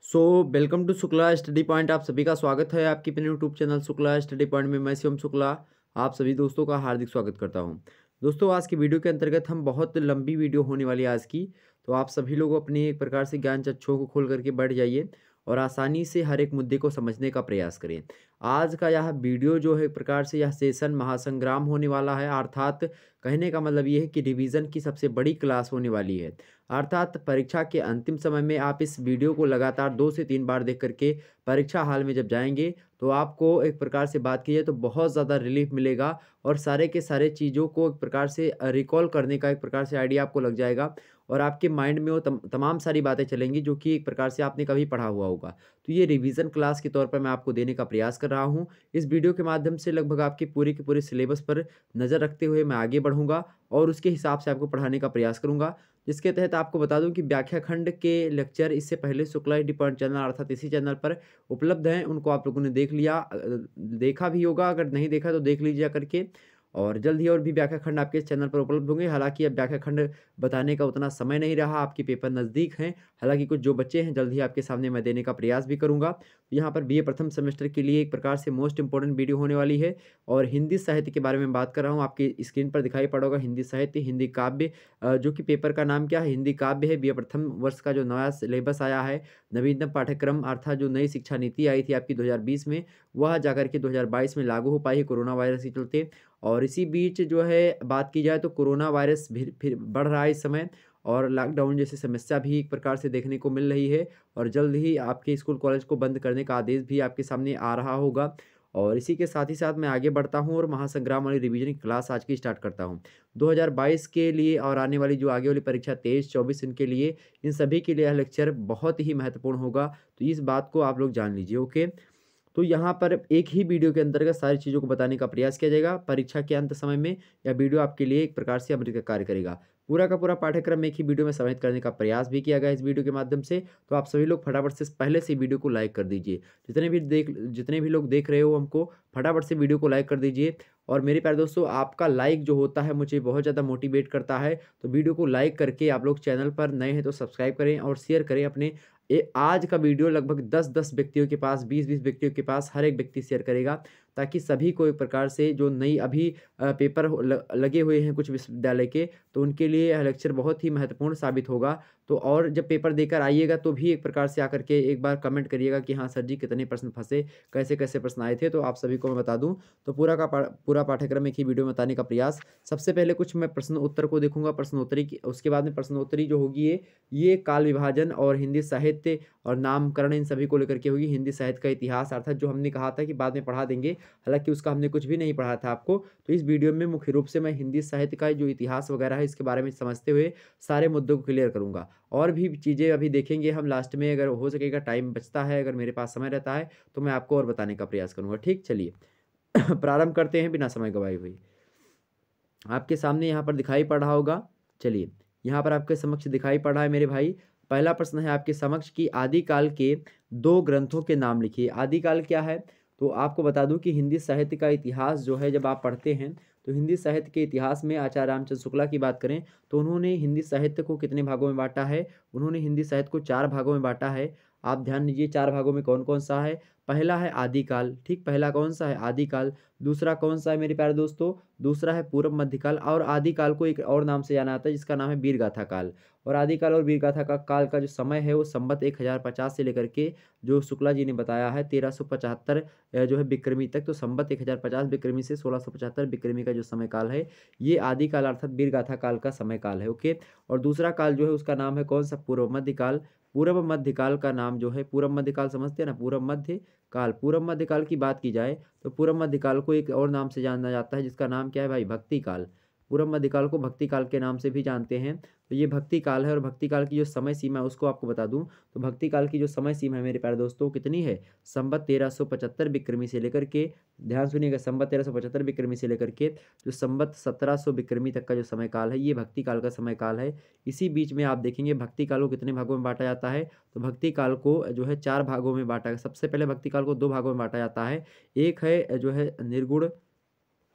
So welcome to Shukla study point. आप सभी का स्वागत है आपके अपने YouTube channel Shukla study point में। मैं शिवम शुक्ला आप सभी दोस्तों का हार्दिक स्वागत करता हूं। दोस्तों, आज की वीडियो के अंतर्गत हम बहुत लंबी वीडियो होने वाली है आज की, तो आप सभी लोग अपनी एक प्रकार से ज्ञान चक्षुओं को खोल करके बैठ जाइए और आसानी से हर एक मुद्दे को समझने का प्रयास करें। आज का यह वीडियो जो है एक प्रकार से यह सेशन महासंग्राम होने वाला है, अर्थात कहने का मतलब ये है कि रिवीजन की सबसे बड़ी क्लास होने वाली है। अर्थात परीक्षा के अंतिम समय में आप इस वीडियो को लगातार 2 से 3 बार देख करके परीक्षा हॉल में जब जाएँगे, तो आपको एक प्रकार से बात की जाए तो बहुत ज़्यादा रिलीफ़ मिलेगा और सारे के सारे चीज़ों को एक प्रकार से रिकॉल करने का एक प्रकार से आइडिया आपको लग जाएगा और आपके माइंड में वो तमाम सारी बातें चलेंगी जो कि एक प्रकार से आपने कभी पढ़ा हुआ होगा। तो ये रिवीजन क्लास के तौर पर मैं आपको देने का प्रयास कर रहा हूँ। इस वीडियो के माध्यम से लगभग आपके पूरे के पूरे सिलेबस पर नज़र रखते हुए मैं आगे बढ़ूँगा और उसके हिसाब से आपको पढ़ाने का प्रयास करूँगा। जिसके तहत आपको बता दूं कि व्याख्या खंड के लेक्चर इससे पहले शुक्ला डी पॉइंट चैनल अर्थात इसी चैनल पर उपलब्ध हैं। उनको आप लोगों ने देख लिया, देखा भी होगा, अगर नहीं देखा तो देख लीजिए करके। और जल्द ही और भी व्याख्या खंड आपके इस चैनल पर उपलब्ध होंगे। हालांकि अब व्याख्या खंड बताने का उतना समय नहीं रहा, आपके पेपर नज़दीक हैं। हालांकि कुछ जो बच्चे हैं जल्द ही आपके सामने मैं देने का प्रयास भी करूंगा। तो यहाँ पर बीए प्रथम सेमेस्टर के लिए एक प्रकार से मोस्ट इंपॉर्टेंट वीडियो होने वाली है और हिंदी साहित्य के बारे में बात कर रहा हूँ। आपकी स्क्रीन पर दिखाई पड़ा होगा हिंदी साहित्य, हिंदी काव्य, जो कि पेपर का नाम क्या है, हिंदी काव्य है। बीए प्रथम वर्ष का जो नया सिलेबस आया है, नवीनतम पाठ्यक्रम अर्थात जो नई शिक्षा नीति आई थी आपकी 2020 में, वह जाकर के 2022 में लागू हो पाई है कोरोना वायरस के चलते। और इसी बीच जो है बात की जाए तो कोरोना वायरस भी फिर बढ़ रहा है इस समय और लॉकडाउन जैसी समस्या भी एक प्रकार से देखने को मिल रही है और जल्द ही आपके स्कूल कॉलेज को बंद करने का आदेश भी आपके सामने आ रहा होगा। और इसी के साथ ही साथ मैं आगे बढ़ता हूँ और महासंग्राम वाली रिवीजन की क्लास आज की स्टार्ट करता हूँ। 2022 के लिए और आने वाली जो आगे वाली परीक्षा 23-24 इनके लिए, इन सभी के लिए यह लेक्चर बहुत ही महत्वपूर्ण होगा। तो इस बात को आप लोग जान लीजिए, ओके। तो यहाँ पर एक ही वीडियो के अंतर्गत सारी चीज़ों को बताने का प्रयास किया जाएगा। परीक्षा के अंत समय में यह वीडियो आपके लिए एक प्रकार से अमृत का कार्य करेगा। पूरा का पूरा पाठ्यक्रम एक ही वीडियो में समाहित करने का प्रयास भी किया गया है इस वीडियो के माध्यम से। तो आप सभी लोग फटाफट से पहले से वीडियो को लाइक कर दीजिए। जितने भी लोग देख रहे हो हमको, फटाफट से वीडियो को लाइक कर दीजिए। और मेरे प्यारे दोस्तों, आपका लाइक जो होता है मुझे बहुत ज़्यादा मोटिवेट करता है। तो वीडियो को लाइक करके आप लोग चैनल पर नए हैं तो सब्सक्राइब करें और शेयर करें अपने। आज का वीडियो लगभग 10-10 व्यक्तियों के पास, 20-20 व्यक्तियों के पास हर एक व्यक्ति शेयर करेगा, ताकि सभी को एक प्रकार से जो नई अभी पेपर लगे हुए हैं कुछ विश्वविद्यालय के, तो उनके लिए यह लेक्चर बहुत ही महत्वपूर्ण साबित होगा। तो और जब पेपर देकर आइएगा तो भी एक प्रकार से आकर के एक बार कमेंट करिएगा कि हाँ सर जी, कितने प्रश्न फंसे, कैसे कैसे प्रश्न आए थे, तो आप सभी को मैं बता दूं। तो पूरा पाठ्यक्रम एक ही वीडियो में बताने का प्रयास। सबसे पहले कुछ मैं प्रश्न उत्तर को देखूंगा, प्रश्नोत्तरी की, उसके बाद में प्रश्नोत्तरी जो होगी ये काल विभाजन और हिंदी साहित्य और नामकरण इन सभी को लेकर के होगी। हिंदी साहित्य का इतिहास अर्थात जो हमने कहा था कि बाद में पढ़ा देंगे, हालांकि उसका हमने कुछ भी नहीं पढ़ा था आपको। तो इस वीडियो में मुख्य रूप से मैं हिंदी साहित्य का जो इतिहास वगैरह है इसके बारे में समझते हुए सारे मुद्दों को क्लियर करूंगा। और भी चीज़ें अभी देखेंगे हम लास्ट में, अगर हो सकेगा, टाइम बचता है, अगर मेरे पास समय रहता है तो मैं आपको और बताने का प्रयास करूंगा। ठीक, चलिए प्रारंभ करते हैं बिना समय गवाए हुए। आपके सामने यहाँ पर दिखाई पड़ रहा होगा, चलिए यहाँ पर आपके समक्ष दिखाई पड़ रहा है मेरे भाई। पहला प्रश्न है आपके समक्ष कि आदिकाल के 2 ग्रंथों के नाम लिखिए। आदिकाल क्या है? तो आपको बता दूं कि हिंदी साहित्य का इतिहास जो है जब आप पढ़ते हैं, तो हिंदी साहित्य के इतिहास में आचार्य रामचंद्र शुक्ला की बात करें तो उन्होंने हिंदी साहित्य को कितने भागों में बांटा है? उन्होंने हिंदी साहित्य को 4 भागों में बांटा है। आप ध्यान दीजिए 4 भागों में कौन कौन सा है। पहला है आदिकाल, ठीक, पहला कौन सा है? आदिकाल। दूसरा कौन सा है मेरे प्यारे दोस्तों? दूसरा है पूर्व मध्यकाल। और आदिकाल को एक और नाम से जाना जाता है जिसका नाम है वीरगाथा काल। और आदिकाल और वीरगाथा का काल का जो समय है वो संवत 1050 से लेकर के, जो शुक्ला जी ने बताया है, 1375 जो है विक्रमी तक। तो संवत 1050 विक्रमी से 1675 विक्रमी का जो समय काल है, ये आदिकाल अर्थात वीरगाथा काल का समय काल है, ओके। और दूसरा काल जो है उसका नाम है कौन सा? पूर्व मध्यकाल। पूर्व मध्यकाल का नाम जो है, पूर्व मध्यकाल समझते हैं ना, पूर्व मध्य काल। पूर्व मध्यकाल की बात की जाए तो पूर्व मध्यकाल को एक और नाम से जाना जाता है जिसका नाम क्या है भाई? भक्ति काल। पूर्व मध्यकाल को भक्ति काल के नाम से भी जानते हैं। तो ये भक्ति काल है और भक्ति काल की जो समय सीमा है उसको आपको बता दूं, तो भक्ति काल की जो समय सीमा है मेरे प्यारे दोस्तों कितनी है? संवत 1375 विक्रमी से लेकर के, ध्यान सुनिएगा, संवत 1375 विक्रमी से लेकर के जो संवत 1700 विक्रमी तक का जो समय काल है, ये भक्ति काल का समय काल है। इसी बीच में आप देखेंगे भक्ति काल को कितने भागों में बांटा जाता है, तो भक्ति काल को जो है 4 भागों में बांटा। सबसे पहले भक्ति काल को 2 भागों में बांटा जाता है। एक है जो है निर्गुण,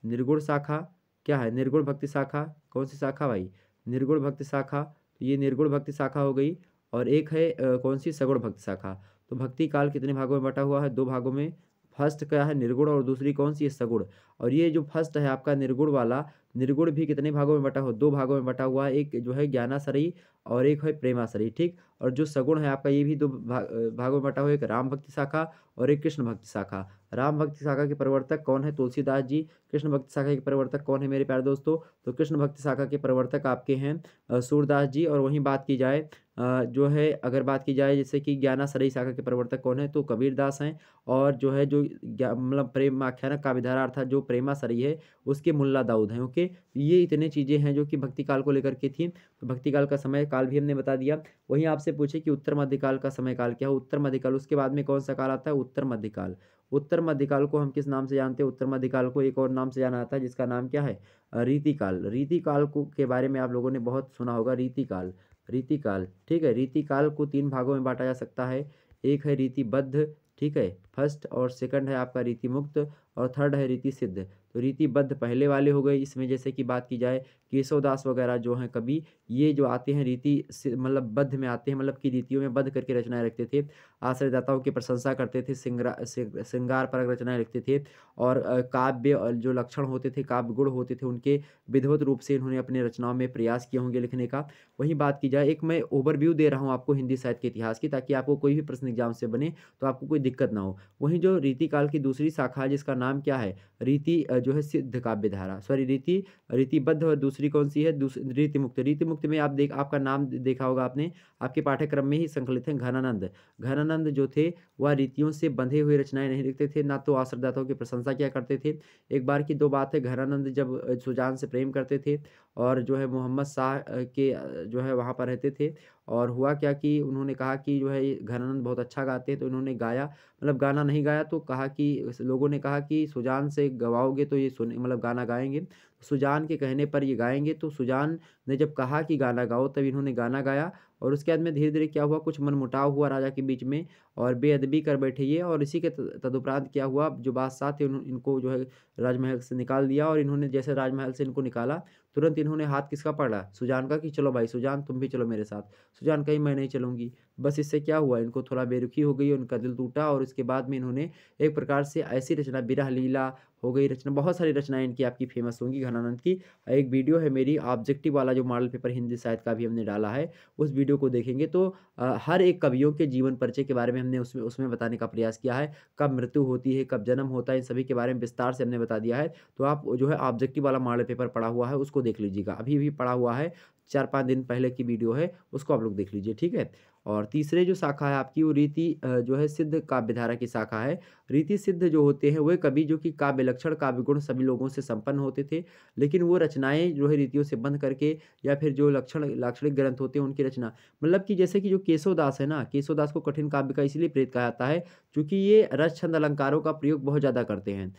निर्गुण शाखा। क्या है? निर्गुण भक्ति शाखा। कौन सी शाखा भाई? निर्गुण भक्ति शाखा। तो ये निर्गुण भक्ति शाखा हो गई। और एक है कौन सी सगुण भक्ति शाखा। तो भक्ति काल कितने भागों में बटा हुआ है, 2 भागों में। फर्स्ट क्या है निर्गुण और दूसरी कौन सी है सगुण। और ये जो फर्स्ट है आपका निर्गुण वाला, निर्गुण भी कितने भागों में बटा हुआ, 2 भागों में बटा हुआ है। एक जो है ज्ञानाश्रयी और एक है प्रेमाश्रयी, ठीक। और जो सगुण है आपका ये भी 2 भागों में बटा हुआ है, एक राम भक्ति शाखा और एक कृष्ण भक्ति शाखा। राम भक्ति शाखा के प्रवर्तक कौन है, तुलसीदास जी। कृष्ण भक्ति शाखा के प्रवर्तक कौन है मेरे प्यारे दोस्तों, तो कृष्ण भक्ति शाखा के प्रवर्तक आपके हैं सूरदास जी। और वहीं बात की जाए जो है, अगर बात की जाए जैसे कि ज्ञानाश्रयी शाखा के प्रवर्तक कौन है, तो कबीरदास हैं। और जो है जो मतलब प्रेम आख्यान काव्यधारा अर्थात जो प्रेमाश्रयी है उसके मुल्ला दाऊद हैं। ओके, ये इतने चीज़ें हैं जो कि भक्ति काल को लेकर के थी। तो भक्ति काल का समय काल भी हमने बता दिया। वहीं आपसे पूछे कि उत्तर मध्यकाल का समय काल क्या है, उत्तर मध्यकाल उसके बाद में कौन सा काल आता है, उत्तर मध्यकाल। उत्तर मध्यकाल को हम किस नाम से जानते हैं, उत्तर मध्यकाल को एक और नाम से जाना जाता है जिसका नाम क्या है, रीतिकाल। रीतिकाल को के बारे में आप लोगों ने बहुत सुना होगा, रीतिकाल। रीतिकाल, ठीक है। रीतिकाल को 3 भागों में बांटा जा सकता है। एक है रीतिबद्ध, ठीक है, फर्स्ट, और सेकंड है आपका रीतिमुक्त, और थर्ड है रीति सिद्ध। तो रीतिबद्ध पहले वाले हो गए। इसमें जैसे कि बात की जाए केशवदास वगैरह जो हैं कवि, ये जो आते हैं रीति से मतलब बद्ध में आते हैं, मतलब कि रीतियों में बद्ध करके रचनाएं रखते थे। आश्रयदाताओं की प्रशंसा करते थे, श्रृंगार परक रचनाएं लिखते थे। और काव्य और जो लक्षण होते थे, काव्य गुण होते थे उनके विधिवत रूप से इन्होंने अपनी रचनाओं में प्रयास किए होंगे लिखने का। वहीं बात की जाए, एक मैं ओवरव्यू दे रहा हूँ आपको हिंदी साहित्य के इतिहास की, ताकि आपको कोई भी प्रश्न एग्जाम से बने तो आपको कोई दिक्कत ना हो। वहीं जो रीतिकाल की दूसरी शाखा है जिसका नाम क्या है, रीति जो है सिद्ध काव्य धारा, सॉरी रीति, रीतिबद्ध, और दूसरी कौन सी है, रीति मुक्त। रीति मुक्त में आप आपका नाम देखा होगा आपने, आपके पाठ्यक्रम में ही संकलित है घनानंद। घनानंद जो थे वह रीतियों से बंधे हुए रचनाएं नहीं लिखते थे, ना तो आश्रयदाताओं की प्रशंसा किया करते थे। एक बार की 2 बात है, घनानंद जब सुजान से प्रेम करते थे और जो है मोहम्मद शाह के जो है वहाँ पर रहते थे। और हुआ क्या कि उन्होंने कहा कि जो है ये घनानंद बहुत अच्छा गाते हैं, तो इन्होंने गाया, मतलब गाना नहीं गाया, तो कहा कि लोगों ने कहा कि सुजान से गवाओगे तो ये सुन मतलब गाना गाएंगे। सुजान के कहने पर ये गाएंगे। तो सुजान ने जब कहा कि गाना गाओ, तब इन्होंने गाना गाया। और उसके बाद में धीरे धीरे क्या हुआ, कुछ मनमुटाव हुआ राजा के बीच में और बेअदबी कर बैठे ये। और इसी के तदुपरांत क्या हुआ, जो बादशाह थे इनको जो है राजमहल से निकाल दिया। और इन्होंने जैसे राजमहल से इनको निकाला, तुरंत इन्होंने हाथ किसका पकड़ा, सुजान का, कि चलो भाई सुजान तुम भी चलो मेरे साथ। सुजान कहीं मैं नहीं चलूंगी। बस इससे क्या हुआ, इनको थोड़ा बेरुखी हो गई, उनका दिल टूटा। और उसके बाद में इन्होंने एक प्रकार से ऐसी रचना, बिरह लीला हो गई रचना, बहुत सारी रचनाएं इनकी आपकी फेमस होंगी घनानंद की। एक वीडियो है मेरी ऑब्जेक्टिव वाला जो मॉडल पेपर हिंदी साहित्य का भी हमने डाला है, उस वीडियो को देखेंगे तो हर एक कवियों के जीवन परिचय के बारे में हमने उसमें उसमें बताने का प्रयास किया है। कब मृत्यु होती है, कब जन्म होता है, इन सभी के बारे में विस्तार से हमने बता दिया है। तो आप जो है ऑब्जेक्टिव वाला मॉडल पेपर पढ़ा हुआ है उसको देख लीजिएगा, अभी भी पढ़ा हुआ है, 4-5 दिन पहले की वीडियो है, उसको आप लोग देख लीजिए, ठीक है। और तीसरे जो शाखा है आपकी, वो रीति जो है सिद्ध काव्य धारा की शाखा है। रीति सिद्ध जो होते हैं वे कवि जो कि काव्य लक्षण, काव्य गुण सभी लोगों से संपन्न होते थे, लेकिन वो रचनाएं जो है रीतियों से बंध करके, या फिर जो लाक्षणिक ग्रंथ होते हैं उनकी रचना, मतलब कि जैसे कि जो केशवदास है ना, केशवदास को कठिन काव्य का इसलिए प्रेरित कहा जाता है क्योंकि ये रस छंद अलंकारों का प्रयोग बहुत ज़्यादा करते हैं।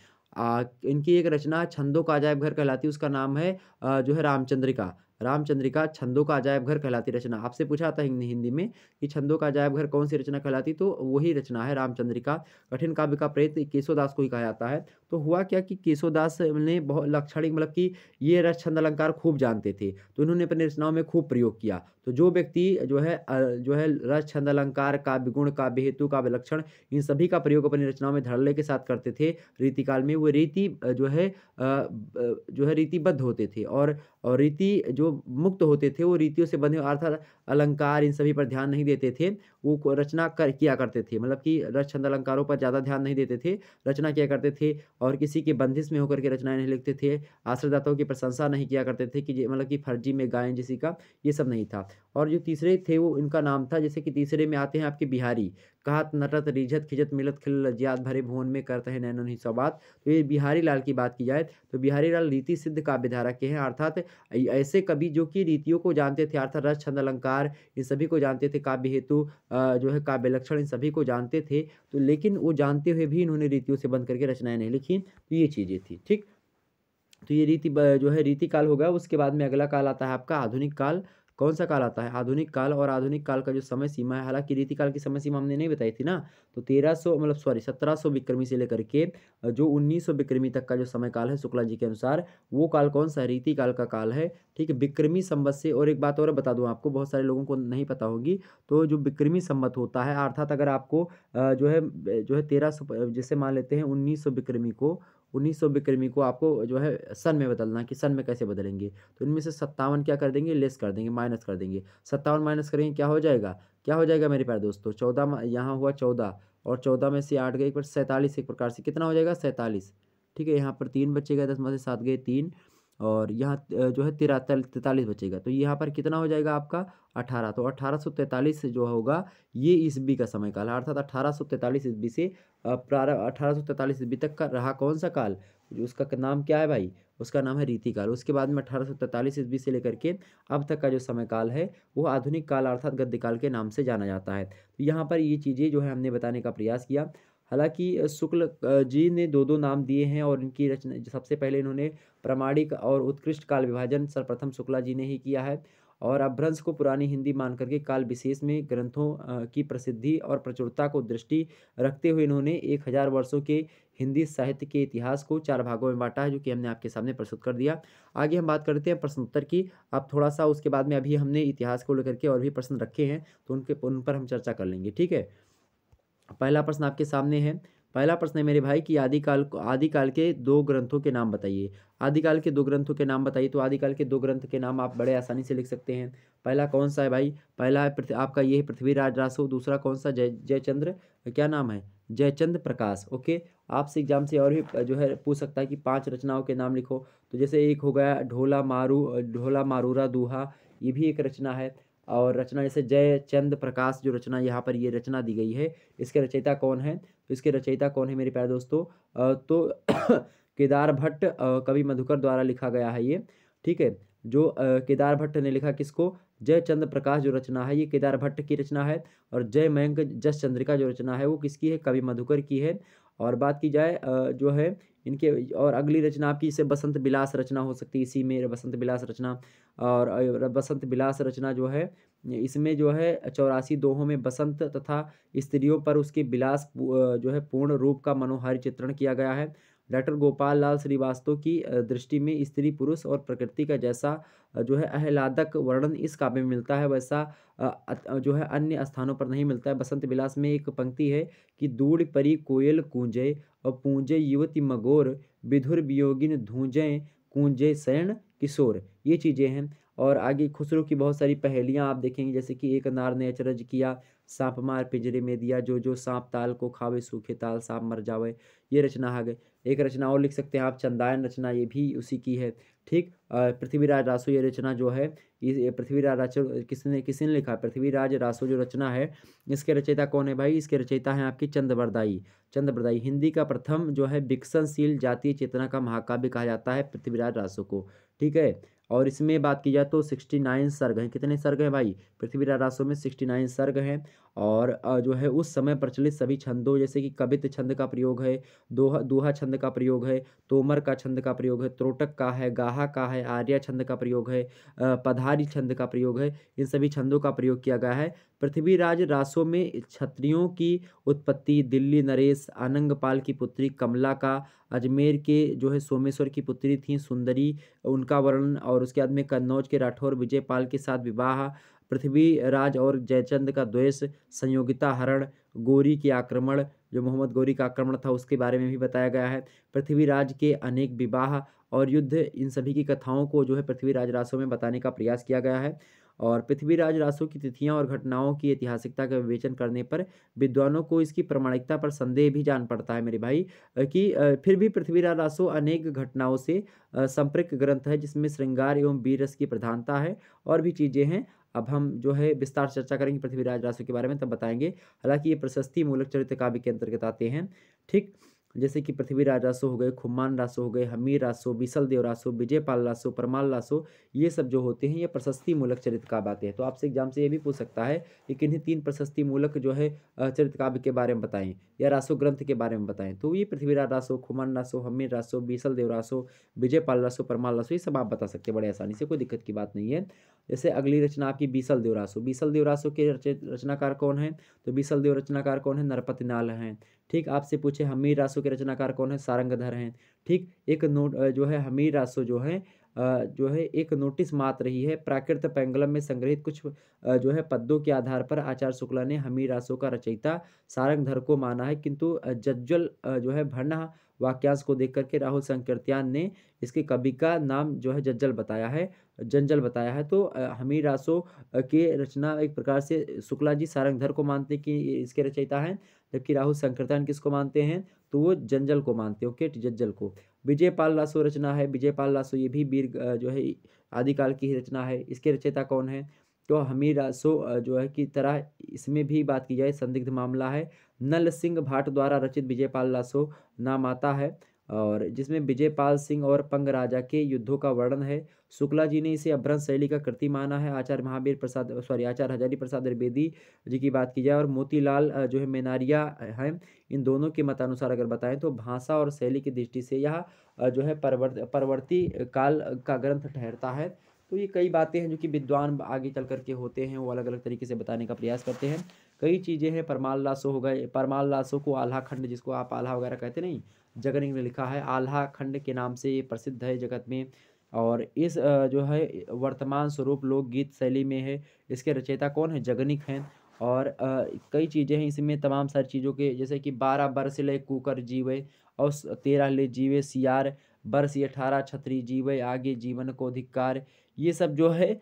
इनकी एक रचना छंदों का अजायब घर कहलाती है, उसका नाम है जो है रामचंद्रिका। रामचंद्रिका छंदों का अजायब घर कहलाती रचना। आपसे पूछा था हिंदी में कि छंदों का अजायब घर कौन सी रचना कहलाती, तो वही रचना है रामचंद्रिका। कठिन काव्य का प्रेत केशवदास को ही कहा जाता है। तो हुआ क्या कि केशवदास ने बहुत लाक्षणिक, मतलब कि ये रस छंद अलंकार खूब जानते थे, तो इन्होंने अपनी रचनाओं में खूब प्रयोग किया। तो जो व्यक्ति जो है रस छंद अलंकार, काव्य गुण, काव्य हेतु, काव्य लक्षण, इन सभी का प्रयोग अपनी रचनाओं में धड़ल्ले के साथ करते थे रीतिकाल में, वो रीति जो है रीतिबद्ध होते थे। और रीति जो मुक्त होते थे वो रीतियों से बंधे, अर्थात अलंकार इन सभी पर ध्यान नहीं देते थे, वो रचना किया करते थे, मतलब कि रस छंद अलंकारों पर ज़्यादा ध्यान नहीं देते थे, रचना किया करते थे। और किसी की बंदिश में होकर के रचनाएं नहीं लिखते थे, आश्रयदाताओं की प्रशंसा नहीं किया करते थे कि मतलब कि फर्जी में गाएं जिसी का, ये सब नहीं था। और जो तीसरे थे वो इनका नाम था, जैसे कि तीसरे में आते हैं आपके बिहारी। कहत नटत रिझत खिजत मिलत खिल लज्जात भरे भुवन में करते हैं नैनो नहीं सौबात। तो ये बिहारी लाल की बात की जाए तो बिहारी लाल रीति सिद्ध काव्य धारा के हैं, अर्थात ऐसे कवि जो कि रीतियों को जानते थे, अर्थात रस छंद अलंकार इन सभी को जानते थे, काव्य हेतु जो है काव्य लक्षण इन सभी को जानते थे। तो लेकिन वो जानते हुए भी इन्होंने रीतियों से बंद करके रचनाएं नहीं लिखी। तो ये चीज़ें थी, ठीक। तो ये जो है रीति काल होगा। उसके बाद में अगला काल आता है आपका आधुनिक काल। कौन सा काल आता है? आधुनिक काल। और आधुनिक काल का जो समय सीमा है, हालाँकि रीति काल की समय सीमा हमने नहीं बताई थी ना, तो 1300 मतलब सॉरी 1700 विक्रमी से लेकर के जो 1900 विक्रमी तक का जो समय काल है शुक्ला जी के अनुसार, वो काल कौन-सा है? रीति काल का काल है, ठीक है? विक्रमी संवत से। और एक बात और बता दूँ आपको, बहुत सारे लोगों को नहीं पता होगी, तो जो विक्रमी संवत होता है, अर्थात अगर आपको जो है 1300 जैसे मान लेते हैं 1900 विक्रमी को आपको जो है सन में बदलना है कि सन में कैसे बदलेंगे, तो इनमें से 57 क्या कर देंगे? लेस कर देंगे, माइनस कर देंगे। 57 माइनस करेंगे, क्या हो जाएगा? क्या हो जाएगा मेरे प्यारे दोस्तों? 14 यहाँ हुआ 14, और 14 में से 8 गए, एक बार 47, एक प्रकार से कितना हो जाएगा? 47, ठीक है? यहाँ पर 3 बचेगा, 10 में से 7 गए 3, और यहाँ जो है 43 बचेगा, तो यहाँ पर कितना हो जाएगा आपका? 18। तो 1843 जो होगा, ये ईसवी का समय काल है, अर्थात 1843 ईस्वी से प्रारंभ 1843 ईस्वी तक का रहा कौन सा काल? जो उसका नाम क्या है भाई? उसका नाम है रीति काल। उसके बाद में 1843 ईस्वी से लेकर के अब तक का जो समय काल है, वो आधुनिक काल अर्थात गद्य काल के नाम से जाना जाता है। तो यहाँ पर ये चीज़ें जो है हमने बताने का प्रयास किया। हालाँकि शुक्ल जी ने 2-2 नाम दिए हैं, और इनकी रचना सबसे पहले इन्होंने प्रामाणिक और उत्कृष्ट काल विभाजन सर्वप्रथम शुक्ला जी ने ही किया है, और अपभ्रंश को पुरानी हिंदी मान करके काल विशेष में ग्रंथों की प्रसिद्धि और प्रचुरता को दृष्टि रखते हुए इन्होंने 1000 वर्षों के हिंदी साहित्य के इतिहास को 4 भागों में बाँटा है, जो कि हमने आपके सामने प्रस्तुत कर दिया। आगे हम बात करते हैं प्रश्नोत्तर की। अब थोड़ा-सा उसके बाद में अभी हमने इतिहास को लेकर के और भी प्रश्न रखे हैं, तो उन पर हम चर्चा कर लेंगे, ठीक है? पहला प्रश्न आपके सामने है। पहला प्रश्न है मेरे भाई कि आदिकाल के 2 ग्रंथों के नाम बताइए। आदिकाल के 2 ग्रंथों के नाम बताइए, तो आदिकाल के 2 ग्रंथ के नाम आप बड़े आसानी से लिख सकते हैं। पहला कौन-सा है भाई? पहला है आपका ये है पृथ्वीराज रासो, दूसरा कौन-सा? जयचंद्र, क्या नाम है? जयचंद्र प्रकाश, ओके। आपसे एग्ज़ाम से और भी जो है पूछ सकता है कि 5 रचनाओं के नाम लिखो। तो जैसे एक हो गया ढोला मारूरा दूहा, ये भी एक रचना है। और रचना जैसे जयचंद प्रकाश जो रचना यहाँ पर ये रचना दी गई है, इसके रचयिता कौन है? तो इसके रचयिता कौन है मेरे प्यारे दोस्तों? तो केदार भट्ट कवि मधुकर द्वारा लिखा गया है ये, ठीक है? जो केदार भट्ट ने लिखा किसको? जयचंद प्रकाश जो रचना है, ये केदार भट्ट की रचना है। और जय मयंक जस चंद्रिका जो रचना है, वो किसकी है? कवि मधुकर की है। और बात की जाए जो है इनके, और अगली रचना आपकी जैसे बसंत विलास रचना हो सकती है, इसी में बसंत विलास रचना। और बसंत विलास रचना जो है, इसमें जो है 84 दोहों में बसंत तथा स्त्रियों पर उसके विलास जो है पूर्ण रूप का मनोहारी चित्रण किया गया है। डॉक्टर गोपाल लाल श्रीवास्तव की दृष्टि में स्त्री पुरुष और प्रकृति का जैसा जो है आह्लादक वर्णन इस काव्य में मिलता है, वैसा जो है अन्य स्थानों पर नहीं मिलता है। बसंत विलास में एक पंक्ति है कि दूड़ परी कोयल कूंजे, और पूंजे युवती मगोर, विधुर वियोगिन धूंजे, कूंजे शयन किशोर, ये चीज़ें हैं। और आगे खुसरो की बहुत सारी पहेलियाँ आप देखेंगे, जैसे कि एक नार ने अचरज किया, साँप मार पिंजरे में दिया, जो जो साँप ताल को खावे सूखे ताल साँप मर जावे, ये रचना आ गई। एक रचना और लिख सकते हैं आप, चंदायन रचना, ये भी उसी की है, ठीक। पृथ्वीराज रासो ये रचना जो है, ये पृथ्वीराज रासो किसने लिखा? पृथ्वीराज रासो जो रचना है, इसके रचयिता कौन है भाई? इसके रचयिता हैं आपकी चंद्रबरदाई। हिंदी का प्रथम जो है विकसनशील जातीय चेतना का महाकाव्य कहा जाता है पृथ्वीराज रासो को, ठीक है। और इसमें बात की जाए तो 69 सर्ग हैं। कितने सर्ग हैं भाई? पृथ्वीराज रासो में 69 सर्ग हैं। और जो है उस समय प्रचलित सभी छंदों, जैसे कि कबित छंद का प्रयोग है, दोहा छंद का प्रयोग है, तोमर का छंद का प्रयोग है, त्रोटक का है, गाहा का है, आर्या छंद का प्रयोग है, पधारी छंद का प्रयोग है, इन सभी छंदों का प्रयोग किया गया है। पृथ्वीराज रासो में क्षत्रियों की उत्पत्ति, दिल्ली नरेश आनंगपाल की पुत्री कमला का, अजमेर के जो है सोमेश्वर की पुत्री थी सुंदरी, उनका वर्णन, और उसके बाद में कन्नौज के राठौर विजयपाल के साथ विवाह, पृथ्वीराज और जयचंद का द्वेष, संयोगिता हरण, गोरी के आक्रमण, जो मोहम्मद गोरी का आक्रमण था उसके बारे में भी बताया गया है, पृथ्वीराज के अनेक विवाह और युद्ध, इन सभी की कथाओं को जो है पृथ्वीराज रासो में बताने का प्रयास किया गया है। और पृथ्वीराज रासो की तिथियां और घटनाओं की ऐतिहासिकता का विवेचन करने पर विद्वानों को इसकी प्रामाणिकता पर संदेह भी जान पड़ता है मेरे भाई, कि फिर भी पृथ्वीराज रासो अनेक घटनाओं से संपर्क ग्रंथ है, जिसमें श्रृंगार एवं वीर रस की प्रधानता है, और भी चीज़ें हैं। अब हम जो है विस्तार चर्चा करेंगे पृथ्वीराज रासो के बारे में, तब बताएंगे। हालांकि ये प्रशस्ति मूलक चरित्र काव्य के अंतर्गत आते हैं, ठीक। जैसे कि पृथ्वीराज रासो हो गए, खुम्मान रासो हो गए, हमीर रासो, बीसलदेव रासो, विजयपाल रासो, परमाल रासो, ये सब जो होते हैं ये प्रशस्ति मूलक चरित्र काव्य आते हैं। तो आपसे एग्जाम से ये भी पूछ सकता है कि किन्हीं 3 प्रशस्ति मूलक जो है चरित्र काव्य के बारे में बताएं या रासो ग्रंथ के बारे में बताएं। तो ये पृथ्वीराज रासो, खुम्मान रासो, हमीर रासो, बीसलदेव रासो, विजयपाल रासो, परमाल रासो, ये सब आप बता सकते हैं बड़े आसानी से, कोई दिक्कत की बात नहीं है। जैसे अगली रचना आपकी बीसलदेव रासो, बीसलदेव रासो के रचनाकार कौन है? तो बीसलदेव रचनाकार कौन है? नरपति नाल हैं। ठीक, आपसे पूछे हमीर रासो के रचनाकार कौन है? सारंगधर हैं। ठीक, एक नोट जो है हमीर रासो जो है एक नोटिस मात्र ही है। प्राकृत पैंगलम में संग्रहित कुछ जो है पद्यों के आधार पर आचार्य शुक्ला ने हमीर रासो का रचयिता सारंगधर को माना है, किंतु जज्जल जो है भरना वाक्यांश को देख करके राहुल संकीर्त्यान ने इसके कवि का नाम जो है जज्जल बताया है, जंजल बताया है। तो हमीर रासो के रचना एक प्रकार से शुक्ला जी सारंगधर को मानते कि इसके रचयिता हैं, जबकि राहुल संकीर्तन किसको मानते हैं? तो वो जंजल को मानते हैं, ओके, जज्जल को। विजयपाल रासो रचना है, विजयपाल रासो ये भी वीर जो है आदिकाल की ही रचना है। इसके रचयिता कौन है? तो हमीर रासो जो है की तरह इसमें भी बात की जाए संदिग्ध मामला है। नल सिंह भाट द्वारा रचित विजयपाल रासो नाम आता है, और जिसमें विजयपाल सिंह और पंग राजा के युद्धों का वर्णन है। शुक्ला जी ने इसे अभ्रंश शैली का कृति माना है। आचार्य महावीर प्रसाद आचार्य हजारी प्रसाद द्विवेदी जी की बात की जाए और मोतीलाल जो है मेनारिया हैं, इन दोनों के मतानुसार अगर बताएं तो भाषा और शैली की दृष्टि से यह जो है परवर्ती काल का ग्रंथ ठहरता है। तो ये कई बातें हैं जो कि विद्वान आगे चल करके होते हैं, वो अलग अलग तरीके से बताने का प्रयास करते हैं। कई चीज़ें हैं, परमाल लासो हो गए, परमाल लासो को आल्हा खंड, जिसको आप आल्हा वगैरह कहते नहीं, जगन ने लिखा है, आल्हा खंड के नाम से ये प्रसिद्ध है जगत में। और इस जो है वर्तमान स्वरूप लोकगीत शैली में है। इसके रचयिता कौन है? जगनिक हैं। और कई चीज़ें हैं इसमें, तमाम सारी चीज़ों के, जैसे कि 12 बरस ले कुकर जीवे और 13 ले जीवे सियार, बरस 18 छतरी जीवे आगे जीवन को धिक्कार, ये सब जो है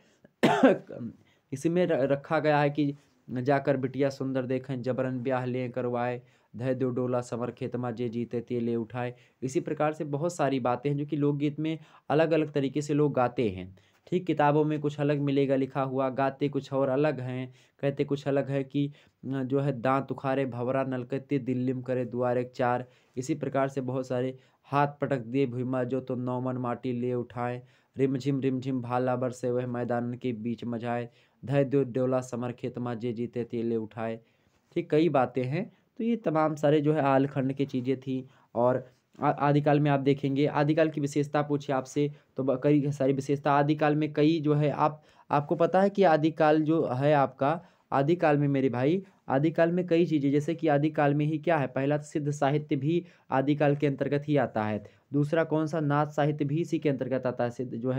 इसमें रखा गया है कि जाकर बिटिया सुंदर देखें, जबरन ब्याह ले करवाए, धय दो डोला समर खेत मा जे जीते ते ले उठाए। इसी प्रकार से बहुत सारी बातें हैं जो कि लोकगीत में अलग अलग तरीके से लोग गाते हैं। ठीक, किताबों में कुछ अलग मिलेगा लिखा हुआ, गाते कुछ और अलग हैं। कहते कुछ अलग है कि जो है दांत उखाड़े भंवरा नलकते दिल्लीम करे दुआरे चार। इसी प्रकार से बहुत सारे, हाथ पटक दिए भुइमा जो तो नौमन माटी ले उठाए, रिमझिम भाला बरसे वह मैदान के बीच मजाए, धय दो डोला समर खेत मा जे जीते ते ले उठाए। ठीक, कई बातें हैं। तो ये तमाम सारे जो है आलखंड की चीज़ें थी। और आदिकाल में आप देखेंगे, आदिकाल की विशेषता पूछे आपसे तो कई सारी विशेषता आदिकाल में, कई जो है आपको पता है कि आदिकाल जो है आपका, आदिकाल में मेरे भाई, आदिकाल में कई चीज़ें, जैसे कि आदिकाल में ही क्या है, पहला तो सिद्ध साहित्य भी आदिकाल के अंतर्गत ही आता है। दूसरा कौन सा? नाथ साहित्य भी इसी के अंतर्गत आता है। सिद्ध जो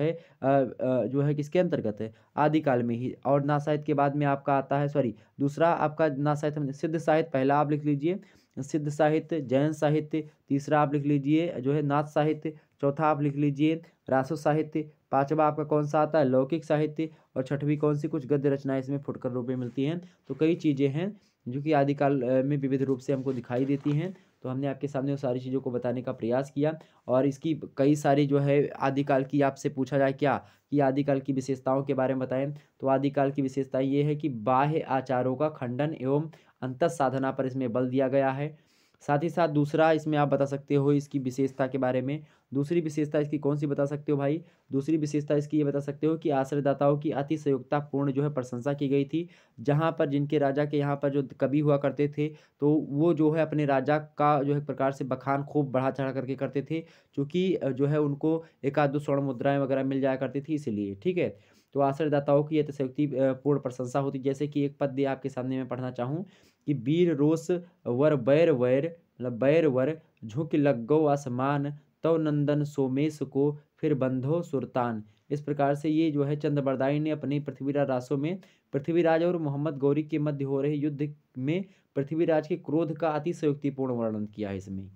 है किसके अंतर्गत है? आदिकाल में ही। और नाथ साहित्य के बाद में आपका आता है, सॉरी, दूसरा आपका नाथ साहित्य में सिद्ध साहित्य पहला आप लिख लीजिए, सिद्ध साहित्य, जैन साहित्य, तीसरा आप लिख लीजिए जो है नाथ साहित्य, चौथा आप लिख लीजिए रासो साहित्य, पांचवा आपका कौन सा आता है? लौकिक साहित्य, और छठवीं कौन सी? कुछ गद्य रचनाएं इसमें फुटकर रूप में मिलती हैं। तो कई चीज़ें हैं जो कि आदिकाल में विविध रूप से हमको दिखाई देती हैं। तो हमने आपके सामने वो सारी चीज़ों को बताने का प्रयास किया। और इसकी कई सारी जो है आदिकाल की, आपसे पूछा जाए क्या कि आदिकाल की विशेषताओं के बारे में बताएं, तो आदिकाल की विशेषता ये है कि बाह्य आचारों का खंडन एवं अंतः साधना पर इसमें बल दिया गया है। साथ ही साथ दूसरा इसमें आप बता सकते हो इसकी विशेषता के बारे में, दूसरी विशेषता इसकी कौन सी बता सकते हो भाई? दूसरी विशेषता इसकी ये बता सकते हो कि आश्रयदाताओं की अतिशयोक्तापूर्ण जो है प्रशंसा की गई थी। जहाँ पर जिनके राजा के यहाँ पर जो कवि हुआ करते थे, तो वो जो है अपने राजा का जो है प्रकार से बखान खूब बढ़ा चढ़ा करके करते थे, क्योंकि जो है उनको एक आध दो स्वर्ण मुद्राएं वगैरह मिल जाया करती थी, इसीलिए। ठीक है, तो आश्रयदाताओं की अतिशयोक्ति पूर्ण प्रशंसा होती। जैसे कि एक पद्य आपके सामने मैं पढ़ना चाहूँ कि वीर रोष वर बैर वैर, मतलब बैर वर झुक लग गो आसमान, तव नंदन सोमेश को फिर बंधो सुरतान। इस प्रकार से ये जो है चंद्रबरदाई ने अपने पृथ्वीराज रासों में पृथ्वीराज और मोहम्मद गौरी के मध्य हो रहे युद्ध में पृथ्वीराज के क्रोध का अतिशयोक्तिपूर्ण वर्णन किया है इसमें।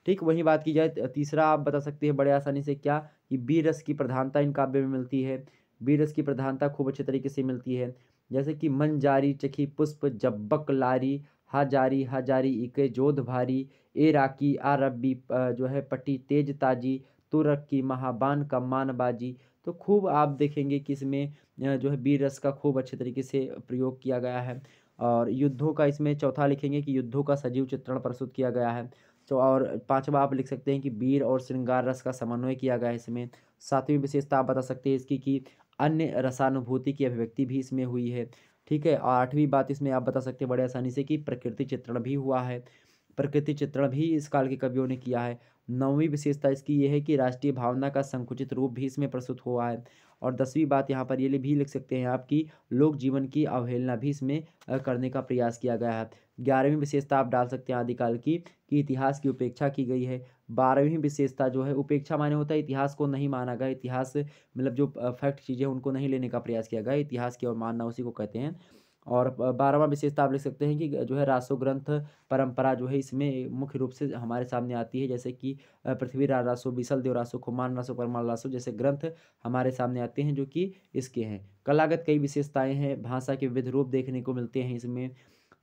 ठीक, वही बात की जाए तीसरा आप बता सकते हैं बड़े आसानी से क्या कि बीर रस की प्रधानता इन काव्य में मिलती है। बीर रस की प्रधानता खूब अच्छे तरीके से मिलती है। जैसे कि मन जारी चखी पुष्प जब्बक लारी, हा जारी इके जोध भारी, ए राकी आ रब्बी जो है पटी तेज ताजी, तुरक की महाबान का मान बाजी। तो खूब आप देखेंगे कि इसमें जो है बीर रस का खूब अच्छे तरीके से प्रयोग किया गया है। और युद्धों का इसमें चौथा लिखेंगे कि युद्धों का सजीव चित्रण प्रस्तुत किया गया है। तो और पाँचवा आप लिख सकते हैं कि वीर और श्रृंगार रस का समन्वय किया गया है इसमें। सातवीं विशेषता आप बता सकते हैं इसकी कि अन्य रसानुभूति की अभिव्यक्ति भी इसमें हुई है। ठीक है, और आठवीं बात इसमें आप बता सकते हैं बड़े आसानी से कि प्रकृति चित्रण भी हुआ है। प्रकृति चित्रण भी इस काल के कवियों ने किया है। नौवीं विशेषता इसकी ये है कि राष्ट्रीय भावना का संकुचित रूप भी इसमें प्रस्तुत हुआ है। और दसवीं बात यहाँ पर ये भी लिख सकते हैं आप कि लोक जीवन की अवहेलना भी इसमें करने का प्रयास किया गया है। ग्यारहवीं विशेषता आप डाल सकते हैं आदिकाल की कि इतिहास की उपेक्षा की गई है। बारहवीं विशेषता जो है उपेक्षा माने होता है इतिहास को नहीं माना गया, इतिहास मतलब जो फैक्ट चीज़ें उनको नहीं लेने का प्रयास किया गया, इतिहास की और मानना उसी को कहते हैं। और बारहवां विशेषता आप लिख सकते हैं कि जो है रासो ग्रंथ परंपरा जो है इसमें मुख्य रूप से हमारे सामने आती है, जैसे कि पृथ्वीराज रासो, बीसल देव रासो, खुमान रासो, परमाल रासो जैसे ग्रंथ हमारे सामने आते हैं जो कि इसके हैं। कलागत कई विशेषताएं हैं, भाषा के विविध रूप देखने को मिलते हैं इसमें।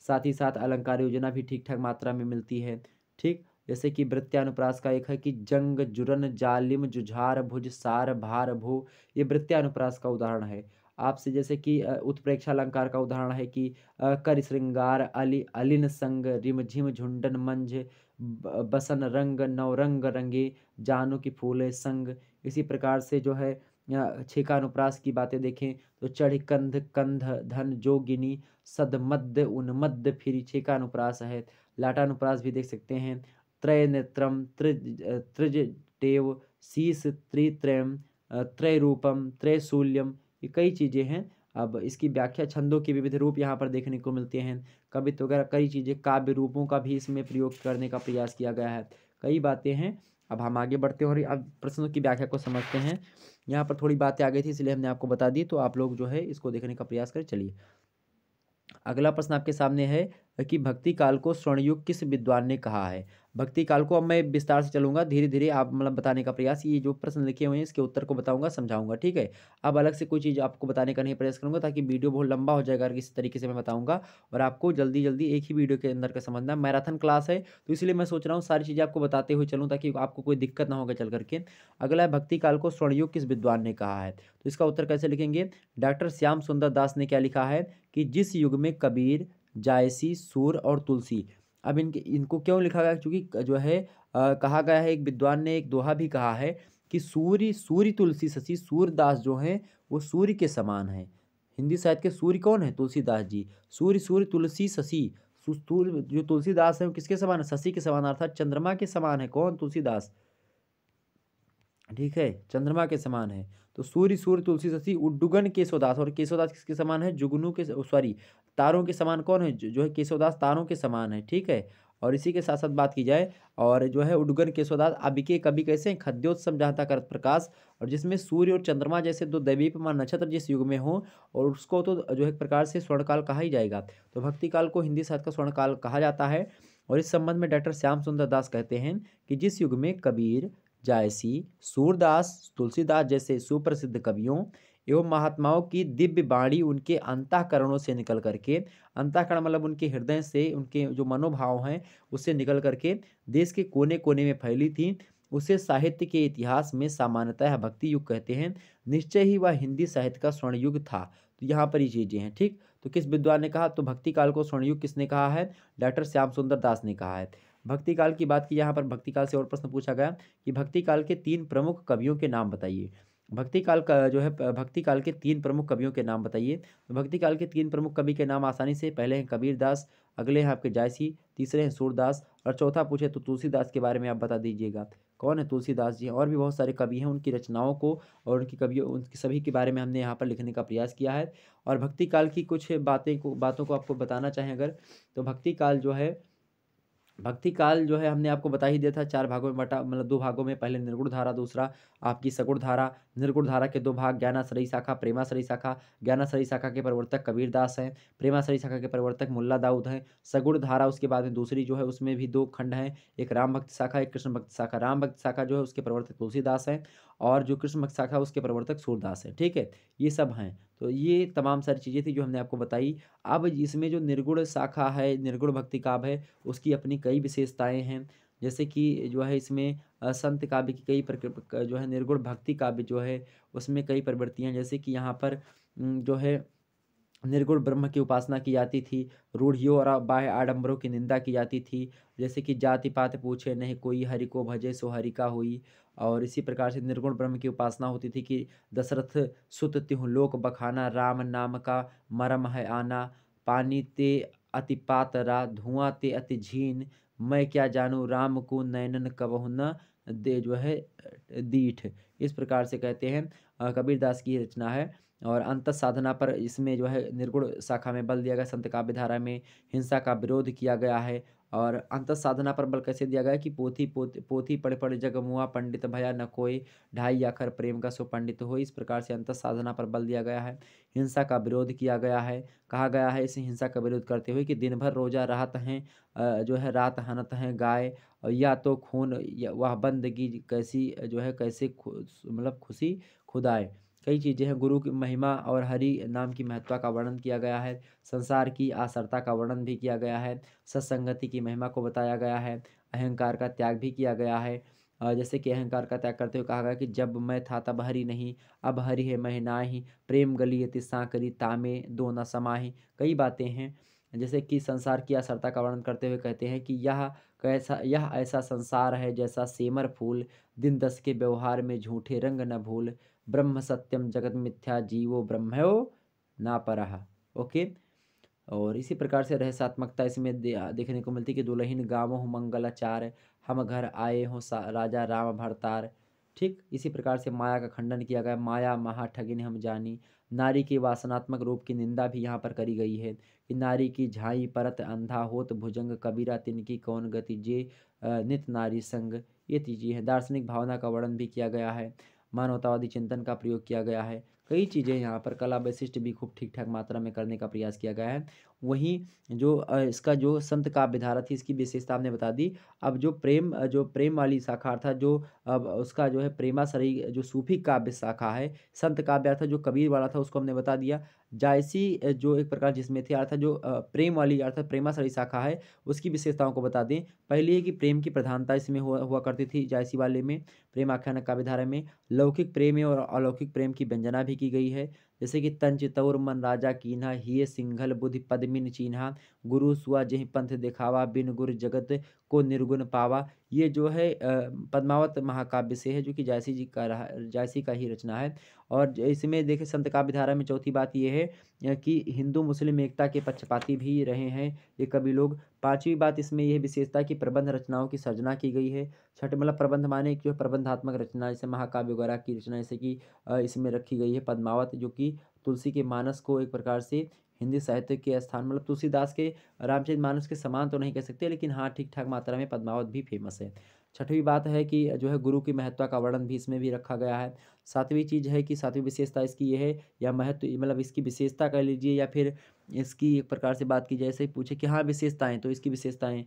साथ ही साथ अलंकार योजना भी ठीक ठाक मात्रा में मिलती है। ठीक, जैसे कि वृत्यानुप्रास का एक है कि जंग, जुरन, जालिम, जुझार, भुज, सार, भार, भू, ये वृत्यानुप्रास का उदाहरण है। आपसे जैसे कि उत्प्रेक्षा अलंकार का उदाहरण है कि कर श्रृंगार, अलिन संग, रिम झिम, झुंडन मंझ, बसन रंग, नवरंग रंगे, जानो की फूले संग। इसी प्रकार से जो है छेकानुप्रास की बातें देखें तो चढ़ कंध, कंध, धन, जोगिनी, सद, मध्य, उन्मध्य, फिर छेकानुप्रास है। लाटानुप्रास भी देख सकते हैं। त्रय नेत्रम, त्रिज टेव, शीस, त्रित्रयम, त्रय रूपम, त्रयशूल्यम, ये कई चीज़ें हैं। अब इसकी व्याख्या छंदों के विविध रूप यहाँ पर देखने को मिलते हैं। कवित्व वगैरह कई चीज़ें, काव्य रूपों का भी इसमें प्रयोग करने का प्रयास किया गया है। कई बातें हैं। अब हम आगे बढ़ते हैं और अब प्रश्नों की व्याख्या को समझते हैं। यहाँ पर थोड़ी बातें आ गई थी इसलिए हमने आपको बता दी, तो आप लोग जो है इसको देखने का प्रयास करें। चलिए अगला प्रश्न आपके सामने है कि भक्ति काल को स्वर्णयुग किस विद्वान ने कहा है। भक्ति काल को अब मैं विस्तार से चलूंगा, धीरे धीरे आप मतलब बताने का प्रयास, ये जो प्रश्न लिखे हुए हैं इसके उत्तर को बताऊंगा, समझाऊंगा। ठीक है, अब अलग से कोई चीज़ आपको बताने का नहीं प्रयास करूंगा ताकि वीडियो बहुत लंबा हो जाएगा अगर किसी तरीके से मैं बताऊंगा और आपको जल्दी जल्दी एक ही वीडियो के अंदर का समझना। मैराथन क्लास है तो इसलिए मैं सोच रहा हूँ सारी चीज़ें आपको बताते हुए चलूँ ताकि आपको कोई दिक्कत ना होगा चल करके। अगला है भक्ति काल को स्वर्णयुग किस विद्वान ने कहा है, तो इसका उत्तर कैसे लिखेंगे। डॉक्टर श्याम सुंदर दास ने क्या लिखा है कि जिस युग में कबीर, जायसी, सूर और तुलसी। अब इनको क्यों लिखा गया, क्योंकि जो है कहा गया है, एक विद्वान ने एक दोहा भी कहा है कि सूर्य सूर्य तुलसी शशि, सूरदास जो हैं वो सूर्य के समान है। हिंदी साहित्य के सूर्य कौन है, तुलसीदास जी। सूर्य सूर्य तुलसी शशि, सूर्य जो तुलसीदास है वो किसके समान है, शशि के समान, अर्थात चंद्रमा के समान है। कौन, तुलसीदास। ठीक है, चंद्रमा के समान है। तो सूर्य सूर्य तुलसी शशि उड्डुगन केशवदास, और केशवदास किसके समान है, जुगनू के, सॉरी तारों के समान कौन है, जो है केशवदास तारों के समान है। ठीक है, और इसी के साथ साथ बात की जाए और जो है उड्डुगन केशवदास अबिके कवि कैसे हैं, खद्योत्सव समझाता कर प्रकाश, और जिसमें सूर्य और चंद्रमा जैसे दो दैवीपमान नक्षत्र जिस युग में हो और उसको तो जो है एक प्रकार से स्वर्णकाल कहा ही जाएगा। तो भक्ति काल को हिंदी साहित्य का स्वर्णकाल कहा जाता है। और इस संबंध में डॉक्टर श्याम सुंदर दास कहते हैं कि जिस युग में कबीर, जायसी, सूरदास, तुलसीदास जैसे सुप्रसिद्ध कवियों एवं महात्माओं की दिव्य वाणी उनके अंतःकरणों से निकल करके, अंतःकरण मतलब उनके हृदय से, उनके जो मनोभाव हैं उससे निकल करके देश के कोने कोने में फैली थी, उसे साहित्य के इतिहास में सामान्यतः भक्ति युग कहते हैं। निश्चय ही वह हिंदी साहित्य का स्वर्ण युग था। तो यहाँ पर ये चीजें हैं। ठीक, तो किस विद्वान ने कहा, तो भक्ति काल को स्वर्ण युग किसने कहा है, डॉक्टर श्याम सुंदर दास ने कहा है। भक्ति काल की बात की, यहाँ पर भक्ति काल से और प्रश्न पूछा गया कि भक्ति काल के 3 प्रमुख कवियों के नाम बताइए। भक्ति काल का जो है भक्ति काल के 3 प्रमुख कवियों के नाम बताइए। तो भक्ति काल के 3 प्रमुख कवि के नाम आसानी से, पहले हैं कबीर दास, अगले हैं आपके जायसी, तीसरे हैं सूरदास, और चौथा पूछे तो तुलसीदास के बारे में आप बता दीजिएगा। कौन है, तुलसीदास जी। और भी बहुत सारे कवि हैं, उनकी रचनाओं को और उनकी कवियों, उनकी सभी के बारे में हमने यहाँ पर लिखने का प्रयास किया है। और भक्ति काल की कुछ बातों को आपको बताना चाहें अगर, तो भक्ति काल जो है, भक्ति काल जो है हमने आपको बता ही दिया था 4 भागों में बटा, मतलब 2 भागों में, पहले निर्गुण धारा, दूसरा आपकी सगुण धारा। निर्गुण धारा के 2 भाग, ज्ञानाश्रयी शाखा, प्रेमाश्रयी शाखा। ज्ञानाश्रयी शाखा के प्रवर्तक कबीर दास हैं, प्रेमाश्रयी शाखा के प्रवर्तक मुल्ला दाऊद हैं। सगुण धारा उसके बाद में दूसरी जो है उसमें भी 2 खंड हैं, एक राम भक्त शाखा, एक कृष्ण भक्त शाखा। राम भक्त शाखा जो है उसके प्रवर्तक तुलसीदास हैं और जो कृष्ण भक्त शाखा उसके प्रवर्तक सूरदास हैं। ठीक है, ये सब हैं। तो ये तमाम सारी चीज़ें थी जो हमने आपको बताई। अब इसमें जो निर्गुण शाखा है, निर्गुण भक्ति काव्य है, उसकी अपनी कई विशेषताएं हैं। जैसे कि जो है इसमें संत काव्य की कई जो है निर्गुण भक्ति काव्य जो है उसमें कई प्रवृत्तियाँ, जैसे कि यहाँ पर जो है निर्गुण ब्रह्म की उपासना की जाती थी। रूढ़ियों और बाह्य आडंबरों की निंदा की जाती थी। जैसे कि जाति पात पूछे नहीं कोई, हरि को भजे सो हरि का होई। और इसी प्रकार से निर्गुण ब्रह्म की उपासना होती थी कि दशरथ सुत तिहु लोक बखाना, राम नाम का मरम है आना। पानी ते अति पातरा, धुआं ते अति झीन, मैं क्या जानूँ राम को नैनन कबहु न दे जो है दीठ। इस प्रकार से कहते हैं, कबीरदास की रचना है। और अंत साधना पर इसमें जो है निर्गुण शाखा में बल दिया गया। संत काव्य धारा में हिंसा का विरोध किया गया है। और अंत साधना पर बल कैसे दिया गया है कि पोथी पोथी पोथी पढ़ पढ़ जग मुआ, पंडित भया न कोई, ढाई आखर प्रेम का सो पंडित हो। इस प्रकार से अंत साधना पर बल दिया गया है। हिंसा का विरोध किया गया है। कहा गया है इस हिंसा का विरोध करते हुए कि दिन भर रोजा रहत हैं, जो है रात हनत हैं गाय, या तो खून वह बंदगी कैसी जो है कैसे मतलब खुशी खुदाए। कई चीज़ें हैं। गुरु की महिमा और हरि नाम की महत्ता का वर्णन किया गया है। संसार की आसरता का वर्णन भी किया गया है। सत्संगति की महिमा को बताया गया है। अहंकार का त्याग भी किया गया है। जैसे कि अहंकार का त्याग करते हुए कहा गया कि जब मैं था तब हरि नहीं, अब हरि है मैं नाहि, प्रेम गली अति सांकरी, तामे दो न समाहि। कई बातें हैं। जैसे कि संसार की असरता का वर्णन करते हुए कहते हैं कि यह ऐसा संसार है जैसा सेमर फूल, दिन दस के व्यवहार में झूठे रंग न भूल, ब्रह्म सत्यम जगत मिथ्या, जीवो ब्रह्मयो ना परह। ओके। और इसी प्रकार से रहस्यात्मकता इसमें देखने को मिलती है कि दुल्हिन गावो हूँ मंगलाचार, हम घर आए हों राजा राम भरतार। ठीक इसी प्रकार से माया का खंडन किया गया। माया महा ठगिन हम जानी। नारी के वासनात्मक रूप की निंदा भी यहाँ पर करी गई है कि नारी की झाई परत अंधा होत भुजंग, कबीरा तिनकी कौन गति जे नित नारी संग। ये चीज़ें हैं। दार्शनिक भावना का वर्णन भी किया गया है। मानवतावादी चिंतन का प्रयोग किया गया है। कई चीज़ें यहाँ पर कला वैशिष्ट भी खूब ठीक ठाक मात्रा में करने का प्रयास किया गया है। वहीं जो इसका जो संत काव्य धारा थी इसकी विशेषता हमने बता दी। अब जो प्रेम वाली शाखा अर्थात जो अब उसका जो है प्रेमाश्रयी जो सूफी काव्य शाखा है, संत काव्य अर्थात जो कबीर वाला था उसको हमने बता दिया। जायसी जो एक प्रकार जिसमें थे अर्थात जो प्रेम वाली अर्थात प्रेमाश्रयी शाखा है उसकी विशेषताओं को बता दें। पहली है कि प्रेम की प्रधानता इसमें हुआ हुआ करती थी जायसी वाले में। प्रेम आख्यान काव्य धारा में लौकिक प्रेम और अलौकिक प्रेम की व्यंजना भी की गई है। जैसे कि तन चितौर मन राजा कीन्हा, हिय सिंघल बुद्धि पद्मिन चीन्हा, गुरु सुआ जेहि पंथ दिखावा, बिन गुर जगत को निर्गुण पावा। ये जो है पद्मावत महाकाव्य से है जो कि जायसी का ही रचना है। और इसमें देखिए संत काव्य धारा में चौथी बात ये है कि हिंदू मुस्लिम एकता के पक्षपाती भी रहे हैं ये कवि लोग। पांचवी बात इसमें यह विशेषता कि प्रबंध रचनाओं की सर्जना की गई है। छठ मतलब प्रबंध माने जो प्रबंधात्मक रचना जैसे महाकाव्य वगैरह की रचना जैसे कि इसमें रखी गई है पद्मावत, जो कि तुलसी के मानस को एक प्रकार से हिंदी साहित्य के स्थान मतलब तुलसीदास के रामचरित मानस के समान तो नहीं कह सकते, लेकिन हाँ ठीक ठाक मात्रा में पद्मावत भी फेमस है। छठवीं बात है कि जो है गुरु की महत्ता का वर्णन भी इसमें भी रखा गया है। सातवीं चीज़ है कि सातवीं विशेषता इसकी ये है या महत्व मतलब इसकी विशेषता कह लीजिए या फिर इसकी एक प्रकार से बात की जाए, ऐसे पूछे कि हाँ विशेषताएं, तो इसकी विशेषताएं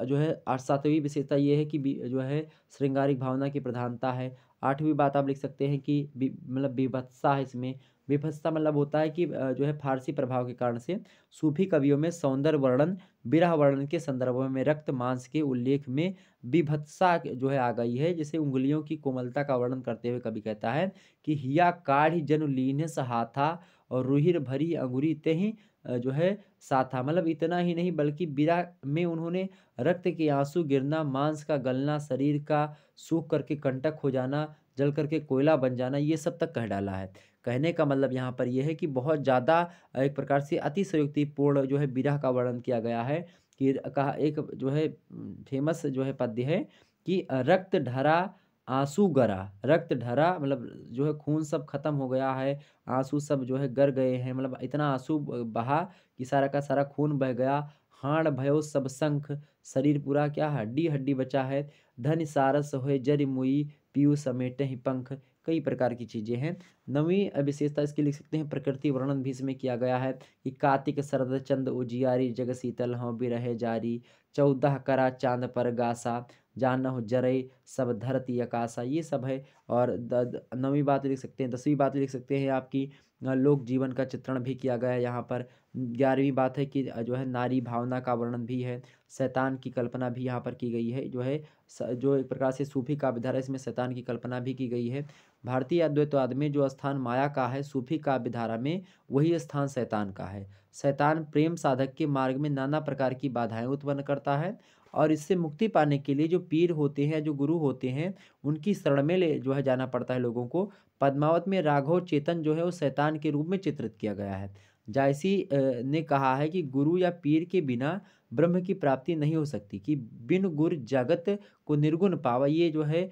जो है सातवीं विशेषता ये है कि जो है श्रृंगारिक भावना की प्रधानता है। आठवीं बात आप लिख सकते हैं कि मतलब विभत्सा है इसमें। विभत्सा मतलब होता है कि जो है फारसी प्रभाव के कारण से सूफी कवियों में सौंदर्य वर्णन विरह वर्णन के संदर्भों में रक्त मांस के उल्लेख में विभत्सा जो है आ गई है। जैसे उंगलियों की कोमलता का वर्णन करते हुए कवि कहता है कि हिया काढ़ी जनु लीन्ह सहाथा, और रुहिर भरी अंगुरी तेहि जो है साथा। मतलब इतना ही नहीं बल्कि विरह में उन्होंने रक्त के आंसू गिरना, मांस का गलना, शरीर का सूख करके कंटक हो जाना, जल करके कोयला बन जाना, ये सब तक कह डाला है। कहने का मतलब यहाँ पर यह है कि बहुत ज़्यादा एक प्रकार से अतिशयोक्तिपूर्ण जो है विरह का वर्णन किया गया है। कि कहा एक जो है फेमस जो है पद्य है कि रक्त ढरा आंसू गरा। रक्त ढरा मतलब जो है खून सब खत्म हो गया है, आंसू सब जो है गर गए हैं, मतलब इतना आंसू बहा कि सारा का सारा खून बह गया। हाड़ भयो सब शंख, शरीर पूरा क्या हड्डी हड्डी बचा है। धन सारस होए जरि मुई, पीयू समेटे ही पंख। कई प्रकार की चीज़ें हैं। नवीं विशेषता इसकी लिख सकते हैं प्रकृति वर्णन भी इसमें किया गया है कि कार्तिक शरद चंद उजियारी, जग शीतल हों बिरहे जारी, 14 करा चांद पर गासा, जानहु जरै सब धरती आकाशा। ये सब है। और नवीं बात लिख सकते हैं, 10वीं बात लिख सकते हैं आपकी लोक जीवन का चित्रण भी किया गया है यहाँ पर। 11वीं बात है कि जो है नारी भावना का वर्णन भी है। शैतान की कल्पना भी यहाँ पर की गई है, जो है जो एक प्रकार से सूफी काव्य धारा है, इसमें शैतान की कल्पना भी की गई है। भारतीय अद्वैतवाद में जो स्थान माया का है, सूफी काव्य धारा में वही स्थान शैतान का है। शैतान प्रेम साधक के मार्ग में नाना प्रकार की बाधाएं उत्पन्न करता है और इससे मुक्ति पाने के लिए जो पीर होते हैं, जो गुरु होते हैं, उनकी शरण में ले जो है जाना पड़ता है लोगों को। पद्मावत में राघव चेतन जो है वो शैतान के रूप में चित्रित किया गया है। जायसी ने कहा है कि गुरु या पीर के बिना ब्रह्म की प्राप्ति नहीं हो सकती, कि बिन गुर जगत को निर्गुण पावा, ये जो है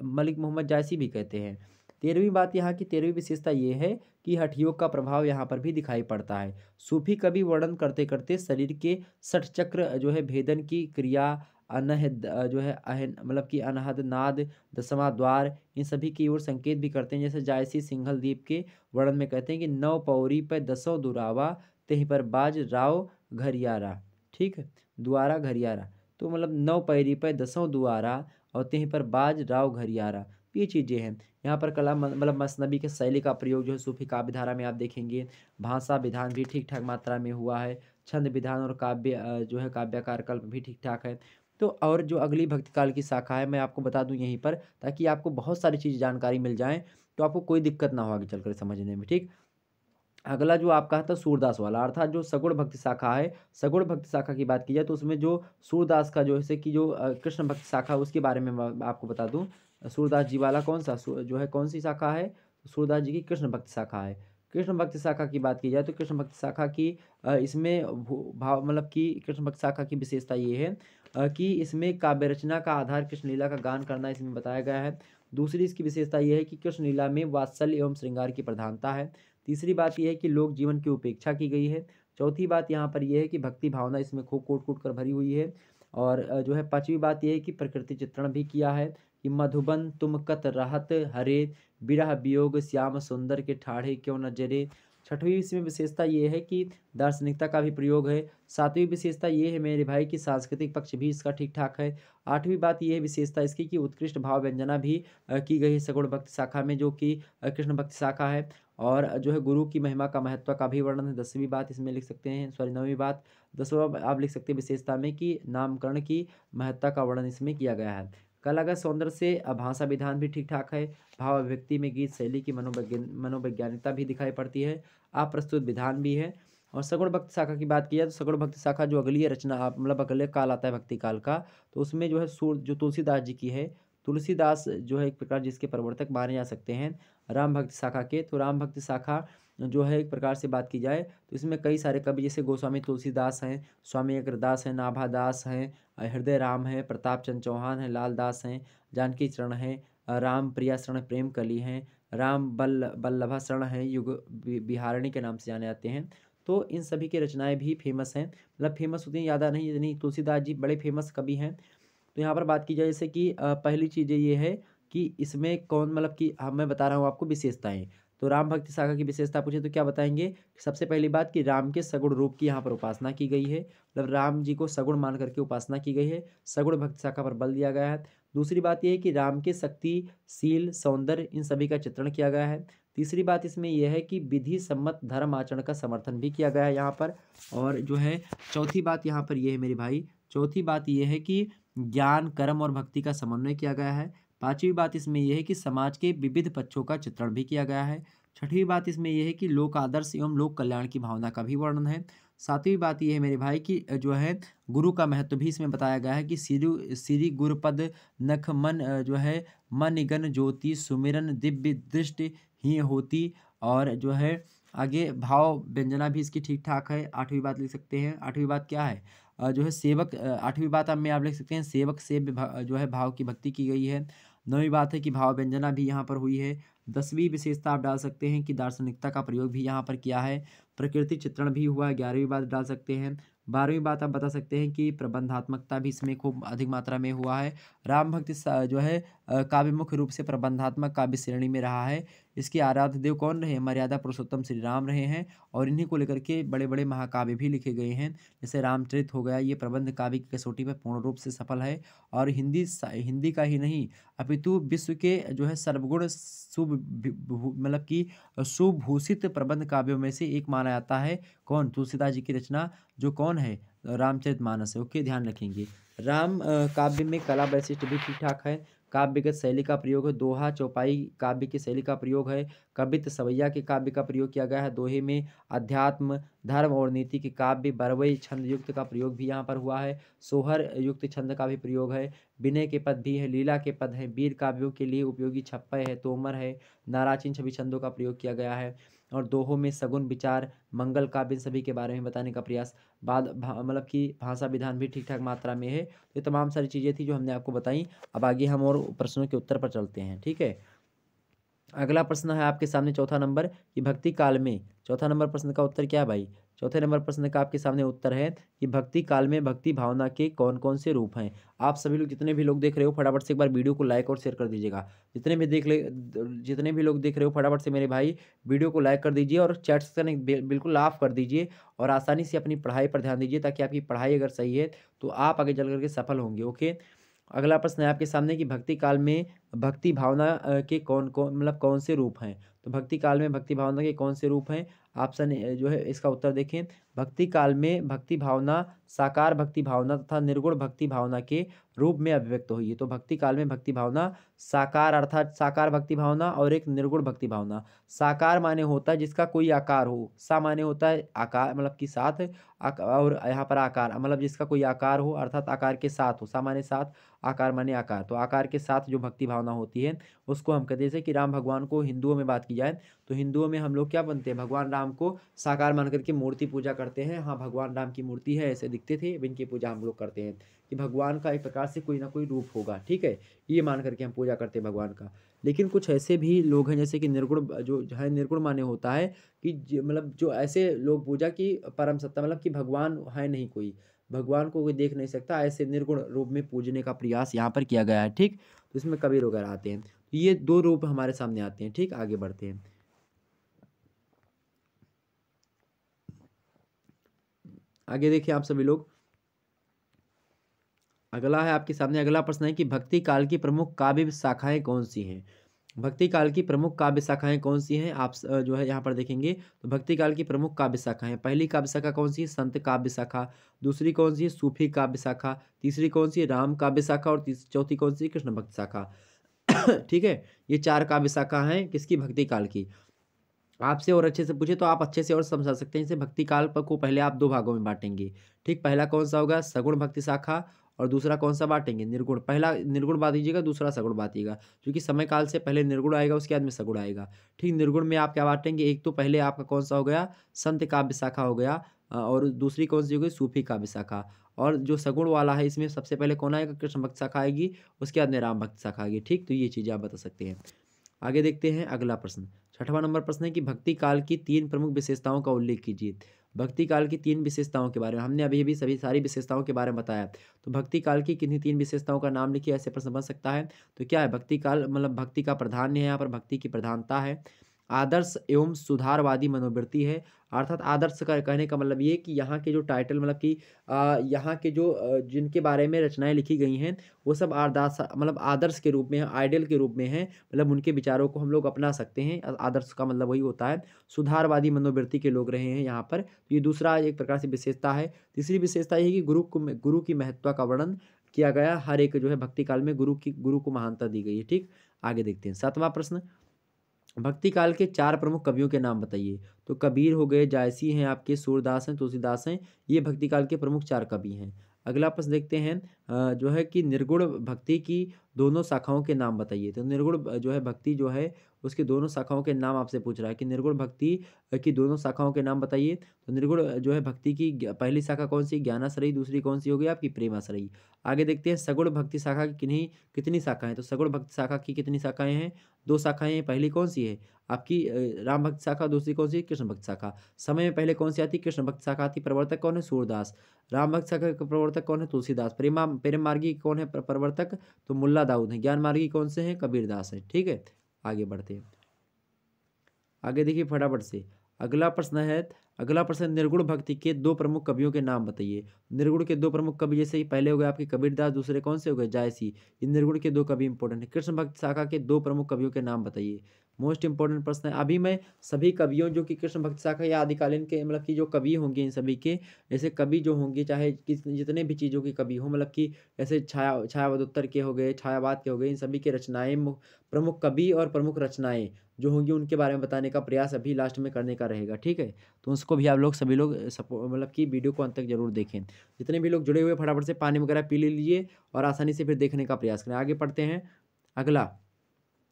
मलिक मोहम्मद जायसी भी कहते हैं। 13वीं बात यहाँ की 13वीं विशेषता ये है कि हठ योग का प्रभाव यहाँ पर भी दिखाई पड़ता है। सूफी कवि वर्णन करते करते शरीर के 60 चक्र जो है भेदन की क्रिया, अनहद जो है अहन मतलब कि अनहद नाद, दसवां द्वार, इन सभी की ओर संकेत भी करते हैं। जैसे जायसी सिंघल द्वीप के वर्णन में कहते हैं कि नौ पौरी पे दसों दुरावा, तेहि पर बाज राव घरियारा। ठीक है, दुआरा घरियारा, तो मतलब नौ पैरी पे दसों दुआरा और तेहि पर बाज राव घरियारा, ये चीज़ें हैं। यहाँ पर कला मतलब मसनबी के शैली का प्रयोग जो है सूफी काव्य धारा में आप देखेंगे। भाषा विधान भी ठीक ठाक मात्रा में हुआ है। छंद विधान और काव्य जो है काव्याकार कल्प भी ठीक ठाक है। तो और जो अगली भक्ति काल की शाखा है मैं आपको बता दूं यहीं पर, ताकि आपको बहुत सारी चीज़ जानकारी मिल जाए, तो आपको कोई दिक्कत ना हो आगे चलकर समझने में। ठीक, अगला जो आपका था सूरदास वाला, अर्थात जो सगुण भक्ति शाखा है। सगुण भक्ति शाखा की बात की जाए तो उसमें जो सूरदास का जो है कि जो कृष्ण भक्ति शाखा है, उसके बारे में मैं आपको बता दूं। सूरदास जी वाला कौन सा जो है कौन सी शाखा है, सूरदास जी की कृष्ण भक्ति शाखा है। कृष्ण भक्ति शाखा की बात की जाए तो कृष्ण भक्ति शाखा की इसमें भाव मतलब कि कृष्ण भक्ति शाखा की विशेषता ये है कि इसमें काव्य रचना का आधार कृष्ण लीला का गान करना इसमें बताया गया है। दूसरी इसकी विशेषता यह है कि कृष्ण लीला में वात्सल्य एवं श्रृंगार की प्रधानता है। तीसरी बात यह है कि लोक जीवन की उपेक्षा की गई है। चौथी बात यहाँ पर यह है कि भक्ति भावना इसमें खूब कूट कूट कर भरी हुई है। और जो है पांचवी बात यह है कि प्रकृति चित्रण भी किया है, कि मधुबन तुम कत रहत हरे, बिरह वियोग श्याम सुंदर के ठाढ़े क्यों न जरे। छठवीं इसमें विशेषता ये है कि दार्शनिकता का भी प्रयोग है। सातवीं विशेषता ये है मेरे भाई कि सांस्कृतिक पक्ष भी इसका ठीक ठाक है। आठवीं बात ये है विशेषता इसकी कि उत्कृष्ट भाव व्यंजना भी की गई है सगुण भक्ति शाखा में, जो कि कृष्ण भक्ति शाखा है। और जो है गुरु की महिमा का महत्व का भी वर्णन है। 10वीं बात इसमें लिख सकते हैं, सॉरी 9वीं बात, 10वां आप लिख सकते हैं विशेषता में कि नामकरण की महत्ता का वर्णन इसमें किया गया है। कला का सौंदर्य से भाषा विधान भी ठीक ठाक है। भाव अभिव्यक्ति में गीत शैली की मनोवैज्ञानिकता भी दिखाई पड़ती है। आप प्रस्तुत विधान भी है। और सगुण भक्ति शाखा की बात की जाए तो सगुण भक्ति शाखा जो अगली है रचना आप मतलब अगले काल आता है भक्ति काल का, तो उसमें जो है सूर जो तुलसीदास जी की है। तुलसीदास जो है एक प्रकार जिसके प्रवर्तक माने जा सकते हैं राम भक्ति शाखा के। तो राम भक्ति शाखा जो है एक प्रकार से बात की जाए तो इसमें कई सारे कवि जैसे गोस्वामी तुलसीदास हैं, स्वामी अग्रदास हैं, नाभादास हैं, हृदय राम है, प्रताप चंद्र चौहान है, लाल दास हैं, जानकी चरण है, राम प्रिया शरण प्रेम कली हैं, राम बल्लभा शरण है, युग बिहारिणी के नाम से जाने जाते हैं। तो इन सभी की रचनाएं भी फेमस हैं, मतलब फेमस उतनी ज़्यादा नहीं जितनी तुलसीदास जी बड़े फेमस कवि हैं। तो यहाँ पर बात की जाए जैसे कि पहली चीज़ ये है कि इसमें कौन मतलब कि मैं बता रहा हूँ आपको विशेषताएं। तो राम भक्ति शाखा की विशेषता पूछे तो क्या बताएंगे, सबसे पहली बात कि राम के सगुण रूप की यहाँ पर उपासना की गई है, मतलब राम जी को सगुण मान करके उपासना की गई है, सगुण भक्ति शाखा पर बल दिया गया है। दूसरी बात यह है कि राम के शक्ति, शील, सौंदर्य इन सभी का चित्रण किया गया है। तीसरी बात इसमें यह है कि विधि सम्मत धर्म आचरण का समर्थन भी किया गया है यहाँ पर। और जो है चौथी बात यहाँ पर यह है मेरे भाई, चौथी बात यह है कि ज्ञान, कर्म और भक्ति का समन्वय किया गया है। पांचवी बात इसमें यह है कि समाज के विविध पक्षों का चित्रण भी किया गया है। छठवीं बात इसमें यह है कि लोक आदर्श एवं लोक कल्याण की भावना का भी वर्णन है। सातवीं बात यह है मेरे भाई कि जो है गुरु का महत्व भी इसमें बताया गया है कि श्री गुरुपद नख मन जो है मन निगन ज्योति सुमिरन दिव्य दृष्टि ही होती। और जो है आगे भाव व्यंजना भी इसकी ठीक ठाक है। आठवीं बात लिख सकते हैं, आठवीं बात क्या है जो है सेवक, आठवीं बात में आप लिख सकते हैं सेवक से जो है भाव की भक्ति की गई है। नौवीं बात है कि भाव व्यंजना भी यहाँ पर हुई है। 10वीं विशेषता आप डाल सकते हैं कि दार्शनिकता का प्रयोग भी यहाँ पर किया है, प्रकृति चित्रण भी हुआ है। 11वीं बात डाल सकते हैं। 12वीं बात आप बता सकते हैं कि प्रबंधात्मकता भी इसमें खूब अधिक मात्रा में हुआ है। राम भक्ति जो है काव्य मुख्य रूप से प्रबंधात्मक काव्य श्रेणी में रहा है। इसके आराध्य देव कौन रहे? मर्यादा पुरुषोत्तम श्री राम रहे हैं और इन्हीं को लेकर के बड़े बड़े महाकाव्य भी लिखे गए हैं। जैसे रामचरित हो गया, ये प्रबंध काव्य की कसौटी पर पूर्ण रूप से सफल है और हिंदी का ही नहीं अपितु विश्व के जो है सर्वगुण मतलब कि सुभूषित प्रबंध काव्यों में से एक माना जाता है। कौन? तुलसीदास जी की रचना जो कौन है? रामचरितमानस है। ओके, ध्यान रखेंगे। राम काव्य में कला वैशिष्ट भी ठीक ठाक है। काव्यगत शैली का प्रयोग है। दोहा चौपाई काव्य की शैली का प्रयोग है। कवित्त सवैया के काव्य का प्रयोग किया गया है। दोहे में अध्यात्म धर्म और नीति के काव्य बरवई छंद युक्त का प्रयोग भी यहाँ पर हुआ है। सोहर युक्त छंद का भी प्रयोग है। विनय के पद भी है। लीला के पद है। वीर काव्यों के लिए उपयोगी छप्पय है, तोमर है। नाराचीन छवि छंदों का प्रयोग किया गया है। और दोहों में सगुन विचार मंगल काव्य इन सभी के बारे में बताने का प्रयास मतलब कि भाषा विधान भी ठीक ठाक मात्रा में है। तो ये तमाम सारी चीज़ें थी जो हमने आपको बताई। अब आगे हम और प्रश्नों के उत्तर पर चलते हैं। ठीक है, अगला प्रश्न है आपके सामने चौथा नंबर कि भक्ति काल में, चौथा नंबर प्रश्न का उत्तर क्या है भाई? चौथे नंबर प्रश्न का आपके सामने उत्तर है कि भक्ति काल में भक्ति भावना के कौन कौन से रूप हैं। आप सभी लोग जितने भी लोग देख रहे हो फटाफट से एक बार वीडियो को लाइक और शेयर कर दीजिएगा। जितने भी लोग देख रहे हो फटाफट से मेरे भाई वीडियो को लाइक कर दीजिए और चैट सेक्शन बिल्कुल ऑफ कर दीजिए और आसानी से अपनी पढ़ाई पर ध्यान दीजिए, ताकि आपकी पढ़ाई अगर सही है तो आप आगे चल करके सफल होंगे। ओके, अगला प्रश्न है आपके सामने कि भक्ति काल में भक्ति भावना के कौन कौन मतलब कौन से रूप हैं। तो भक्ति काल में भक्ति भावना के कौन से रूप हैं? ऑप्शन जो है इसका उत्तर देखें। भक्ति काल में भक्ति भावना साकार भक्ति भावना तथा निर्गुण भक्ति भावना के रूप में अभिव्यक्त हुई है। तो भक्ति काल में भक्ति भावना साकार अर्थात साकार भक्ति भावना और एक निर्गुण भक्ति भावना। साकार माने होता है जिसका कोई आकार हो, सा माने होता है आकार मतलब कि साथ, और यहाँ पर आकार मतलब जिसका कोई आकार हो अर्थात आकार के साथ हो। सा माने साथ, आकार माने आकार। तो आकार के साथ जो भक्ति भावना होती है उसको हम कहते हैं। जैसे कि राम भगवान को हिंदुओं में बात की जाए तो हिंदुओं में हम लोग क्या बनते हैं? भगवान राम को साकार मान करके मूर्ति पूजा करते हैं। हाँ, भगवान राम की मूर्ति है, ऐसे दिखते थे, इनकी पूजा हम लोग करते हैं कि भगवान का एक प्रकार से कोई ना कोई रूप होगा। ठीक है, ये मान करके हम पूजा करते हैं भगवान का। लेकिन कुछ ऐसे भी लोग हैं जैसे कि निर्गुण जो है, निर्गुण माने होता है कि मतलब जो ऐसे लोग पूजा की परम सत्ता मतलब कि भगवान है नहीं कोई, भगवान को कोई देख नहीं सकता, ऐसे निर्गुण रूप में पूजने का प्रयास यहाँ पर किया गया है। ठीक, तो इसमें कबीर वगैरह आते हैं। तो ये दो रूप हमारे सामने आते हैं। ठीक, आगे बढ़ते हैं। आगे देखिए आप सभी लोग, अगला है आपके सामने, अगला प्रश्न है कि भक्ति काल की प्रमुख काव्य शाखाएं कौन सी हैं। भक्ति काल की प्रमुख काव्य शाखाएं कौन सी हैं? आप जो है यहाँ पर देखेंगे तो भक्ति काल की प्रमुख काव्य शाखाएं, पहली काव्य शाखा कौन सी है? संत काव्य शाखा। दूसरी कौन सी है? सूफी काव्य शाखा। तीसरी कौन सी है? राम काव्य शाखा। और चौथी कौन सी? कृष्ण भक्त शाखा। ठीक है, ये चार काव्य शाखा हैं किसकी? भक्ति काल की। आपसे और अच्छे से पूछे तो आप अच्छे से और समझा सकते हैं। जैसे भक्ति काल पर को पहले आप दो भागों में बांटेंगे। ठीक, पहला कौन सा होगा? सगुण भक्ति शाखा। और दूसरा कौन सा बांटेंगे? निर्गुण। पहला निर्गुण बात दीजिएगा, दूसरा सगुण बांटिएगा, क्योंकि समय काल से पहले निर्गुण आएगा, उसके बाद में सगुण आएगा। ठीक, निर्गुण में आप क्या बांटेंगे? एक तो पहले आपका कौन सा हो गया? संत काव्य शाखा हो गया, और दूसरी कौन सी हो गई? सूफी काव्य शाखा। और जो सगुण वाला है इसमें सबसे पहले कौन आएगा? कृष्ण भक्त शाखा आएगी, उसके बाद में राम भक्त शाखा आएगी। ठीक, तो ये चीज़ें आप बता सकते हैं। आगे देखते हैं अगला प्रश्न। छठवां नंबर प्रश्न है कि भक्ति काल की तीन प्रमुख विशेषताओं का उल्लेख कीजिए। भक्ति काल की तीन विशेषताओं के बारे में हमने अभी सभी सारी विशेषताओं के बारे में बताया। तो भक्ति काल की किन्हीं तीन विशेषताओं का नाम लिखिए, ऐसे प्रश्न बन सकता है। तो क्या है? भक्ति काल मतलब भक्ति का प्राधान्य है, यहाँ पर भक्ति की प्रधानता है। आदर्श एवं सुधारवादी मनोवृत्ति है। अर्थात आदर्श का कहने का मतलब ये कि यहाँ के जो टाइटल मतलब कि यहाँ के जो जिनके बारे में रचनाएं लिखी गई हैं वो सब आदर्श के रूप में है, आइडियल के रूप में है, मतलब उनके विचारों को हम लोग अपना सकते हैं। आदर्श का मतलब वही होता है। सुधारवादी मनोवृत्ति के लोग रहे हैं यहाँ पर, तो ये दूसरा एक प्रकार से विशेषता है। तीसरी विशेषता ये है कि गुरु की महत्ता का वर्णन किया गया। हर एक जो है भक्ति काल में गुरु को महानता दी गई है। ठीक, आगे देखते हैं। सातवां प्रश्न, भक्ति काल के चार प्रमुख कवियों के नाम बताइए। तो कबीर हो गए, जायसी हैं आपके, सूरदास हैं, तुलसीदास हैं, ये भक्ति काल के प्रमुख चार कवि हैं। अगला प्रश्न देखते हैं जो है कि निर्गुण भक्ति की दोनों शाखाओं के नाम बताइए। तो निर्गुण जो है भक्ति जो है उसके दोनों शाखाओं के नाम आपसे पूछ रहा है कि निर्गुण भक्ति की दोनों शाखाओं के नाम बताइए। तो निर्गुण जो है भक्ति की पहली शाखा कौन सी? ज्ञानाश्रयी। दूसरी कौन सी होगी? आपकी प्रेमाश्रयी। आगे देखते हैं सगुण भक्ति शाखा की कितनी शाखाएं। तो सगुण भक्ति शाखा की कितनी शाखाएं हैं? दो शाखाएं हैं। पहली कौन सी है? आपकी राम भक्त शाखा। दूसरी कौन सी? कृष्ण भक्त शाखा। समय में पहले कौन सी आती? कृष्ण भक्त शाखा आती। प्रवर्तक कौन है? सूरदास। राम भक्त शाखा का प्रवर्तक कौन है? तुलसीदास। प्रेम मार्गी कौन है प्रवर्तक? तो मुल्ला दाऊद हैं। ज्ञान मार्गी कौन से हैं? कबीरदास हैं। ठीक है, आगे बढ़ते हैं। आगे देखिए फटाफट से अगला प्रश्न है। अगला प्रश्न, निर्गुण भक्ति के दो प्रमुख कवियों के नाम बताइए। निर्गुण के दो प्रमुख कवि, जैसे ही पहले हो गए आपके कबीरदास, दूसरे कौन से हो गए? जायसी। ये निर्गुण के दो कवि इंपॉर्टेंट है। कृष्ण भक्त शाखा के दो प्रमुख कवियों के नाम बताइए। मोस्ट इंपॉर्टेंट प्रश्न है। अभी मैं सभी कवियों जो कि कृष्ण भक्त शाखा या आदिकालीन के मतलब कि जो कवि होंगे इन सभी के, ऐसे कवि जो होंगे चाहे जितने भी चीज़ों के कवि हो, मतलब कि ऐसे छायावादोत्तर के हो गए, छायावाद के हो गए, इन सभी के रचनाएं प्रमुख कवि और प्रमुख रचनाएं जो होंगी उनके बारे में बताने का प्रयास अभी लास्ट में करने का रहेगा। ठीक है, तो उसको भी आप लोग सभी लोग मतलब कि वीडियो को अंत तक जरूर देखें। जितने भी लोग जुड़े हुए फटाफट से पानी वगैरह पी लीजिए और आसानी से फिर देखने का प्रयास करें। आगे पढ़ते हैं। अगला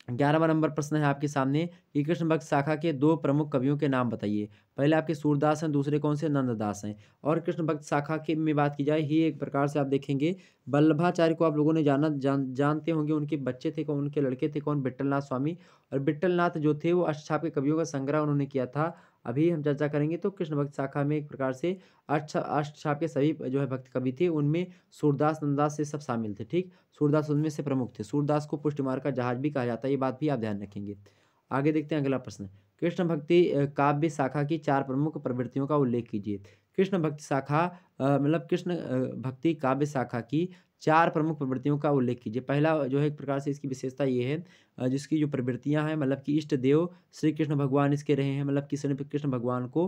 11वां नंबर प्रश्न है आपके सामने कि कृष्ण भक्त शाखा के दो प्रमुख कवियों के नाम बताइए। पहले आपके सूरदास हैं, दूसरे कौन से? नंददास हैं। और कृष्ण भक्त शाखा के में बात की जाए, ही एक प्रकार से आप देखेंगे वल्लभाचार्य को आप लोगों ने जानते होंगे। उनके बच्चे थे कौन? उनके लड़के थे कौन? विट्ठलनाथ स्वामी। और विट्ठलनाथ जो थे वो अष्टछाप के कवियों का संग्रह उन्होंने किया था। अभी हम चर्चा करेंगे तो कृष्ण भक्त शाखा में एक प्रकार से अष्टछाप के सभी जो है भक्त कवि थे, उनमें सूरदास नंददास से सब शामिल थे। ठीक, सूरदास उनमें से प्रमुख थे। सूरदास को पुष्टिमार का जहाज भी कहा जाता है, ये बात भी आप ध्यान रखेंगे। आगे देखते हैं अगला प्रश्न। कृष्ण भक्ति काव्य शाखा की चार प्रमुख प्रवृत्तियों का उल्लेख कीजिए। कृष्ण भक्ति शाखा मतलब कृष्ण भक्ति काव्य शाखा की चार प्रमुख प्रवृत्तियों का उल्लेख कीजिए। पहला जो है एक प्रकार से इसकी विशेषता ये है, जिसकी जो प्रवृत्तियां हैं मतलब कि इष्ट देव श्री कृष्ण भगवान इसके रहे हैं, मतलब कि श्री कृष्ण भगवान को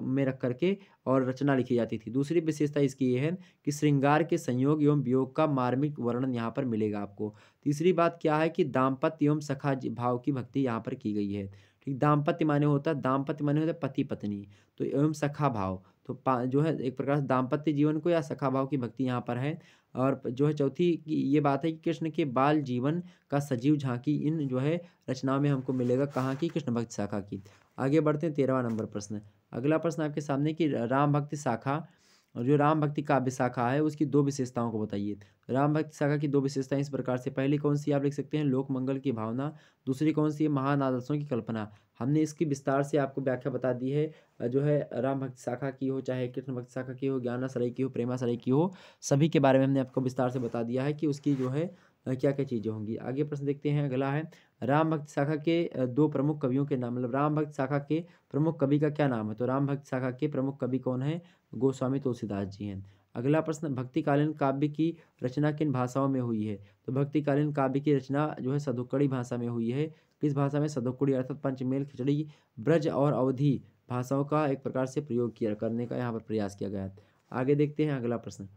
में रख करके और रचना लिखी जाती थी। दूसरी विशेषता इसकी ये है कि श्रृंगार के संयोग एवं वियोग का मार्मिक वर्णन यहाँ पर मिलेगा आपको। तीसरी बात क्या है कि दाम्पत्य एवं सखा भाव की भक्ति यहाँ पर की गई है। ठीक, दाम्पत्य माने होता है पति पत्नी, तो एवं सखा भाव, तो जो है एक प्रकार से दाम्पत्य जीवन को या सखा भाव की भक्ति यहाँ पर है। और जो है चौथी ये बात है कि कृष्ण के बाल जीवन का सजीव झांकी इन जो है रचनाओं में हमको मिलेगा। कहाँ की? कृष्ण भक्ति शाखा की। आगे बढ़ते हैं 13वां नंबर प्रश्न। अगला प्रश्न आपके सामने कि राम भक्ति शाखा और जो राम भक्ति काव्य शाखा है उसकी दो विशेषताओं को बताइए। राम भक्ति शाखा की दो विशेषताएं इस प्रकार से, पहली कौन सी आप लिख सकते हैं? लोक मंगल की भावना। दूसरी कौन सी है? महान आदर्शों की कल्पना। हमने इसकी विस्तार से आपको व्याख्या बता दी है। जो है राम भक्ति शाखा की हो, चाहे कृष्ण भक्ति शाखा की हो, ज्ञानाश्रय की हो, प्रेमाश्रय की हो, सभी के बारे में हमने आपको विस्तार से बता दिया है कि उसकी जो है क्या क्या चीज़ें होंगी। आगे प्रश्न देखते हैं। अगला है राम भक्ति शाखा के दो प्रमुख कवियों के नाम, मतलब राम भक्ति शाखा के प्रमुख कवि का क्या नाम है? तो राम भक्ति शाखा के प्रमुख कवि कौन है? गोस्वामी तुलसीदास जी हैं। अगला प्रश्न, भक्तिकालीन काव्य की रचना किन भाषाओं में हुई है? तो भक्तिकालीन काव्य की रचना जो है सदुक्कड़ी भाषा में हुई है। किस भाषा में? सदुक्कड़ी अर्थात पंचमेल, खिचड़ी, ब्रज और अवधी भाषाओं का एक प्रकार से प्रयोग किया करने का यहाँ पर प्रयास किया गया है। आगे देखते हैं अगला प्रश्न।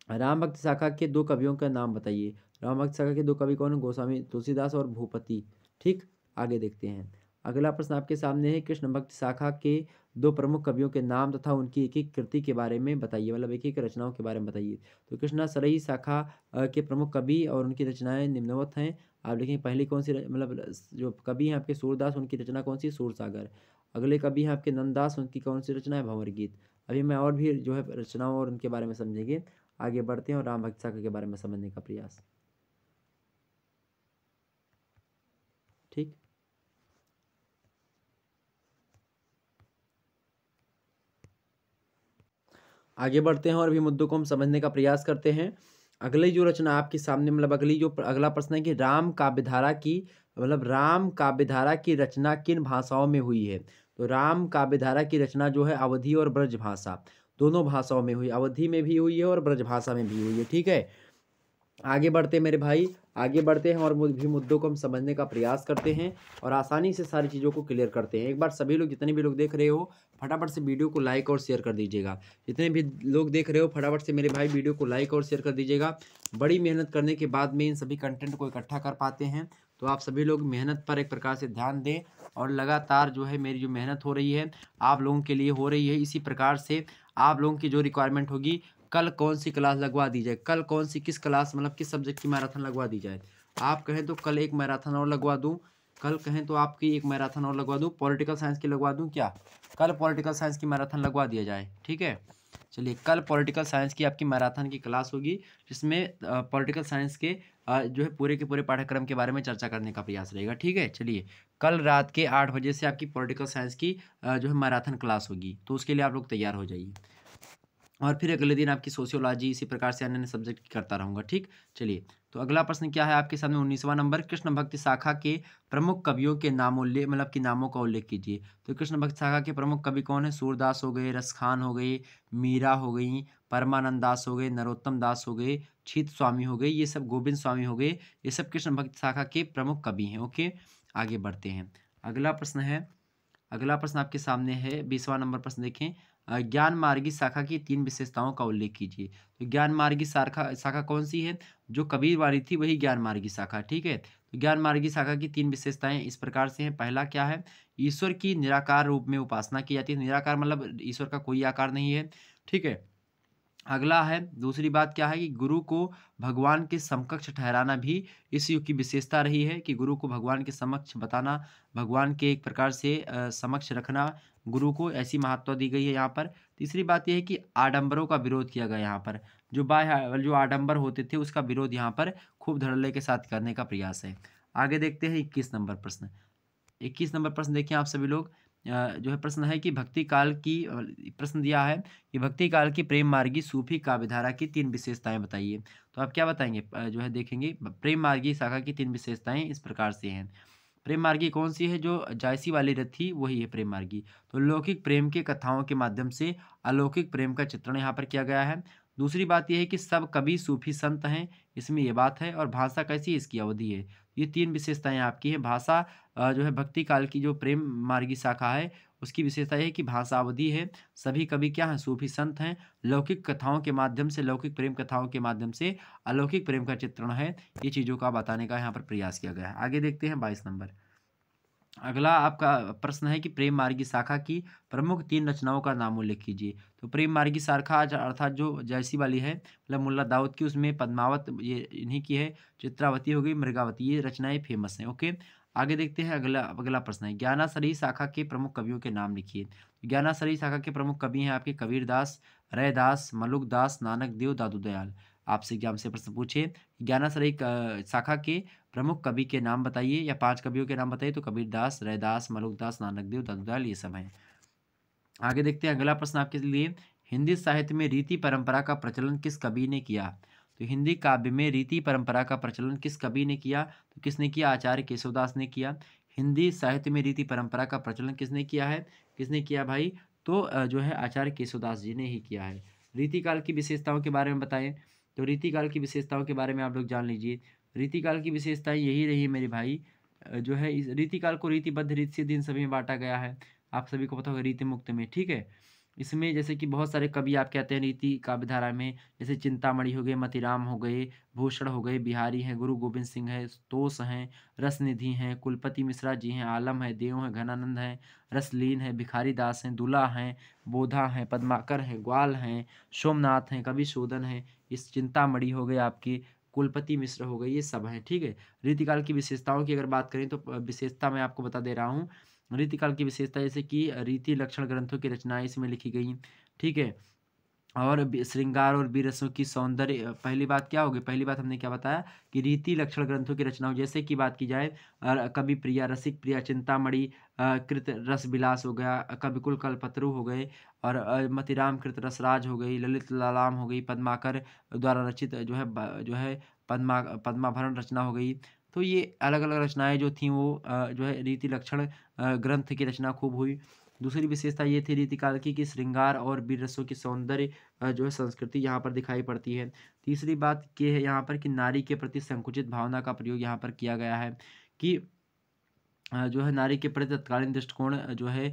राम भक्त शाखा के दो कवियों का नाम बताइए। राम भक्त शाखा के दो कवि कौन? गोस्वामी तुलसीदास और भूपति। ठीक, आगे देखते हैं। अगला प्रश्न आपके सामने है, कृष्ण भक्त शाखा के दो प्रमुख कवियों के नाम तथा उनकी एक एक कृति के बारे में बताइए, मतलब एक एक रचनाओं के बारे में बताइए। तो कृष्णाश्रयी शाखा के प्रमुख कवि और उनकी रचनाएं निम्नवत हैं। आप देखें पहली कौन सी मतलब जो कवि हैं आपके सूरदास, उनकी रचना कौन सी? सूरसागर। अगले कवि हैं आपके नंददास, उनकी कौन सी रचना है? भंवर गीत। अभी मैं और भी जो है रचनाओं और उनके बारे में समझेंगे। आगे बढ़ते हैं और राम भक्त शाखा के बारे में समझने का प्रयास। ठीक, आगे बढ़ते हैं और भी मुद्दों को हम समझने का प्रयास करते हैं। अगली जो रचना आपके सामने मतलब अगला प्रश्न है कि राम काव्यधारा की मतलब राम काव्यधारा की रचना किन भाषाओं में हुई है? तो राम काव्यधारा की रचना जो है अवधी और ब्रज भाषा दोनों भाषाओं में हुई, अवधी में भी हुई है और ब्रज भाषा में भी हुई है। ठीक है, आगे बढ़ते मेरे भाई, आगे बढ़ते हैं और भी मुद्दों को हम समझने का प्रयास करते हैं और आसानी से सारी चीज़ों को क्लियर करते हैं। एक बार सभी लोग जितने भी लोग देख रहे हो फटाफट से वीडियो को लाइक और शेयर कर दीजिएगा। जितने भी लोग देख रहे हो फटाफट से मेरे भाई वीडियो को लाइक और शेयर कर दीजिएगा। बड़ी मेहनत करने के बाद में इन सभी कंटेंट को इकट्ठा कर पाते हैं, तो आप सभी लोग मेहनत पर एक प्रकार से ध्यान दें और लगातार जो है मेरी जो मेहनत हो रही है आप लोगों के लिए हो रही है। इसी प्रकार से आप लोगों की जो रिक्वायरमेंट होगी, कल कौन सी क्लास लगवा दी जाए, कल कौन सी किस क्लास मतलब किस सब्जेक्ट की मैराथन लगवा दी जाए। आप कहें तो कल एक मैराथन और लगवा दूं, कल कहें तो आपकी एक मैराथन और लगवा दूं, पॉलिटिकल साइंस की लगवा दूं क्या? कल पॉलिटिकल साइंस की मैराथन लगवा दिया जाए। ठीक है, चलिए कल पॉलिटिकल साइंस की आपकी मैराथन की क्लास होगी, जिसमें पॉलिटिकल साइंस के जो है पूरे के पूरे पाठ्यक्रम के बारे में चर्चा करने का प्रयास रहेगा। ठीक है, चलिए कल रात के 8 बजे से आपकी पॉलिटिकल साइंस की जो है मैराथन क्लास होगी, तो उसके लिए आप लोग तैयार हो जाइए। और फिर अगले दिन आपकी सोशियोलॉजी, इसी प्रकार से अन्य-अन्य सब्जेक्ट करता रहूँगा, ठीक? चलिए, तो अगला प्रश्न क्या है आपके सामने 19वां नंबर, कृष्ण भक्ति शाखा के प्रमुख कवियों के मतलब कि नामों का उल्लेख कीजिए। तो कृष्ण भक्ति शाखा के प्रमुख कवि कौन हैं? सूरदास हो गए, रसखान हो गए, मीरा हो गईं, परमानंद दास हो गए, नरोत्तम दास हो गए, छीत स्वामी हो गए, ये सब गोविंद स्वामी हो गए, ये सब कृष्ण भक्ति शाखा के प्रमुख कवि हैं, ओके? आगे बढ़ते हैं। अगला प्रश्न आपके सामने है 20वां नंबर प्रश्न देखें। ज्ञान मार्गी शाखा की 3 विशेषताओं का उल्लेख कीजिए। तो ज्ञान मार्गी शाखा शाखा कौन-सी है? जो कबीर वाली थी वही ज्ञान मार्गी शाखा, ठीक है? तो ज्ञान मार्गी शाखा की 3 विशेषताएँ इस प्रकार से हैं। पहला क्या है? ईश्वर की निराकार रूप में उपासना की जाती है। निराकार मतलब ईश्वर का कोई आकार नहीं है, ठीक है? अगला है, दूसरी बात क्या है कि गुरु को भगवान के समकक्ष ठहराना भी इस युग की विशेषता रही है कि गुरु को भगवान के समक्ष बताना, भगवान के एक प्रकार से समक्ष रखना, गुरु को ऐसी महत्ता दी गई है यहाँ पर। तीसरी बात ये है कि आडंबरों का विरोध किया गया यहाँ पर। जो आडंबर होते थे उसका विरोध यहाँ पर खूब धड़ल्ले के साथ करने का प्रयास है। आगे देखते हैं 21 नंबर प्रश्न। 21 नंबर प्रश्न देखिए आप सभी लोग। जो है प्रश्न है कि भक्ति काल की प्रश्न दिया है कि भक्ति काल की प्रेम मार्गी सूफी काव्यधारा की 3 विशेषताएँ बताइए। तो आप क्या बताएँगे? जो है देखेंगे प्रेम मार्गी शाखा की 3 विशेषताएँ इस प्रकार से हैं। प्रेम मार्गी कौन-सी है? जो जायसी वाली रथी वही है प्रेम मार्गी। तो लौकिक प्रेम की कथाओं के माध्यम से अलौकिक प्रेम का चित्रण यहाँ पर किया गया है। दूसरी बात ये है कि सब कवि सूफी संत हैं, इसमें ये बात है और भाषा कैसी है? इसकी अवधि है। ये 3 विशेषताएँ आपकी हैं। भाषा जो है भक्ति काल की जो प्रेम मार्गी शाखा है, उसकी विशेषता ये है कि भाषा अवधि है, सभी कवि क्या हैं? सूफी संत हैं, लौकिक कथाओं के माध्यम से, लौकिक प्रेम कथाओं के माध्यम से अलौकिक प्रेम का चित्रण है। ये चीज़ों का बताने का यहाँ पर प्रयास किया गया है। आगे देखते हैं 22 नंबर। अगला आपका प्रश्न है कि प्रेम मार्गी शाखा की प्रमुख 3 रचनाओं का नाम उल्लेख कीजिए। तो प्रेम मार्गी शाखा अर्थात जो जैसी वाली है मतलब मुल्ला दाऊद की, उसमें पद्मावत ये इन्हीं की है, चित्रावती हो गई, मृगावती, ये रचनाएँ फेमस हैं, ओके। आगे देखते हैं अगला अगला प्रश्न है ज्ञानासरी शाखा के प्रमुख कवियों के नाम लिखिए। ज्ञानासरी शाखा के प्रमुख कवि हैं आपके कबीरदास, रैदास, मलुकदास, नानक देव, दादू दयाल। आपसे एग्जाम से प्रश्न पूछे ज्ञानासरी शाखा के प्रमुख कवि के नाम बताइए या 5 कवियों के नाम बताइए। तो कबीरदास, रैदास, मलुकदास, नानकदेव, दादूदयाल ये सब हैं। आगे देखते हैं अगला प्रश्न आपके लिए। हिंदी साहित्य में रीति परंपरा का प्रचलन किस कवि ने किया? तो हिंदी काव्य में रीति परंपरा का प्रचलन किस कवि ने किया? तो किसने किया? आचार्य केशवदास ने किया। हिंदी साहित्य में रीति परंपरा का प्रचलन किसने किया है? किसने किया भाई? तो जो है आचार्य केशवदास जी ने ही किया है। रीतिकाल की विशेषताओं के बारे में बताएं। तो रीतिकाल की विशेषताओं के बारे में आप लोग जान लीजिए। रीतिकाल की विशेषताएं यही रही है मेरे भाई। जो है इस रीतिकाल को रीतिबद्ध रीति से दिन सभी में बांटा गया है। आप सभी को पता होगा रीति मुक्त में, ठीक है? इसमें जैसे कि बहुत सारे कवि आप कहते हैं रीति काव्यधारा में, जैसे चिंतामणि हो गए, मतीराम हो गए, भूषण हो गए, बिहारी हैं, गुरु गोविंद सिंह हैं, तोष हैं, रसनिधि हैं, कुलपति मिश्रा जी हैं, आलम है, देव हैं, घनानंद हैं, रसलीन हैं, भिखारी दास हैं, दुला हैं, बोधा हैं, पद्माकर हैं, ग्वाल हैं, सोमनाथ हैं, कवि शोधन हैं, इस चिंतामणि हो गए आपकी, कुलपति मिश्र हो गए, ये सब हैं, ठीक है? रीतिकाल की विशेषताओं की अगर बात करें तो विशेषता मैं आपको बता दे रहा हूँ। रीतिकाल की विशेषता जैसे कि रीति लक्षण ग्रंथों की रचनाएँ इसमें लिखी गई, ठीक है? और श्रृंगार और वीर रसों की सौंदर्य पहली बात क्या होगी? पहली बात हमने क्या बताया कि रीति लक्षण ग्रंथों की रचनाओं जैसे कि बात की जाए कवि प्रिया, रसिक प्रिया, चिंतामणि, कृत रस विलास हो गया, कविकुल कल्पतरु हो गए और मतीराम कृत रसराज हो गई, ललित लालाम हो गई, पद्माकर द्वारा रचित जो है पद्माभरण रचना हो गई। तो ये अलग-अलग रचनाएँ जो थीं वो जो है रीति लक्षण ग्रंथ की रचना खूब हुई। दूसरी विशेषता ये थी रीतिकाल की कि श्रृंगार और वीर रसों की सौंदर्य जो है संस्कृति यहाँ पर दिखाई पड़ती है। तीसरी बात ये है यहाँ पर कि नारी के प्रति संकुचित भावना का प्रयोग यहाँ पर किया गया है कि जो है नारी के प्रति तत्कालीन दृष्टिकोण जो है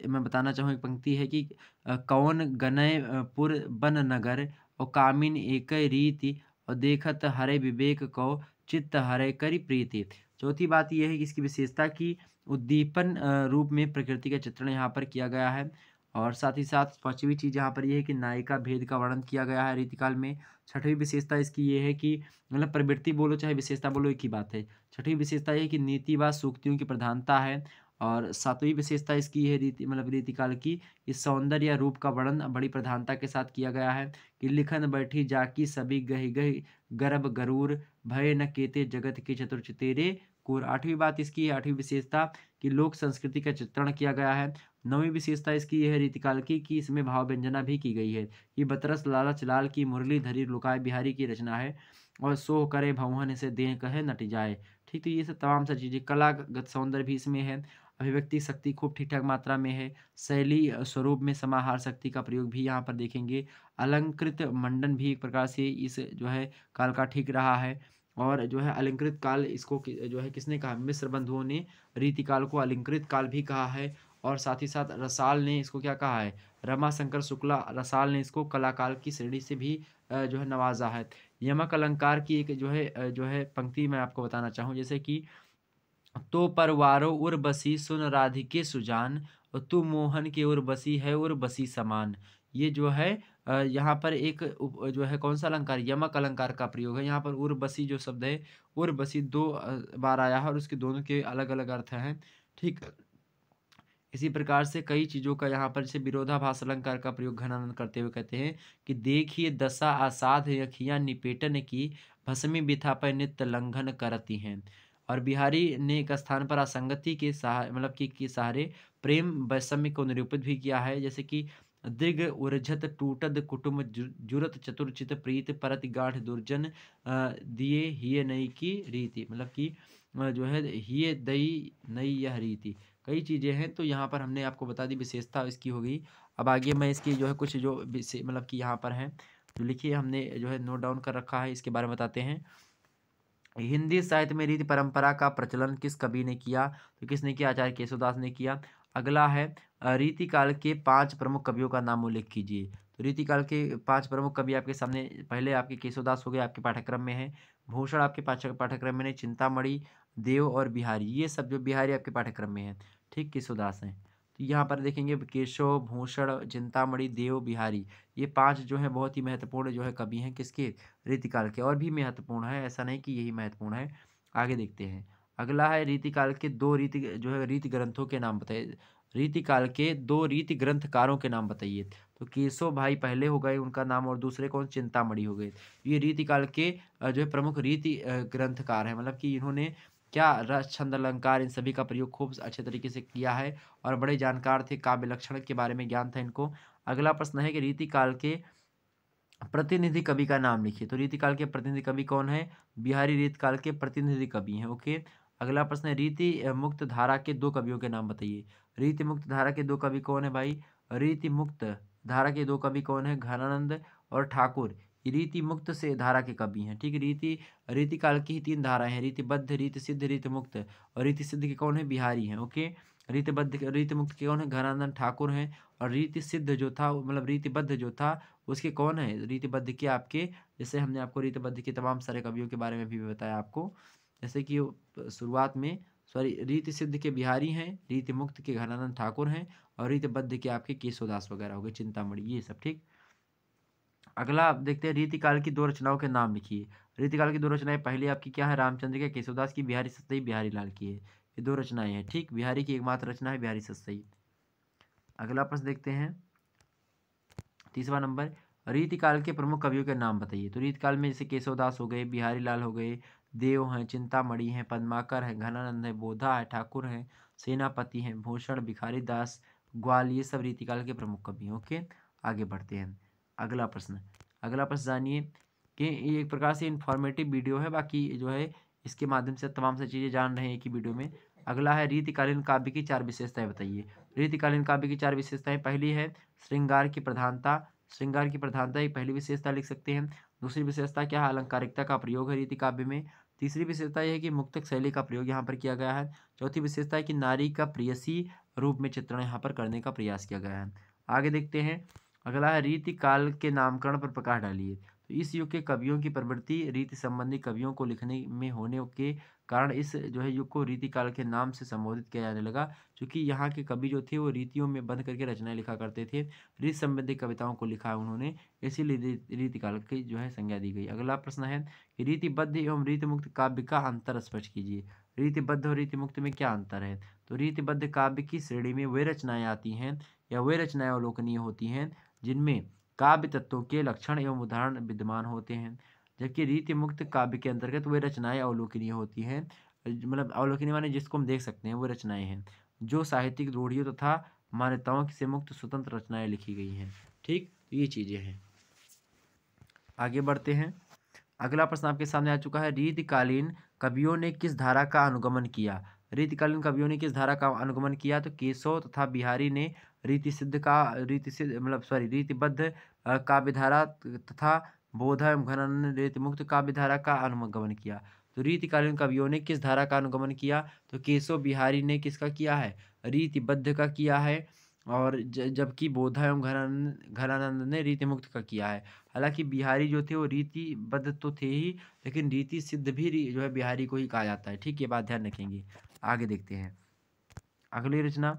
मैं बताना चाहूँ एक पंक्ति है कि कौन गनय पुर बन नगर और कामिन एकै रीति और देखत हरे विवेक को चित्त हरे करि प्रीति। चौथी बात ये है कि इसकी विशेषता की उद्दीपन रूप में प्रकृति का चित्रण यहाँ पर किया गया है और साथ ही साथ पाँचवीं चीज़ यहाँ पर ये है कि नायिका भेद का वर्णन किया गया है रीतिकाल में। छठवीं विशेषता इसकी ये है कि मतलब प्रवृत्ति बोलो चाहे विशेषता बोलो एक ही बात है। छठवीं विशेषता ये है कि नीति व सूक्तियों की प्रधानता है और सातवीं विशेषता इसकी है रीतिकाल की इस सौंदर्य या रूप का वर्णन बड़ी प्रधानता के साथ किया गया है कि लिखन बैठी जाकी सभी गहि गहि गर्भ गरूर भय न केते जगत के चतुर तेरे कोर। आठवीं बात इसकी है आठवीं विशेषता कि लोक संस्कृति का चित्रण किया गया है नौवीं विशेषता इसकी यह है रीतिकाल की कि इसमें भाव व्यंजना भी की गई है। ये बतरस लालच लाल की मुरलीधरी लुकाय बिहारी की रचना है और सो करे भौहन से दें कहे नट जाए। ठीक, तो ये सब तमाम सारी चीज़ें, कलागत सौंदर्य भी इसमें है, अभिव्यक्ति शक्ति खूब ठीक-ठाक मात्रा में है, शैली स्वरूप में समाहार शक्ति का प्रयोग भी यहाँ पर देखेंगे, अलंकृत मंडन भी एक प्रकार से इस जो है काल का ठीक रहा है और जो है अलंकृत काल इसको जो है किसने कहा? मिश्र बंधुओं ने रीतिकाल को अलंकृत काल भी कहा है और साथ ही साथ रसाल ने इसको क्या कहा है? रमाशंकर शुक्ला रसाल ने इसको कलाकाल की श्रेणी से भी जो है नवाज़ा है। यमक अलंकार की एक जो है पंक्ति मैं आपको बताना चाहूँ, जैसे कि तो परवारो उर्वशी सुन राधिके सुजान तू मोहन की उर्वशी है उर्वशी समान। ये जो है यहाँ पर एक जो है कौन सा अलंकार, यमक अलंकार का प्रयोग है। यहाँ पर उर्वशी जो शब्द है, उर्वशी दो बार आया है और उसके दोनों के अलग अलग अर्थ हैं। ठीक, इसी प्रकार से कई चीज़ों का यहाँ पर जैसे विरोधाभास अलंकार का प्रयोग घनानंद करते हुए कहते हैं कि देखिए दशा असाध अखियाँ निपेटन की भस्मी बिथा पर नित्य लंघन करती हैं। और बिहारी ने एक स्थान पर असंगति के मतलब कि सहारे प्रेम वैषम्य को निरूपित भी किया है, जैसे कि दृग उर्झत टूटद कुटुम जुरत चतुरचित प्रीत परत गाढ़ दुर्जन दिए हिय नई की रीति, मतलब कि जो है हिय दई नई यह रीति। कई चीज़ें हैं, तो यहाँ पर हमने आपको बता दी विशेषता इसकी हो गई। अब आगे मैं इसकी जो है कुछ जो मतलब कि यहाँ पर हैं, जो लिखिए हमने जो है नोट डाउन कर रखा है, इसके बारे में बताते हैं। हिंदी साहित्य में रीति परंपरा का प्रचलन किस कवि ने किया? तो किसने किया? आचार्य केशवदास ने किया। अगला है रीति काल के 5 प्रमुख कवियों का नाम उल्लेख कीजिए। तो रीति काल के 5 प्रमुख कवि आपके सामने, पहले आपके केशवदास हो गए, आपके पाठ्यक्रम में है। भूषण आपके पाठ्यक्रम में नहीं, चिंतामणि, देव और बिहारी, ये सब जो बिहारी आपके पाठ्यक्रम में है, ठीक, केशवदास हैं। तो यहाँ पर देखेंगे केशव, भूषण, चिंतामणि, देव, बिहारी, ये 5 जो हैं बहुत ही महत्वपूर्ण जो है कवि हैं किसके? रीतिकाल के। और भी महत्वपूर्ण है, ऐसा नहीं कि यही महत्वपूर्ण है। आगे देखते हैं। अगला है रीतिकाल के 2 जो है रीति ग्रंथों के नाम बताइए। रीतिकाल के 2 रीति ग्रंथकारों के नाम बताइए। तो केशव भाई पहले हो गए उनका नाम, और दूसरे कौन? चिंतामणि हो गए। ये रीतिकाल के जो है प्रमुख रीति ग्रंथकार हैं, मतलब कि इन्होंने क्या रस, छंद, अलंकार इन सभी का प्रयोग खूब अच्छे तरीके से किया है और बड़े जानकार थे, काव्य लक्षण के बारे में ज्ञान था इनको। अगला प्रश्न है कि रीतिकाल के प्रतिनिधि कवि का नाम लिखिए। तो रीतिकाल के प्रतिनिधि कवि कौन है? बिहारी रीतिकाल के प्रतिनिधि कवि हैं। ओके। अगला प्रश्न है रीति मुक्त धारा के 2 कवियों के नाम बताइए। रीति मुक्त धारा के 2 कवि कौन है भाई? रीति मुक्त धारा के 2 कवि कौन है? घनानंद और ठाकुर। ये रीति मुक्त से धारा के कवि हैं। ठीक, रीतिकाल की ही 3 धाराएं हैं, रीतिबद्ध, रीति सिद्ध, रीति मुक्त। और रीति सिद्ध के कौन है? बिहारी हैं। ओके। रीति मुक्त के कौन है? घनानंद ठाकुर हैं। और रीति सिद्ध जो था, मतलब रीतिबद्ध जो था, उसके कौन है? रीतिबद्ध के आपके, जैसे हमने आपको रीतिबद्ध के तमाम सारे कवियों के बारे में भी बताया आपको, जैसे कि शुरुआत में, सॉरी, रीति सिद्ध के बिहारी हैं, रीति मुक्त के घनानंद ठाकुर हैं, और रीतिबद्ध के आपके केशवदास वगैरह हो गए, चिंतामणि, ये सब। ठीक, अगला आप देखते हैं रीतिकाल की 2 रचनाओं के नाम लिखिए। रीतिकाल की 2 रचनाएं, पहली आपकी क्या है? रामचंद्र के, केशवदास की, बिहारी सतई बिहारी लाल की है। ये 2 रचनाएं हैं। ठीक, बिहारी की एकमात्र रचना है बिहारी सतई। अगला प्रश्न देखते हैं, तीसरा नंबर, रीतिकाल के प्रमुख कवियों के नाम बताइए। तो रीतिकाल में जैसे केशवदास हो गए, बिहारी लाल हो गए, देव हैं, चिंतामणि हैं, पद्माकर हैं, घनानंद है, बोधा है, ठाकुर हैं, सेनापति हैं, भूषण, भिखारी दास, ग्वाल, ये सब रीतिकाल के प्रमुख कवि हैं। ओके, आगे बढ़ते हैं। अगला प्रश्न, जानिए कि ये एक प्रकार से इंफॉर्मेटिव वीडियो है, बाकी जो है इसके माध्यम से तमाम सी चीज़ें जान रहे हैं एक ही वीडियो में। अगला है रीतिकालीन काव्य की 4 विशेषताएं बताइए। रीतिकालीन काव्य की 4 विशेषताएं, पहली है श्रृंगार की प्रधानता। श्रृंगार की प्रधानता एक पहली विशेषता लिख सकते हैं। दूसरी विशेषता क्या है? अलंकारिकता का प्रयोग है रीति काव्य में। तीसरी विशेषता यह है कि मुक्तक शैली का प्रयोग यहाँ पर किया गया है। चौथी विशेषता है कि नारी का प्रेयसी रूप में चित्रण यहाँ पर करने का प्रयास किया गया है। आगे देखते हैं। अगला है रीति काल के नामकरण पर प्रकाश डालिए। तो इस युग के कवियों की प्रवृत्ति रीति संबंधी कवियों को लिखने में होने के कारण इस जो है युग को रीति काल के नाम से संबोधित किया जाने लगा, क्योंकि यहाँ के कवि जो थे वो रीतियों में बंध करके रचनाएं लिखा करते थे, रीति संबंधी कविताओं को लिखा उन्होंने, इसीलिए रीतिकाल की जो है संज्ञा दी गई। अगला प्रश्न है कि रीतिबद्ध एवं रीतिमुक्त काव्य का अंतर स्पष्ट कीजिए। रीतिबद्ध और रीतिमुक्त में क्या अंतर है? तो रीतिबद्ध काव्य की श्रेणी में वे रचनाएं आती हैं या वे रचनाएं अवलोकनीय होती हैं जिनमें काव्य तत्वों के लक्षण एवं उदाहरण विद्यमान होते हैं, जबकि रीति मुक्त काव्य के अंतर्गत वे रचनाएं अवलोकनीय होती हैं, मतलब अवलोकनीय माने जिसको हम देख सकते हैं, वो रचनाएं हैं जो साहित्यिक रूढ़ियों तथा मान्यताओं से मुक्त स्वतंत्र रचनाएं लिखी गई हैं। ठीक, तो ये चीज़ें हैं। आगे बढ़ते हैं। अगला प्रश्न आपके सामने आ चुका है, रीतिकालीन कवियों ने किस धारा का अनुगमन किया? रीतिकालीन कवियों ने किस धारा का अनुगमन किया? तो केशव तथा बिहारी ने रीतिबद्ध काव्यधारा तथा बोध एवं घनन ने रीतिमुक्त काव्यधारा का अनुगमन किया। तो रीतिकालीन कवियों ने किस धारा का अनुगमन किया? तो केशव बिहारी ने किसका किया है? रीतिबद्ध का किया है। और जबकि बोधा एवं घनानंद ने रीतिमुक्त का किया है। हालांकि बिहारी जो थे वो रीतिबद्ध तो थे ही, लेकिन रीति सिद्ध भी जो है बिहारी को ही कहा जाता है। ठीक, ये बात ध्यान रखेंगे। आगे देखते हैं अगली रचना।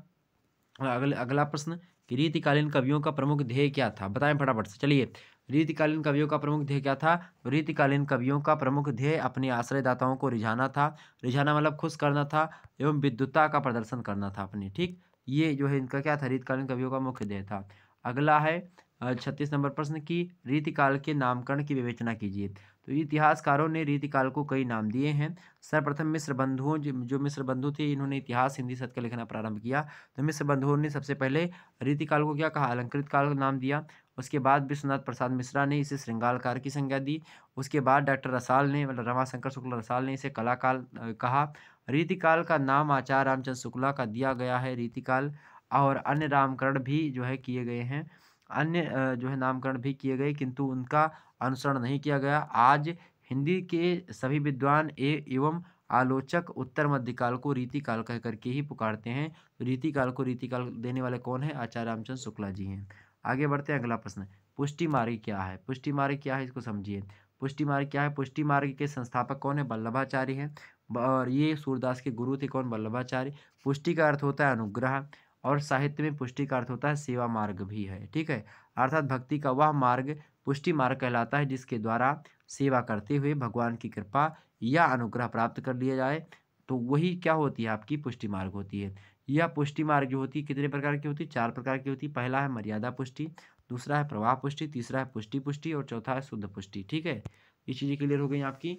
अगला प्रश्न कि रीतिकालीन कवियों का प्रमुख ध्येय क्या था? बताएं फटाफट से। चलिए, रीतिकालीन कवियों का प्रमुख ध्येय क्या था? तो रीतिकालीन कवियों का प्रमुख ध्येय अपने आश्रयदाताओं को रिझाना था। रिझाना मतलब खुश करना था, एवं विद्वता का प्रदर्शन करना था अपनी। ठीक, ये जो है इनका क्या था? रीतिकालीन कवियों का मुख्य ध्येय था। अगला है 36 नंबर प्रश्न की रीतिकाल के नामकरण की विवेचना कीजिए। तो इतिहासकारों ने रीतिकाल को कई नाम दिए हैं। सर्वप्रथम मिस्र बंधुओं, जो मिस्र बंधु थे, इन्होंने इतिहास हिंदी शतक लिखना प्रारंभ किया। तो मिस्र बंधुओं ने सबसे पहले रीतिकाल को क्या कहा? अलंकृत काल का नाम दिया। उसके बाद विश्वनाथ प्रसाद मिश्रा ने इसे श्रृंगार काल की संज्ञा दी। उसके बाद डॉक्टर रसाल ने, मतलब रमाशंकर शुक्ल रसाल ने इसे कलाकाल कहा। रीतिकाल का नाम आचार्य रामचंद्र शुक्ला का दिया गया है रीतिकाल। और अन्य नामकरण भी जो है किए गए हैं। अन्य जो है नामकरण भी किए गए, किंतु उनका अनुसरण नहीं किया गया। आज हिंदी के सभी विद्वान एवं आलोचक उत्तर मध्यकाल को रीतिकाल कह करके ही पुकारते हैं। तो रीतिकाल को रीतिकाल देने वाले कौन है? आचार्य रामचंद्र शुक्ला जी हैं। आगे बढ़ते हैं। अगला प्रश्न, पुष्टि मार्ग क्या है? पुष्टि मार्ग क्या है, इसको समझिए। पुष्टि मार्ग क्या है? पुष्टि मार्ग के संस्थापक कौन है? वल्लभाचार्य हैं। और ये सूरदास के गुरु थे। कौन? वल्लभाचार्य। पुष्टि का अर्थ होता है अनुग्रह, और साहित्य में पुष्टि का अर्थ होता है सेवा मार्ग भी है। ठीक है, अर्थात भक्ति का वह मार्ग पुष्टि मार्ग कहलाता है जिसके द्वारा सेवा करते हुए भगवान की कृपा या अनुग्रह प्राप्त कर लिया जाए। तो वही क्या होती है? आपकी पुष्टि मार्ग होती है। यह पुष्टि मार्ग जो होती है कितने प्रकार की होती है? 4 प्रकार की होती है। पहला है मर्यादा पुष्टि, दूसरा है प्रवाह पुष्टि, तीसरा है पुष्टि पुष्टि, और चौथा है शुद्ध पुष्टि। ठीक है, ये चीज़ें क्लियर हो गई आपकी।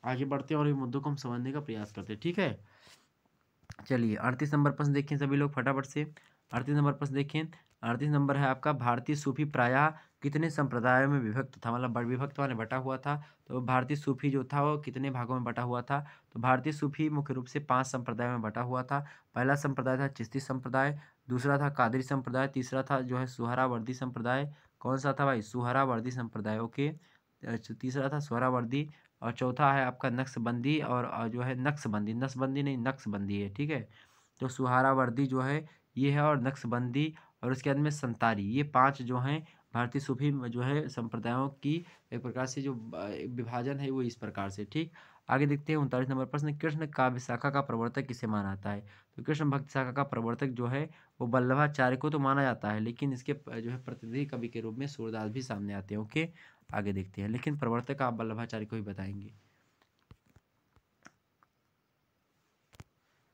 आगे बढ़ते हैं और इन मुद्दों को हम समझने का प्रयास करते हैं। ठीक है, चलिए 38 नंबर प्रश्न देखें सभी लोग फटाफट से। 38 नंबर प्रश्न देखें। 38 नंबर है आपका, भारतीय सूफी प्रायः कितने संप्रदायों में विभक्त था? मतलब विभक्त माने बटा हुआ था। तो भारतीय सूफी जो था वो कितने भागों में बटा हुआ था? तो भारतीय सूफी मुख्य रूप से 5 संप्रदायों में बटा हुआ था। पहला संप्रदाय था चिश्ती संप्रदाय, दूसरा था कादरी संप्रदाय, तीसरा था जो है सुहरावर्दी संप्रदाय। कौन सा था भाई? सुहरावर्दी संप्रदाय। ओके, तीसरा था सुहरावर्दी, और चौथा है आपका नक्शबंदी, और जो है नक्शबंदी, नक्शबंदी नहीं नक्शबंदी है। ठीक है, तो सुहारावर्दी जो है ये है, और नक्शबंदी, और उसके बाद में संतारी, ये 5 जो हैं भारतीय सूफी जो है संप्रदायों की एक प्रकार से जो विभाजन है वो इस प्रकार से। ठीक, आगे देखते हैं 39 नंबर प्रश्न, कृष्ण काव्य शाखा का प्रवर्तक किसे माना जाता है? तो कृष्ण भक्ति शाखा का प्रवर्तक जो है वो वल्लभाचार्य को तो माना जाता है, लेकिन इसके जो है प्रतिनिधि कवि के रूप में सूरदास भी सामने आते हैं। ओके, आगे देखते हैं, लेकिन प्रवर्तक आप वल्लभाचार्य को ही बताएंगे।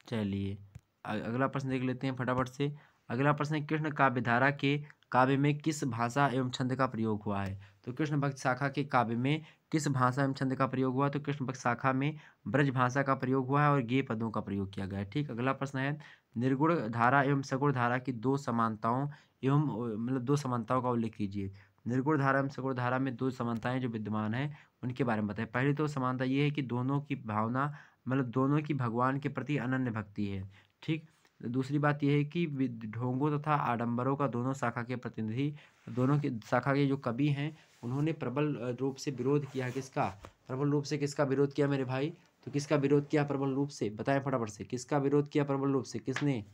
चलिए अगला प्रश्न देख लेते हैं फटाफट से। अगला प्रश्न है, कृष्ण काव्यधारा के काव्य में किस भाषा एवं छंद का प्रयोग हुआ है? तो कृष्ण भक्त शाखा के काव्य में किस भाषा एवं छंद का प्रयोग हुआ? तो कृष्ण भक्त शाखा में ब्रज भाषा का प्रयोग हुआ है और गेय पदों का प्रयोग किया गया है। ठीक, अगला प्रश्न है, निर्गुण धारा एवं सगुण धारा की दो समानताओं एवं मतलब दो समानताओं का उल्लेख कीजिए। निर्गुण धारा एवं सगुण धारा में दो समानताएं जो विद्यमान है उनके बारे में बताएं। पहली तो समानता ये है कि दोनों की भावना, मतलब दोनों की भगवान के प्रति अनन्य भक्ति है। ठीक, दूसरी बात यह है कि ढोंगों तथा आडंबरों का दोनों शाखा के प्रतिनिधि, दोनों की शाखा के जो कवि हैं उन्होंने प्रबल रूप से विरोध किया। किसका? प्रबल रूप से किसका विरोध किया मेरे भाई? तो किसका विरोध किया प्रबल रूप से? बताएं फटाफट से, किसका विरोध किया प्रबल रूप से? किसने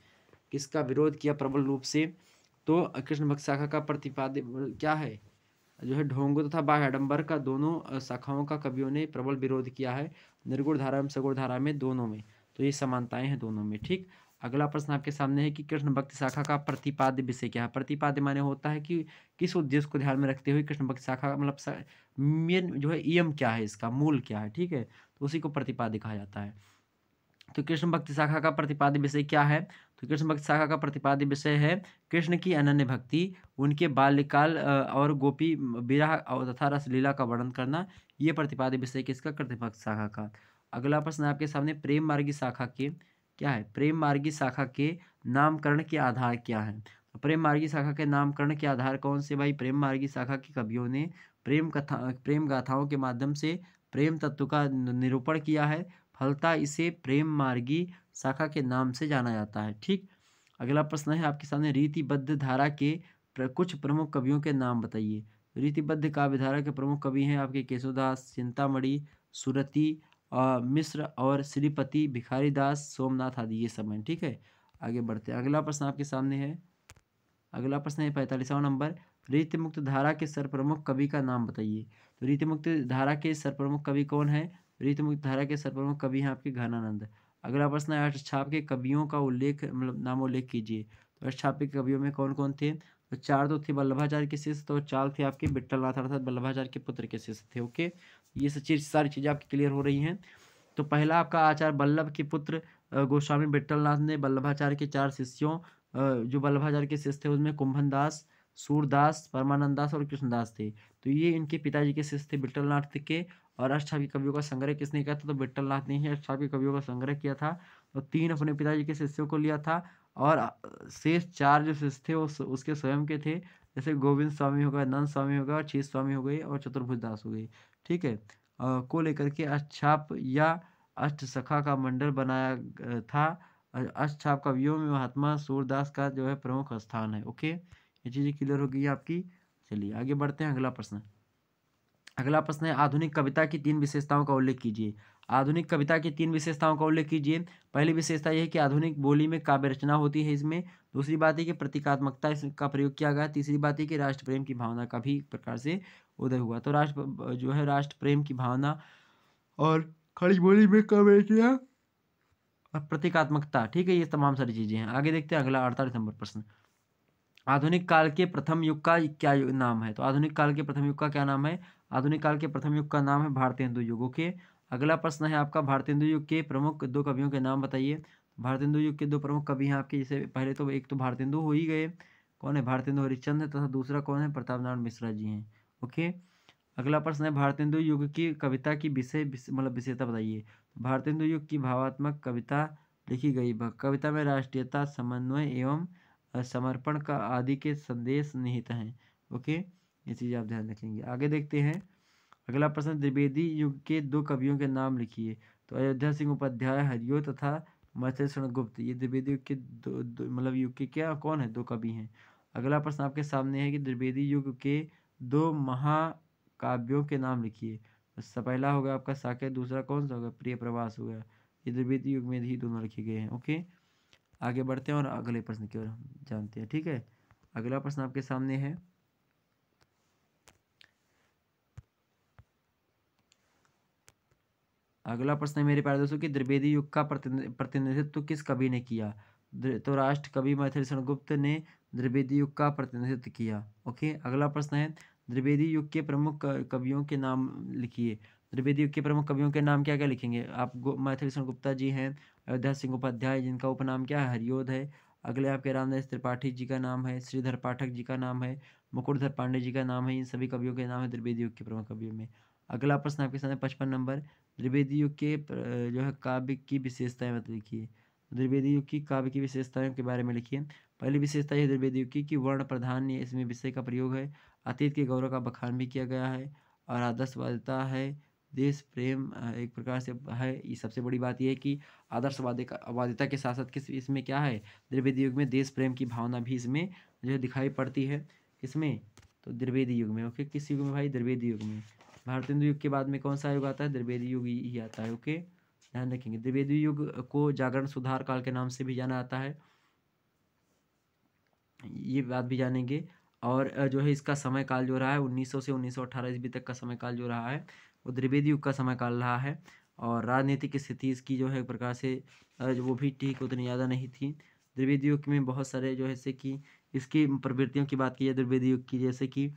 किसका विरोध किया प्रबल रूप से? तो कृष्ण भक्त शाखा का प्रतिपाद्य क्या है? जो है ढोंग तथा बाह्य आडंबर का दोनों शाखाओं का कवियों ने प्रबल विरोध किया है, निर्गुण धारा एवं सगुण धारा में दोनों में। तो ये समानताएं हैं दोनों में। ठीक, अगला प्रश्न आपके सामने है कि कृष्ण भक्ति शाखा का प्रतिपाद्य विषय क्या है? प्रतिपाद्य माने होता है कि किस उद्देश्य को ध्यान में रखते हुए कृष्ण भक्ति शाखा मतलब मेन जो है एम क्या है, इसका मूल क्या है? ठीक है, तो उसी को प्रतिपाद्य कहा जाता है। तो कृष्ण भक्ति शाखा का प्रतिपाद्य विषय क्या है? तो कृष्ण भक्ति शाखा का प्रतिपाद्य विषय है कृष्ण की अनन्य भक्ति, उनके बाल्यकाल और गोपी विरह और तथा रसलीला का वर्णन करना। ये प्रतिपाद्य विषय किसका? कृष्ण भक्ति शाखा का। अगला प्रश्न आपके सामने, प्रेम मार्गी शाखा के क्या है, प्रेम मार्गी शाखा के नामकरण के आधार क्या है। तो प्रेम मार्गी शाखा के नामकरण के आधार कौन से भाई, प्रेम मार्गी शाखा के कवियों ने प्रेम गाथाओं के माध्यम से प्रेम तत्व का निरूपण किया है, फलता इसे प्रेम मार्गी शाखा के नाम से जाना जाता है। ठीक, अगला प्रश्न है आपके सामने, रीतिबद्ध धारा के कुछ प्रमुख कवियों के नाम बताइए। रीतिबद्ध काव्य धारा के प्रमुख कवि हैं आपके केशवदास, चिंतामणि, सुरती, मिश्र और श्रीपति, भिखारी दास, सोमनाथ आदि ये सब हैं। ठीक है, आगे बढ़ते हैं। अगला प्रश्न आपके सामने है, अगला प्रश्न है 45वां नंबर, रीतिमुक्त धारा के सर्वप्रमुख कवि का नाम बताइए। तो रीतिमुक्त धारा के सर्वप्रमुख कवि कौन है, रीतिमुक्त धारा के सर्वप्रमुख कवि हैं आपके घनानंद। अगला प्रश्न है, अष्टछाप के कवियों का उल्लेख मतलब नाम उल्लेख कीजिए। तो अष्टछाप के कवियों में कौन कौन थे, तो चार तो थे वल्लभाचार्य के शिष्य, तो चार थे आपके विट्ठलनाथ अर्थात वल्लभाचार्य के पुत्र के शिष्य थे। ओके, ये सारी चीज़ें आपकी क्लियर हो रही हैं। तो पहला आपका आचार्य वल्लभ के पुत्र गोस्वामी विट्ठलनाथ ने वल्लभाचार्य के चार शिष्यों जो वल्लभाचार्य के शिष्य थे उसमें कुंभन दास, सूरदास, परमानंद दास और कृष्णदास थे। तो ये इनके पिताजी के शिष्य थे विट्ठलनाथ के। और अष्टछापी कवियों का संग्रह किसने किया था, तो विट्ठलनाथ ने ही अष्टछापी कवियों का संग्रह किया था। तो तीन अपने पिताजी के शिष्यों को लिया था और शेष चार जो शिष्य थे वो उसके स्वयं के थे, जैसे गोविंद स्वामी हो गए, नंद स्वामी हो गए, और शीश स्वामी हो गए और चतुर्भुज दास हो गए। ठीक है, को लेकर के अष्टछाप या अष्टसखा का मंडल बनाया था। अष्टछाप कवियों में महात्मा सूरदास का जो है प्रमुख स्थान है। ओके, ये चीज़ें क्लियर हो गई है आपकी। चलिए आगे बढ़ते हैं। अगला प्रश्न, अगला प्रश्न है, आधुनिक कविता की तीन विशेषताओं का उल्लेख कीजिए। आधुनिक कविता की तीन विशेषताओं का उल्लेख कीजिए। पहली विशेषता यह है कि आधुनिक बोली में काव्य रचना होती है इसमें। दूसरी बात है कि प्रतीकात्मकता इसका प्रयोग किया गया। तीसरी बात है कि राष्ट्र प्रेम की भावना का भी एक प्रकार से उदय हुआ। तो राष्ट्र प्रेम की भावना और खड़ी बोली में काव्य रचना और प्रतीकात्मकता, ठीक है, ये तमाम सारी चीजें हैं। आगे देखते हैं अगला 48 नंबर प्रश्न, आधुनिक काल के प्रथम युग का क्या नाम है। तो आधुनिक काल के प्रथम युग का क्या नाम है, आधुनिक काल के प्रथम युग का नाम है भारतेंदु युग। ओके, अगला प्रश्न है आपका, भारतेंदु युग के प्रमुख दो कवियों के नाम बताइए। भारतेंदु युग के दो प्रमुख कवि हैं आपके, जैसे पहले तो एक तो भारतेंदु हो ही गए, कौन है, भारतेंदु हरिश्चंद्र, तथा दूसरा कौन है, प्रताप नारायण मिश्रा जी हैं। ओके, अगला प्रश्न है, भारतेंदु युग की कविता की मतलब विशेषता बताइए। भारतेंदु युग की भावात्मक कविता लिखी गई, कविता में राष्ट्रीयता, समन्वय एवं समर्पण का आदि के संदेश निहित हैं। ओके, ये चीज़ आप ध्यान रखेंगे। आगे देखते हैं अगला प्रश्न, द्विवेदी युग के दो कवियों के नाम लिखिए। तो अयोध्या सिंह उपाध्याय हरियो तथा मत्स्य गुप्त, ये द्विवेदी युग के मतलब युग के क्या कौन है, दो कवि हैं। अगला प्रश्न आपके सामने है कि द्विवेदी युग के दो महाकाव्यों के नाम लिखिए। तो पहला होगा आपका साकेत, दूसरा कौन सा होगा, प्रिय प्रवास हो गया। ये द्विवेदी युग में ही दोनों लिखे गए हैं। ओके, आगे बढ़ते हैं और अगले प्रश्न की ओर हम जानते हैं। ठीक है, अगला प्रश्न आपके सामने है, अगला प्रश्न है मेरे प्यारे दोस्तों कि द्विवेदी युग का प्रतिनिधित्व किस कवि ने किया। तो राष्ट्र कवि मैथिली गुप्त ने द्विवेदी युग का प्रतिनिधित्व किया। ओके, अगला प्रश्न है, द्विवेदी युग के प्रमुख कवियों के नाम लिखिए। द्विवेदी युग के प्रमुख कवियों के नाम क्या क्या लिखेंगे आप, मैथिली गुप्ता जी हैं, अयोध्या सिंह उपाध्याय जिनका उपनाम क्या है, हरियोध है। अगले आपके रामदास त्रिपाठी जी का नाम है, श्रीधर पाठक जी का नाम है, मुकुटधर पांडे जी का नाम है। इन सभी कवियों के नाम है द्विवेदी युग के प्रमुख कवियों में। अगला प्रश्न आपके सामने 55 नंबर, द्विवेदी युग के जो है काव्य की विशेषताएं मत लिखिए। द्विवेदी युग की काव्य की विशेषताओं के बारे में लिखिए। पहली विशेषता है द्विवेदी युग की वर्ण प्रधान इसमें विषय का प्रयोग है, अतीत के गौरव का बखान भी किया गया है, और आदर्शवादिता है, देश प्रेम एक प्रकार से है। ये सबसे बड़ी बात यह है कि आदर्शवादिता के साथ साथ किस इसमें क्या है, द्विवेदी युग में देश प्रेम की भावना भी इसमें जो है दिखाई पड़ती है। किसमें, तो द्विवेदी युग में। ओके, किस युग में भाई, द्विवेदी युग में। भारतेंदु युग के बाद में कौन सा युग आता है, द्विवेदी युग ही आता है। ओके, ध्यान रखेंगे। द्विवेदी युग को जागरण सुधार काल के नाम से भी जाना जाता है, ये बात भी जानेंगे। और जो है इसका समय काल जो रहा है 1900 से 1918 ईस्वी तक का समय काल जो रहा है वो द्विवेदी युग का समय काल रहा है। और राजनीतिक स्थिति इसकी जो है एक प्रकार से जो वो भी ठीक उतनी ज़्यादा नहीं थी। द्विवेदी युग में बहुत सारे जो है जैसे कि इसकी प्रवृत्तियों की बात की जाए द्विवेदी युग की, जैसे कि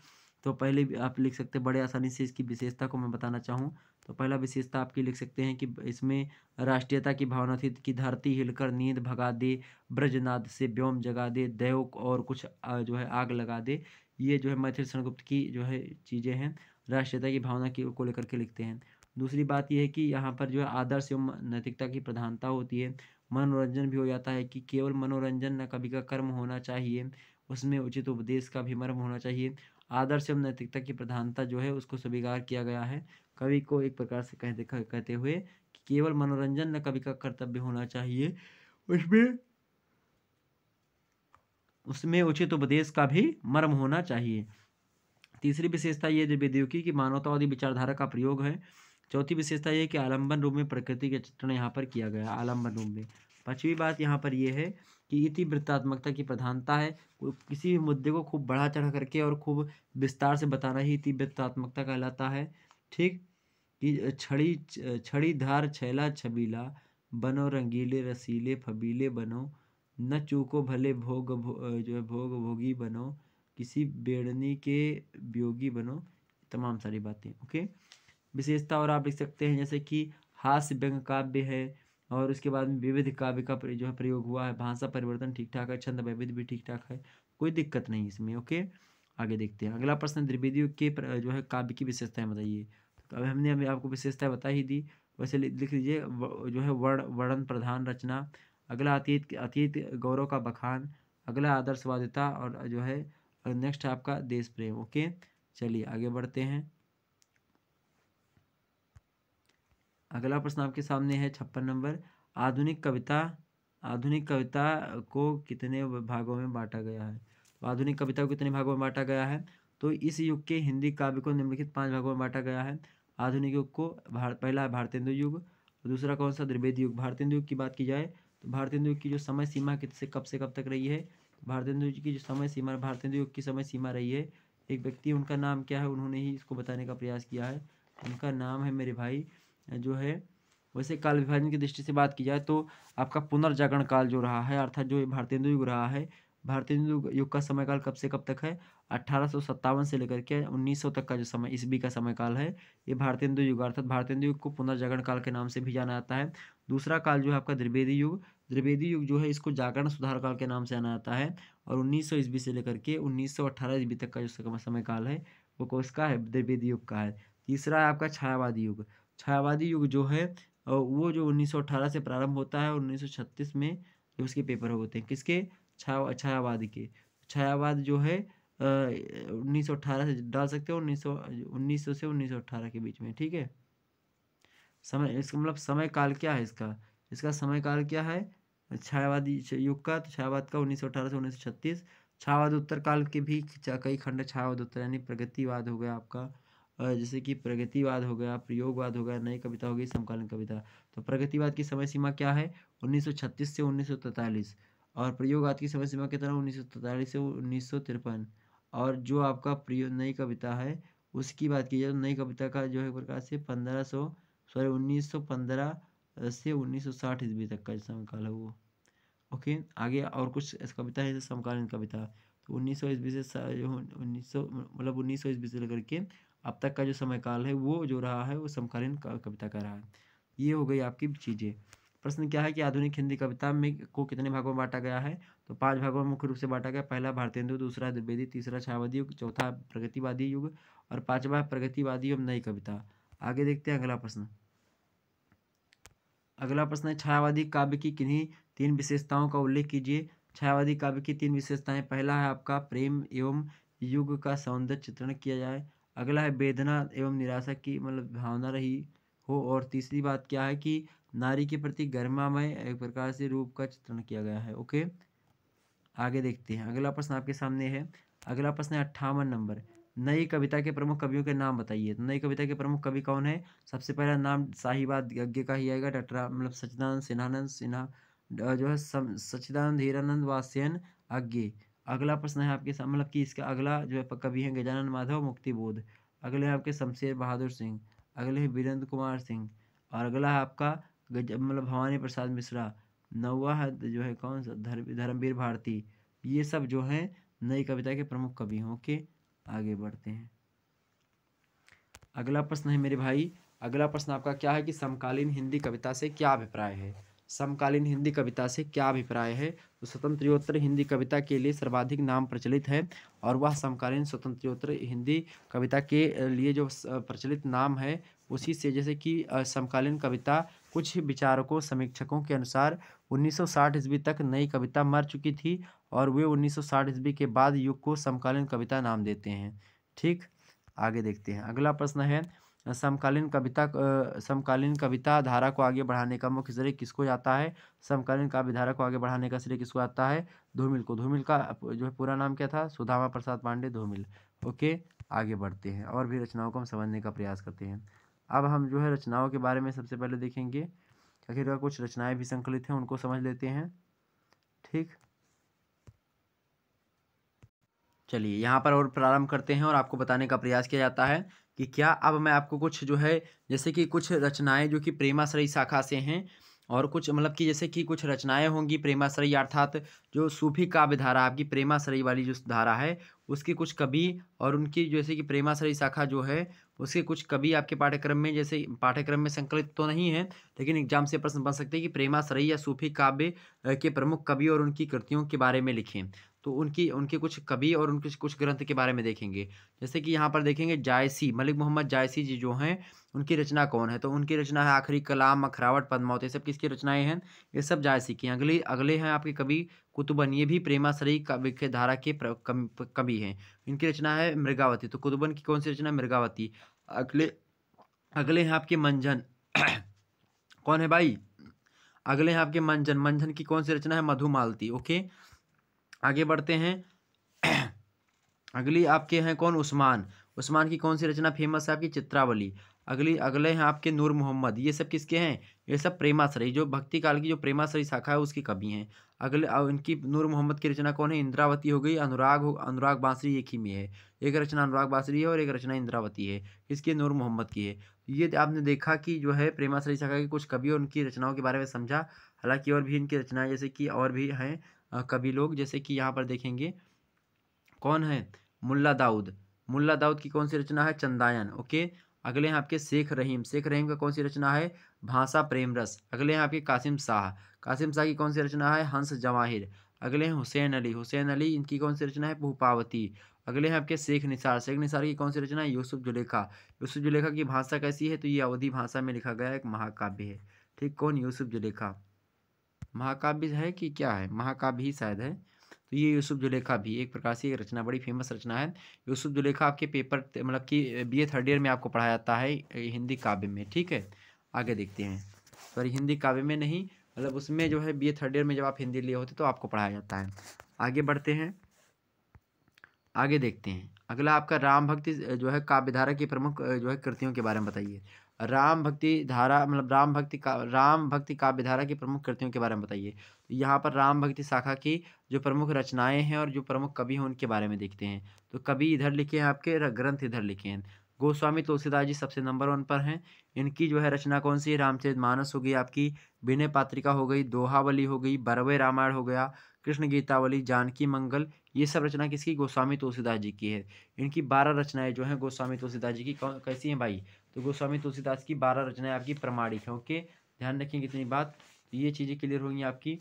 तो पहले भी आप लिख सकते हैं, बड़े आसानी से इसकी विशेषता को मैं बताना चाहूँ तो पहला विशेषता आपकी लिख सकते हैं कि इसमें राष्ट्रीयता की भावना थी कि धरती हिलकर नींद भगा दे, ब्रजनाद से व्योम जगा दे, देव और कुछ जो है आग लगा दे। ये जो है मैथिली शरणगुप्त की जो है चीज़ें हैं, राष्ट्रीयता की भावना की को लेकर के लिखते हैं। दूसरी बात यह है कि यहाँ पर जो है आदर्श एवं नैतिकता की प्रधानता होती है। मनोरंजन भी हो जाता है कि केवल मनोरंजन न कवि का कर्म होना चाहिए, उसमें उचित उपदेश का भी मर्म होना चाहिए। आदर्श एवं नैतिकता की प्रधानता जो है उसको स्वीकार किया गया है कवि को एक प्रकार से कहते हुए कि केवल मनोरंजन न कवि का कर्तव्य होना चाहिए, उसमें उसमें उचित उपदेश का भी मर्म होना चाहिए। तीसरी विशेषता ये द्विवेदी की मानवतावादी विचारधारा का प्रयोग है। चौथी विशेषता ये कि आलम्बन रूप में प्रकृति का चित्रण यहाँ पर किया गया आलम्बन रूप में। पांचवी बात यहाँ पर ये है कि इतिवृत्तात्मकता की प्रधानता है। किसी भी मुद्दे को खूब बढ़ा चढ़ा करके और खूब विस्तार से बताना ही इतिवृत्तात्मकता कहलाता है। ठीक कि छड़ी धार छैला छबीला, बनो रंगीले रसीले फबीले बनो, न चूको भले जो है भोग भोगी बनो, किसी बेड़नी के वियोगी बनो। तमाम सारी बातें ओके। विशेषता और आप लिख सकते हैं जैसे कि हास्य व्यंग काव्य है, और उसके बाद में विविध काव्य का जो है प्रयोग हुआ है, भाषा परिवर्तन ठीक ठाक है, छंद वैविध्य भी ठीक ठाक है, कोई दिक्कत नहीं इसमें ओके। आगे देखते हैं अगला प्रश्न, द्विवेदी युग के जो है काव्य की विशेषताएं बताइए। तो अब हमने अभी आपको विशेषताएं बता ही दी, वैसे लिख लीजिए जो है वर्णन प्रधान रचना। अगला अतीत अतीत गौरव का बखान। अगला आदर्शवादिता, और जो है नेक्स्ट है आपका देश प्रेम ओके। चलिए आगे बढ़ते हैं। अगला प्रश्न आपके सामने है 56 नंबर, आधुनिक कविता को कितने भागों में बांटा गया है। तो आधुनिक कविता को कितने भागों में बांटा गया है, तो इस युग के हिंदी काव्य को निम्नलिखित 5 भागों में बांटा गया है। आधुनिक युग को पहला है भारतेंदु युग, दूसरा कौन सा, द्विवेदी युग। भारतेंदु युग की बात की जाए तो भारतेंदु युग की जो समय सीमा कितने कब से कब तक रही है, भारतेंदु युग की जो समय सीमा, भारतेंदु युग की समय सीमा रही है, एक व्यक्ति उनका नाम क्या है, उन्होंने ही इसको बताने का प्रयास किया है, उनका नाम है मेरे भाई जो है। वैसे काल विभाजन की दृष्टि से बात की जाए तो आपका पुनर्जागरण काल जो रहा है, अर्थात जो भारतेंदु युग रहा है, भारतेंदु युग का समय काल कब से कब तक है, 1857 से लेकर के 1900 तक का जो समय ईस्वी का समय काल है, ये भारतेंदु युग, अर्थात भारतेंदु युग को पुनर्जागरण काल के नाम से भी जाना जाता है। दूसरा काल जो है आपका द्विवेदी युग, द्विवेदी युग जो है इसको जागरण सुधार काल के नाम से जाना जाता है, और 1900 ईस्वी से लेकर के 1918 ईस्वी तक का जो समय काल है वो किसका है, द्विवेदी युग का है। तीसरा है आपका छायावादी युग। छायावादी युग जो है वो जो 1918 से प्रारंभ होता है और 1936 में जो उसके पेपर होते हैं, किसके, छायावाद के। छायावाद जो है 1918 से डाल सकते हो, 1900 से 1918 के बीच में, ठीक है। समय, इसका मतलब समय काल क्या है इसका, इसका समय काल क्या है छायावादी युग का, तो छायावाद का 1918 से 1936। छायावाद उत्तर काल के भी कई खंड, छायावाद उत्तर यानी प्रगतिवाद हो गया आपका, जैसे कि प्रगतिवाद हो गया, प्रयोगवाद हो गया, नई कविता हो गई, समकालीन कविता। तो प्रगतिवाद की समय सीमा क्या है, 1936 से 1943, और प्रयोगवाद की समय सीमा कितना, 1943 से 1953। और जो आपका नई कविता है उसकी बात की जाए तो नई कविता का जो है प्रकार से 1915 से 1960 ईस्वी तक का समकाल है वो ओके। आगे और कुछ कविता है जैसे समकालीन कविता, तो 1900 ईस्वी से 1900 मतलब 1900 ईस्वी से लेकर के अब तक का जो समय काल है वो जो रहा है वो समकालीन कविता का रहा है। ये हो गई आपकी चीज़ें। प्रश्न क्या है कि आधुनिक हिंदी कविता में को कितने भागों में बांटा गया है, तो 5 भागों में मुख्य रूप से बांटा गया। पहला भारतेंदु, दूसरा द्विवेदी, तीसरा छायावादी युग, चौथा प्रगतिवादी युग, और 5वां प्रगतिवादी एवं नई कविता। आगे देखते हैं अगला प्रश्न। अगला प्रश्न है छायावादी काव्य की किन्हीं 3 विशेषताओं का उल्लेख कीजिए। छायावादी काव्य की 3 विशेषताएं, पहला है आपका प्रेम एवं युग का सौंदर्य चित्रण किया जाए। अगला है वेदना एवं निराशा की मतलब भावना रही हो, और तीसरी बात क्या है कि नारी के प्रति गरिमामय एक प्रकार से रूप का चित्रण किया गया है ओके। आगे देखते हैं अगला प्रश्न आपके सामने है। अगला प्रश्न है 58 नंबर, नई कविता के प्रमुख कवियों के नाम बताइए। तो नई कविता के प्रमुख कवि कौन है, सबसे पहला नाम शाहीवाद यज्ञ का ही आएगा, डॉक्टर मतलब सच्चिदानंद सिन्हा जो है सच्चिदानंद हीरानंद वात्स्ययन अज्ञे। अगला प्रश्न है आपके सामने मतलब कि इसका अगला जो है कवि है गजानन माधव मुक्तिबोध। अगले हैं आपके शमशेर बहादुर सिंह, अगले हैं वीरेंद्र कुमार सिंह, और अगला है आपका मतलब भवानी प्रसाद मिश्रा। नौवा है जो है कौन सा, धर्मवीर भारती। ये सब जो हैं नई कविता के प्रमुख कवि हैं ओके। आगे बढ़ते हैं। अगला प्रश्न है मेरे भाई, अगला प्रश्न आपका क्या है कि समकालीन हिंदी कविता से क्या अभिप्राय है। समकालीन हिंदी कविता से क्या अभिप्राय है, तो स्वतंत्रोत्तर हिंदी कविता के लिए सर्वाधिक नाम प्रचलित है, और वह समकालीन स्वतंत्रोत्तर हिंदी कविता के लिए जो प्रचलित नाम है उसी से, जैसे कि समकालीन कविता कुछ विचारकों समीक्षकों के अनुसार 1960 ईस्वी तक नई कविता मर चुकी थी और वे 1960 ईस्वी के बाद युग को समकालीन कविता नाम देते हैं। ठीक, आगे देखते हैं। अगला प्रश्न है समकालीन कविता धारा को आगे बढ़ाने का मुख्य श्रेय किसको जाता है? समकालीन काव्य धारा को आगे बढ़ाने का श्रेय किसको आता है? धूमिल को। धूमिल का जो है पूरा नाम क्या था? सुदामा प्रसाद पांडे धूमिल। ओके, आगे बढ़ते हैं और भी रचनाओं को हम समझने का प्रयास करते हैं। अब हम जो है रचनाओं के बारे में सबसे पहले देखेंगे। आखिरकार कुछ रचनाएं भी संकलित हैं, उनको समझ लेते हैं। ठीक, चलिए यहाँ पर और प्रारंभ करते हैं और आपको बताने का प्रयास किया जाता है कि क्या अब मैं आपको कुछ जो है जैसे कि कुछ रचनाएं जो कि प्रेमाश्रयी शाखा से हैं और कुछ मतलब कि जैसे कि कुछ रचनाएं होंगी प्रेमाश्रयी अर्थात जो सूफी काव्य धारा आपकी प्रेमाश्रयी वाली जो धारा है उसके कुछ कवि और उनकी जैसे कि प्रेमाश्रयी शाखा जो है उसके कुछ कवि आपके पाठ्यक्रम में जैसे पाठ्यक्रम में संकलित तो नहीं है, लेकिन एग्जाम से प्रश्न बन सकते हैं कि प्रेमाश्रयी या सूफी काव्य के प्रमुख कवि और उनकी कृतियों के बारे में लिखें। तो उनकी उनके कुछ कवि और उनके कुछ ग्रंथ के बारे में देखेंगे। जैसे कि यहाँ पर देखेंगे जायसी, मलिक मोहम्मद जायसी जी जो हैं उनकी रचना कौन है? तो उनकी रचना है आखिरी कलाम, अखरावट, पद्मावत। ये सब किसकी रचनाएं हैं? ये सब जायसी की हैं। अगले अगले हैं आपके कवि कुतुबन, ये भी प्रेमाश्रयी काव्य के धारा के कवि हैं। इनकी रचना है मृगावती। तो कुतुबन की कौन सी रचना? मृगावती। अगले अगले हैं आपके मंजन कौन है भाई? अगले हैं आपके मंजन। मंजन की कौन सी रचना है? मधुमालती। ओके, आगे बढ़ते हैं। अगली आपके हैं कौन? उस्मान। उस्मान की कौन सी रचना फेमस है आपकी? चित्रावली। अगले हैं आपके नूर मोहम्मद। ये सब किसके हैं? ये सब प्रेमाश्रयी जो भक्ति काल की जो प्रेमाश्रयी शाखा है उसकी कवि हैं। इनकी नूर मोहम्मद की रचना कौन है? इंद्रावती हो गई। अनुराग बांसुरी एक ही में है। एक रचना अनुराग बांसुरी है और एक रचना इंद्रावती है। किसकी? नूर मोहम्मद की है। ये आपने देखा कि जो है प्रेमाश्रयी शाखा के कुछ कवि और उनकी रचनाओं के बारे में समझा। हालांकि और भी इनकी रचनाएं जैसे कि और भी हैं कवि लोग, जैसे कि यहाँ पर देखेंगे कौन है? मुल्ला दाऊद। मुल्ला दाऊद की कौन सी रचना है? चंदायन। ओके, अगले हैं आपके शेख रहीम। शेख रहीम का कौन सी रचना है? भाषा प्रेम रस। अगले हैं आपके कासिम शाह। कासिम शाह की कौन सी रचना है? हंस जवाहिर। अगले हैं हुसैन अली। हुसैन अली इनकी कौन सी रचना है? भूपावती। अगले हैं आपके शेख निसार। शेख निसार की कौन सी रचना है? यूसुफ जुलेखा। यूसुफ जुलेखा की भाषा कैसी है? तो ये अवधी भाषा में लिखा गया एक महाकाव्य है। ठीक, कौन? यूसुफ जुलेखा। महाकाव्य है कि क्या है? महाकाव्य ही शायद है। तो ये यूसुफ जुलेखा भी एक प्रकार से एक रचना, बड़ी फेमस रचना है। यूसुफ जुलेखा आपके पेपर मतलब कि बीए थर्ड ईयर में आपको पढ़ाया जाता है हिंदी काव्य में। ठीक है, आगे देखते हैं। सॉरी, हिंदी काव्य में नहीं, मतलब उसमें जो है बीए थर्ड ईयर में जब आप हिंदी लिए होते तो आपको पढ़ाया जाता है। आगे बढ़ते हैं, आगे देखते हैं। अगला आपका राम भक्ति जो है काव्य धारा की प्रमुख जो है कृतियों के बारे में बताइए। राम भक्ति धारा मतलब राम भक्ति काव्य धारा की प्रमुख कृतियों के बारे में बताइए। तो यहाँ पर राम भक्ति शाखा की जो प्रमुख रचनाएं हैं और जो प्रमुख कवि हैं उनके बारे में देखते हैं। तो कवि इधर लिखे हैं आपके, ग्रंथ इधर लिखे हैं। गोस्वामी तुलसीदास जी सबसे नंबर 1 पर हैं। इनकी जो है रचना कौन सी है? रामचरितमानस हो गई आपकी, विनय पात्रिका हो गई, दोहावली हो गई, बरवे रामायण हो गया, कृष्ण गीतावली, जानकी मंगल। ये सब रचना किसकी? गोस्वामी तुलसीदास जी की है। इनकी 12 रचनाएं जो हैं गोस्वामी तुलसीदास जी की कैसी हैं भाई? तो गोस्वामी तुलसीदास की 12 रचनाएं आपकी प्रमाणिक हैं। ओके, ध्यान रखेंगे इतनी बात, तो ये चीज़ें क्लियर होंगी आपकी।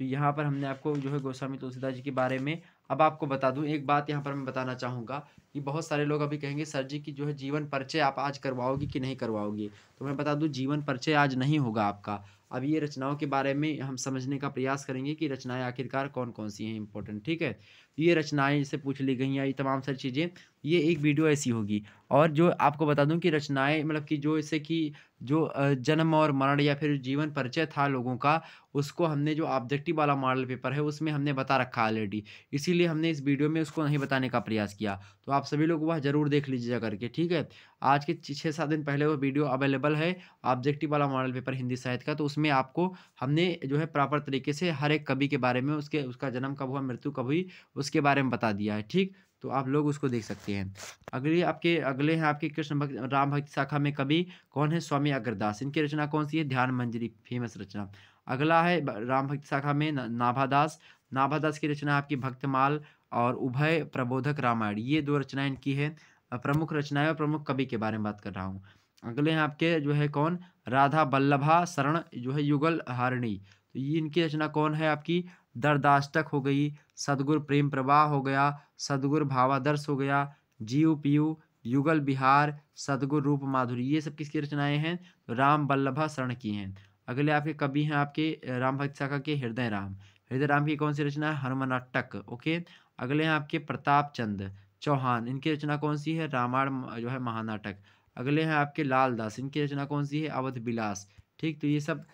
तो यहाँ पर हमने आपको जो है गोस्वामी तुलसीदास जी के बारे में, अब आपको बता दूं एक बात यहाँ पर मैं बताना चाहूँगा कि बहुत सारे लोग अभी कहेंगे सर जी की जो है जीवन परिचय आप आज करवाओगे कि नहीं करवाओगे। तो मैं बता दूं जीवन परिचय आज नहीं होगा आपका। अब ये रचनाओं के बारे में हम समझने का प्रयास करेंगे कि रचनाएं आखिरकार कौन कौन सी हैं इंपॉर्टेंट। ठीक है, ये रचनाएं जैसे पूछ ली गई हैं, ये तमाम सारी चीज़ें, ये एक वीडियो ऐसी होगी। और जो आपको बता दूं कि रचनाएं मतलब कि जो जैसे कि जो जन्म और मरण या फिर जीवन परिचय था लोगों का, उसको हमने जो ऑब्जेक्टिव वाला मॉडल पेपर है उसमें हमने बता रखा ऑलरेडी, इसीलिए हमने इस वीडियो में उसको नहीं बताने का प्रयास किया। तो आप सभी लोग वह ज़रूर देख लीजिएगा करके। ठीक है, आज के 6-7 दिन पहले वो वीडियो अवेलेबल है ऑब्जेक्टिव वाला मॉडल पेपर हिंदी साहित्य का। तो उसमें आपको हमने जो है प्रॉपर तरीके से हर एक कवि के बारे में, उसका जन्म कब हुआ, मृत्यु कब हुई, उसके बारे में बता दिया है। ठीक, तो आप लोग उसको देख सकते हैं। अगले हैं आपके राम भक्ति शाखा में कवि कौन है? स्वामी अग्रदास। इनकी रचना कौन सी है? ध्यान मंजरी, फेमस रचना। अगला है राम भक्ति शाखा में नाभादास। नाभादास की रचना आपकी भक्तमाल और उभय प्रबोधक रामायण, ये 2 रचनाएं इनकी है। प्रमुख रचनाएं और प्रमुख कवि के बारे में बात कर रहा हूँ। अगले हैं आपके जो है कौन? राधा बल्लभा शरण जो है युगल हारिणी। तो ये इनकी रचना कौन है आपकी? दरदाष्टक हो गई, सदगुरु प्रेम प्रवाह हो गया, सदगुरु भावादर्श हो गया, जीव पीयू, युगल बिहार, सदगुरु रूप माधुरी, ये सब किसकी रचनाएँ हैं? तो राम वल्लभा शरण की हैं। अगले आपके कवि हैं आपके राम भक्त शाखा के हृदय राम। हृदय राम की कौन सी रचना है? हनुमानट्टक, ओके। अगले हैं आपके प्रताप चंद चौहान, इनकी रचना कौन सी है? रामायण जो है महानाटक। अगले हैं आपके लाल दास, इनकी रचना कौन सी है? अवध विलास। ठीक, तो ये सब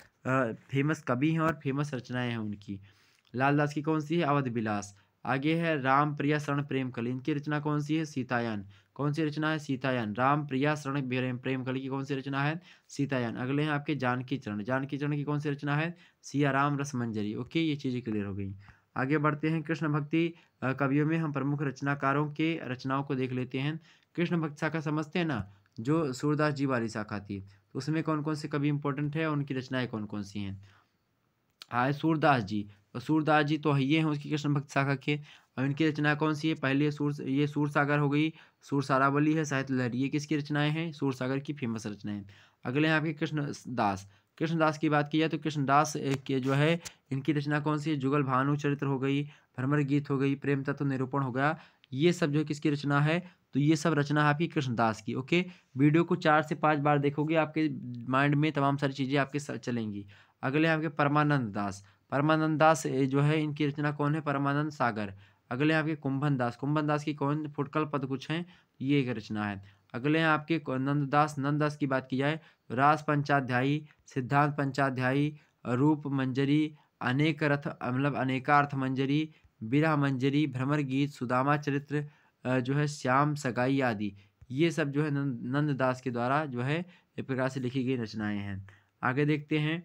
फेमस कवि हैं और फेमस रचनाएँ हैं उनकी। लाल दास की कौन सी है? अवध विलास। आगे है राम प्रिया शरण प्रेम कली, इनकी रचना कौन सी है? सीतायन। कौन सी रचना है? सीतायन। राम प्रिया शरण प्रेम कली की कौन सी रचना है? सीतायन। अगले हैं आपके जानकी चरण, जानकी चरण की कौन सी रचना है? सिया राम रसमंजरी। ओके, ये चीज़ें क्लियर हो गई। आगे बढ़ते हैं कृष्ण भक्ति कवियों में हम प्रमुख रचनाकारों के रचनाओं को देख लेते हैं। कृष्ण भक्त शाखा समझते हैं ना, जो सूरदास जी वाली शाखा थी, तो उसमें कौन कौन से कवि इंपॉर्टेंट है, उनकी रचनाएं कौन कौन सी हैं? हाँ, सूरदास जी। तो सूरदास जी तो ये हैं उसकी कृष्ण भक्त शाखा के। और इनकी रचना कौन सी है? पहले ये सूरसागर हो गई, सूरसारावली है, साहित्य लहरी, ये किसकी रचनाएं हैं? सूरसागर की फेमस रचनाएं। अगले हैं आपके कृष्णदास। कृष्णदास की बात की जाए तो कृष्णदास के जो है इनकी रचना कौन सी है? जुगल भानु चरित्र हो गई, भ्रमर गीत हो गई, प्रेम तत्व निरूपण हो गया, ये सब जो है किसकी रचना है? तो ये सब रचना है आपकी कृष्णदास की। ओके, वीडियो को 4 से 5 बार देखोगे, आपके माइंड में तमाम सारी चीज़ें आपके चलेंगी। अगले हैं आपके परमानंद दास। परमानंद दास जो है इनकी रचना कौन है? परमानंद सागर। अगले हैं आपके कुंभन दास। कुंभन दास की कौन? फुटकल पद कुछ हैं, ये एक रचना है। अगले हैं आपके नंददास। नंददास की बात की जाए तो रास पंचाध्यायी, सिद्धांत पंचाध्यायी, रूप मंजरी, अनेक रथ मतलब अनेकार्थ मंजरी, विरह मंजरी, भ्रमर गीत, सुदामा चरित्र, जो है श्याम सगाई आदि, ये सब जो है नंददास के द्वारा जो है एक प्रकार से लिखी गई रचनाएं हैं। आगे देखते हैं।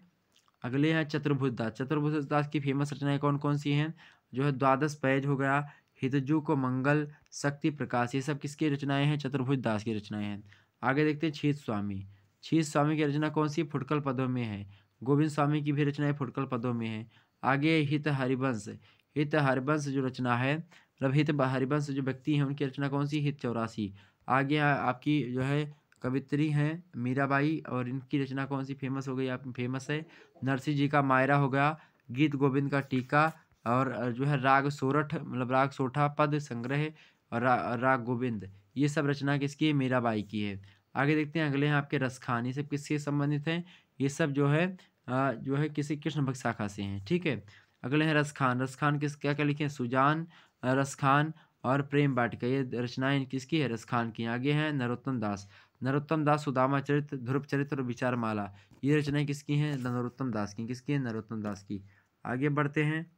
अगले हैं चतुर्भुज दास। चतुर्भुज दास की फेमस रचनाएं कौन कौन सी हैं? जो है द्वादश पैज हो गया, हितजू को मंगल, शक्ति प्रकाश, ये सब किसकी रचनाएं हैं? चतुर्भुज दास की रचनाएं हैं। आगे देखते हैं छीत स्वामी। छीत स्वामी की रचना कौन सी? फुटकल पदों में है। गोविंद स्वामी की भी रचनाएं फुटकल पदों में है। आगे हित हरिवंश। हित हरिवंश जो रचना है, मतलब हित हरिवंश जो व्यक्ति हैं उनकी रचना कौन सी? हित 84। आगे आपकी जो है कवित्री हैं मीराबाई, और इनकी रचना कौन सी फेमस हो गई? आप फेमस है नरसिंह जी का मायरा हो गया, गीत गोविंद का टीका, और जो है राग सोरठ मतलब राग सोठा पद संग्रह, और राग गोविंद, ये सब रचना किसकी है? मीराबाई की है। आगे देखते हैं। अगले हैं आपके रसखान, ये सब किससे संबंधित हैं? ये सब जो है किसी कृष्ण भक्त शाखा से हैं। ठीक है। अगले हैं रसखान। रसखान किस क्या क्या लिखे हैं? सुजान, रसखान और प्रेम वाटिका, ये रचनाएं किसकी है? रसखान की। आगे हैं नरोत्तम दास। नरोत्तम दास सुदामा चरित्र, ध्रुव चरित्र और विचार माला, ये रचनाएं किसकी हैं? नरोत्तम दास की। किसकी है? नरोत्तम दास की। आगे बढ़ते हैं।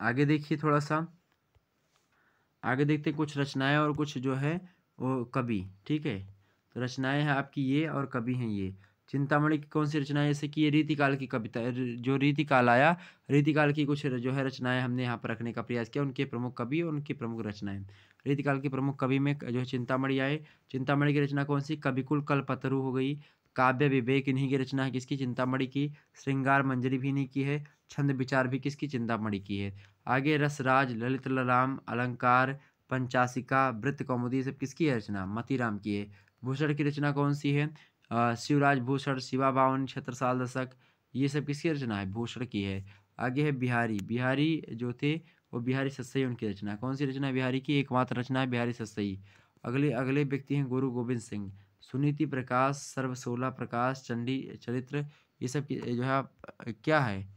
आगे देखिए थोड़ा सा, आगे देखते हैं कुछ रचनाएं और कुछ जो है वो कवि। ठीक है, तो रचनाएं हैं आपकी ये और कवि हैं ये। चिंतामणि की कौन सी रचना है? जैसे कि ये रीतिकाल की कविता, जो रीतिकाल आया, रीतिकाल की कुछ जो है रचनाएं हमने यहाँ पर रखने का प्रयास किया, उनके प्रमुख कवि और उनकी प्रमुख रचनाएं। रीतिकाल के प्रमुख कवि में जो है चिंतामणि आए। चिंतामणि की रचना कौन सी? कविकुल कल्पतरु हो गई। काव्य विवेक इन्हीं की रचना है, किसकी? चिंतामणि की। श्रृंगार मंजरी भी इन्हीं की है। छंद विचार भी किसकी? चिंतामणि की है। आगे रसराज, ललित राम, अलंकार, पंचासिका, वृत्त कौमुदी, ये सब किसकी है रचना? मतीराम की है। भूषण की रचना कौन सी है? शिवराज भूषण, शिवा बावन, छत्रसाल दशक, ये सब किसकी रचना है? भूषण की है। आगे है बिहारी। बिहारी जो थे वो बिहारी सस्सई, उनकी रचना कौन सी रचना है? बिहारी की एकमात्र रचना है बिहारी सस्सई। अगले अगले व्यक्ति हैं गुरु गोविंद सिंह। सुनीति प्रकाश, सर्वसोला प्रकाश, चंडी चरित्र, ये सब जो है क्या है?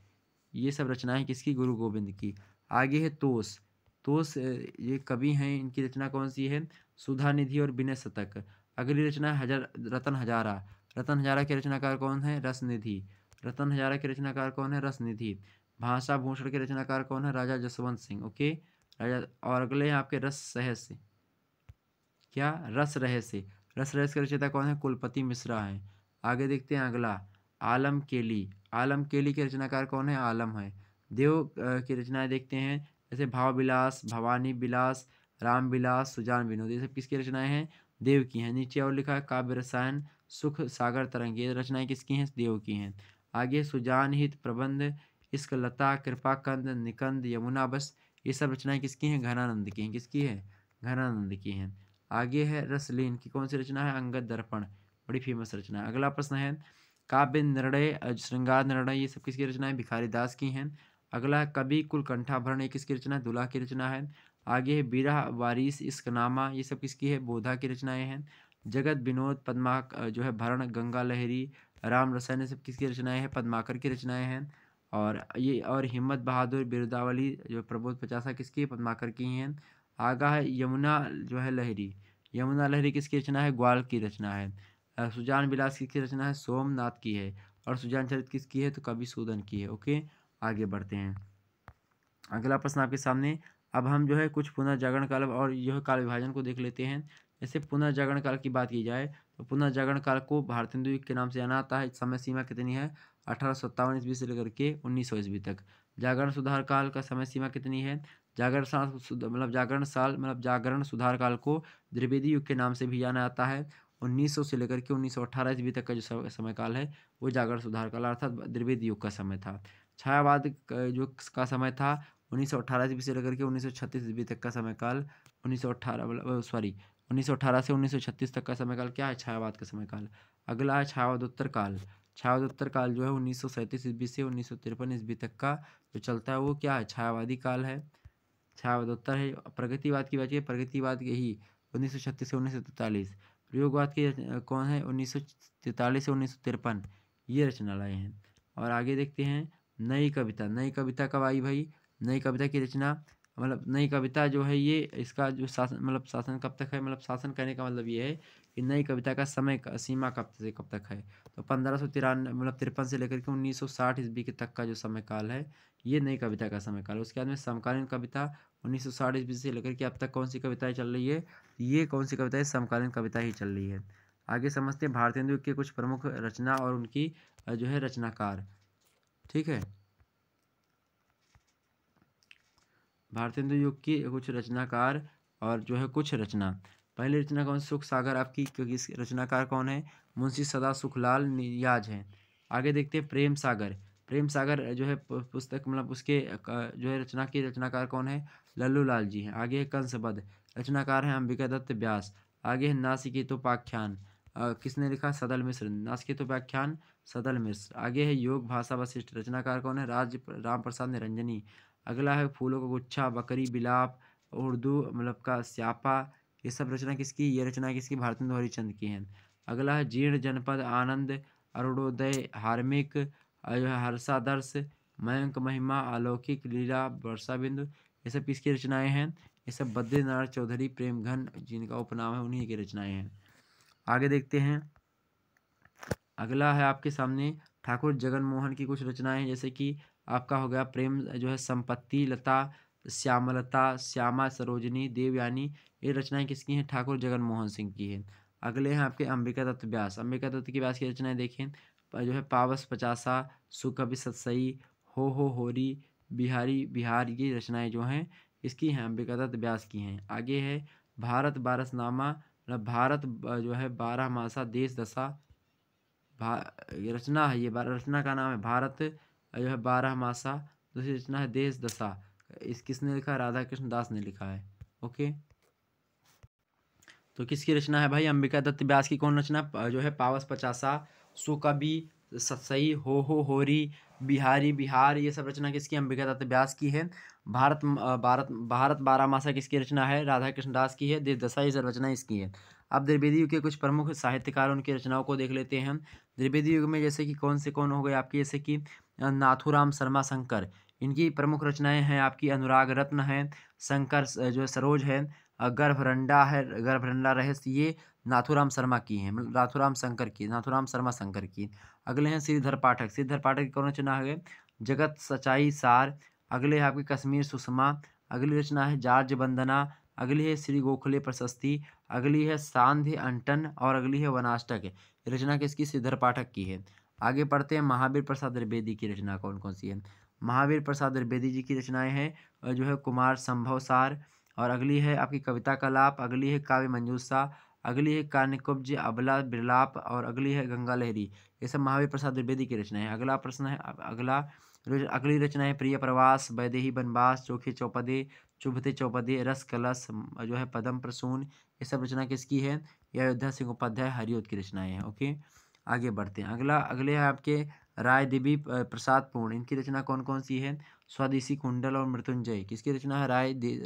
ये सब रचनाएं किसकी? गुरु गोविंद की। आगे है तोस। तोस ये कवि हैं, इनकी रचना कौन सी है? सुधा निधि और विनय शतक। अगली रचना है रतन हजारा। रतन हजारा के रचनाकार कौन है? रसनिधि। रतन हजारा के रचनाकार कौन है? रसनिधि। भाषा भूषण के रचनाकार कौन है? राजा जसवंत सिंह। ओके, राजा। और अगले हैं आपके रस सहस्य, क्या? रस रहस्य। रस रहस्य के रचयिता कौन है? कुलपति मिश्रा है। आगे देखते हैं अगला, आलम केली। आलम केली के रचनाकार कौन है? आलम है। देव की रचनाएं देखते हैं, जैसे भाव विलास, भवानी विलास, राम विलास, सुजान विनोद, ये सब किसकी रचनाएं हैं? देव की हैं। नीचे और लिखा है काव्य रसायन, सुख सागर तरंग, ये रचनाएं किसकी हैं? देव की हैं। आगे सुजान हित प्रबंध, इश्क लता, कृपाकंद, निकंद, यमुना बस, ये सब रचनाएं किसकी हैं? घनानंद की हैं। किसकी है? घनानंद की हैं। आगे है रसलीन की कौन सी रचना है? अंगद दर्पण, बड़ी फेमस रचना है। अगला प्रश्न है काव्य निर्णय, श्रृंगार निर्णय, ये सब किसकी रचना है? भिखारी दास की हैं। अगला है कवि कुलकंठाभरण, ये किसकी रचना है? दुल्हा की रचना है। आगे है बिरह वारिस इश्कनामा, ये सब किसकी है? बोधा की रचनाएं हैं। जगत विनोद जो है भरण, गंगा लहरी, राम रसायन, ये सब किसकी रचनाएं हैं? पद्माकर की रचनाएं हैं। और हिम्मत बहादुर बिरुदावली जो प्रबोध पचासा किसकी है? पद्माकर की हैं। आगा है यमुना जो है लहरी, यमुना लहरी किसकी रचना है? ग्वाल की रचना है। सुजान विलास किसकी रचना है? सोमनाथ की है। और सुजान चरित किसकी है? तो कवि सूदन की है। ओके, आगे बढ़ते हैं। अगला प्रश्न आपके सामने। अब हम जो है कुछ पुनर्जागरण काल और जो है काल विभाजन को देख लेते हैं। जैसे पुनर्जागरण काल की बात की जाए तो पुनर्जागरण काल को भारतेंदु युग के नाम से जाना जाता है। समय सीमा कितनी है? 1857 ईस्वी से लेकर के 1900 ईस्वी तक। जागरण सुधार काल का समय सीमा कितनी है? जागरण सुधार काल को द्विवेदी युग के नाम से भी जाना जाता है। 1900 से लेकर के 1918 ईस्वी तक का जो समय काल है वो जागरण सुधार काल अर्थात द्विवेदी युग का समय था। छायावाद जो का समय था 1918 ईस्वी से लेकर के 1936 ईस्वी तक का समय काल, 1918 से 1936 तक का समय काल क्या है? छायावाद का समय काल। अगला है छायावादोत्तर काल। छायावादोत्तर काल जो है 1937 ईस्वी से 1953 ईस्वी तक का जो चलता है वो क्या है? छायावादी काल है, छायावादोत्तर है। प्रगतिवाद की बात की, प्रगतिवाद यही 1936 से 1943। प्रयोगवाद की कौन है? 1943 से 1953 ये रचनालय हैं। और आगे देखते हैं नई कविता। नई कविता कब आई भाई? नई कविता की रचना नई कविता जो है ये इसका जो शासन शासन कब तक है? शासन करने का मतलब ये है कि नई कविता का समय सीमा कब से कब तक है? तो 1553 से लेकर के 1960 ईस्वी के तक का जो समय काल है ये नई कविता का समय काल है। उसके बाद में समकालीन कविता 1960 ईस्वी से लेकर के अब तक कौन सी कविताएं चल रही है? ये कौन सी कविता है? समकालीन कविता ही चल रही है। आगे समझते हैं भारतेंदु के कुछ प्रमुख रचना और उनकी जो है रचनाकार। ठीक है, भारतेंदु युग की कुछ रचनाकार और जो है कुछ रचना। पहली रचना कौन सी? सुख सागर आपकी, क्योंकि इस रचनाकार कौन है? मुंशी सदा सुखलाल नियाज हैं। आगे देखते हैं प्रेम सागर। प्रेम सागर जो है पुस्तक उसके जो है रचना की रचनाकार कौन है? लल्लू लाल जी हैं। आगे है कंसबद्ध, रचनाकार हैं अंबिका दत्त व्यास। आगे है नासिकेतोपाख्यान, किसने लिखा? सदल मिश्र। नासिकेतोपाख्यान सदल मिश्र। आगे है योग भाषा वशिष्ठ, रचनाकार कौन है? राम प्रसाद निरंजनी। अगला है फूलों का गुच्छा, बकरी बिलाप, उर्दू का स्यापा, ये सब रचना किसकी? ये रचना किसकी? भारतेंदु हरिश्चंद्र की हैं। अगला है जीर्ण जनपद, आनंद, अरुणोदय, हार्मिक, जो है हर्षादर्श, मयंक महिमा, अलौकिक लीला, वर्षा बिंदु, ये सब किसकी रचनाएं हैं? ये सब बद्रीनारायण चौधरी प्रेमघन जिनका उपनाम है उन्हीं की रचनाएं हैं। आगे देखते हैं। अगला है आपके सामने ठाकुर जगन मोहन की कुछ रचनाएं हैं। जैसे कि आपका हो गया प्रेम जो है संपत्ति लता, श्यामलता, श्यामा सरोजनी, देवयानी, ये रचनाएं किसकी हैं? ठाकुर जगन मोहन सिंह की हैं। अगले हैं आपके अंबिका दत्त व्यास। अंबिका दत्त की व्यास की रचनाएं देखें जो है पावस पचासा, सुकवि सतसई, हो होरी, बिहारी बिहार, ये रचनाएं जो हैं इसकी हैं, अंबिका दत्त व्यास की हैं। आगे है भारत बारसनामा, भारत जो है 12 मासा देश दशा, ये रचना है, ये रचना का नाम है भारत जो है 12 मासा। दूसरी रचना है देश दशा, इस किसने लिखा है? राधा कृष्ण दास ने लिखा है। ओके, तो किसकी रचना है भाई? अंबिका दत्त व्यास की। कौन रचना? जो है पावस पचासा, सुकवि सतसई, हो होरी, बिहारी बिहार, ये सब रचना किसकी? अंबिका दत्त व्यास की है। भारत 12 मासा किसकी रचना है? राधा कृष्ण दास की है। देश दशा, ये सब रचना इसकी है। अब द्विवेदी युग के कुछ प्रमुख साहित्यकार उनकी रचनाओं को देख लेते हैं हम। द्विवेदी युग में जैसे कि कौन हो गए आपके? जैसे कि नाथूराम शर्मा शंकर, इनकी प्रमुख रचनाएं हैं आपकी अनुराग रत्न है, शंकर जो है सरोज है, गर्भरंडा है, गर्भरंडा रहस्य, ये नाथूराम शर्मा की हैं, नाथूराम शर्मा शंकर की। अगले हैं श्रीधर पाठक। श्रीधर पाठक की कौन रचना है? जगत सच्चाई सार। अगले है आपकी कश्मीर सुषमा। अगली रचना है जार्ज वंदना। अगली है श्री गोखले प्रशस्ति। अगली है सांध्य अंटन और अगली है वनाष्टक। रचना किसकी? श्रीधर पाठक की है। आगे पढ़ते हैं महावीर प्रसाद द्विवेदी की रचना कौन कौन सी है। महावीर प्रसाद द्विवेदी जी की रचनाएं हैं जो है कुमार संभव सार, और अगली है आपकी कविता कलाप। अगली है काव्य मंजूषा। अगली है कान्यकुब्ज, अबला, बिरलाप और अगली है गंगा लहरी। ये सब महावीर प्रसाद द्विवेदी की रचनाएं हैं। अगला प्रश्न है अगली रचना है प्रिय प्रवास, वैदेही वनवास, चोखे चौपदे, चुभते चौपदे, रस कलश जो है पदम प्रसून। ये सब रचना किसकी है? ये अयोध्या सिंह उपाध्याय हरिऔध की रचनाएं हैं। ओके, आगे बढ़ते हैं। अगले है आपके राय देवी प्रसाद पूर्ण। इनकी रचना कौन कौन सी है? स्वदेशी कुंडल और मृत्युंजय। किसकी रचना है?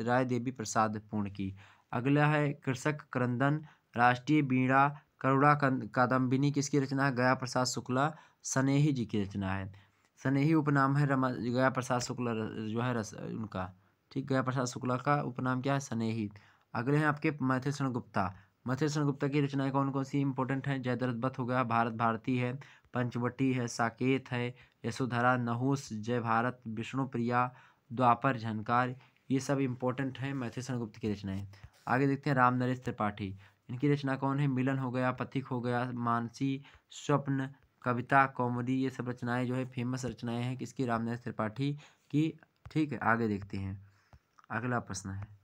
राय देवी प्रसाद पूर्ण की। अगला है कृषक क्रंदन, राष्ट्रीय बीड़ा, करुणा कादम्बिनी। किसकी रचना है? गया प्रसाद शुक्ला स्नेही जी की रचना है। स्नेही उपनाम है गया प्रसाद शुक्ला जो है उनका, ठीक, गया प्रसाद शुक्ला का उपनाम क्या है? स्नेही। अगले हैं आपके मथेशरण गुप्ता। मथेशरण गुप्ता की रचनाएं कौन कौन सी इंपॉर्टेंट हैं? जयद्रथ हो गया, भारत भारती है, पंचवटी है, साकेत है, यशोधरा, नहुस, जय भारत, विष्णुप्रिया, द्वापर, झनकार। ये सब इंपॉर्टेंट हैं मथेशरण गुप्त की रचनाएं। आगे देखते हैं राम नरेश त्रिपाठी। इनकी रचना कौन है? मिलन हो गया, पथिक हो गया, मानसी, स्वप्न, कविता, कौमुदी। ये सब रचनाएं जो है फेमस रचनाएं हैं किसकी? राम नरेश त्रिपाठी की। ठीक है, आगे देखते हैं। अगला प्रश्न है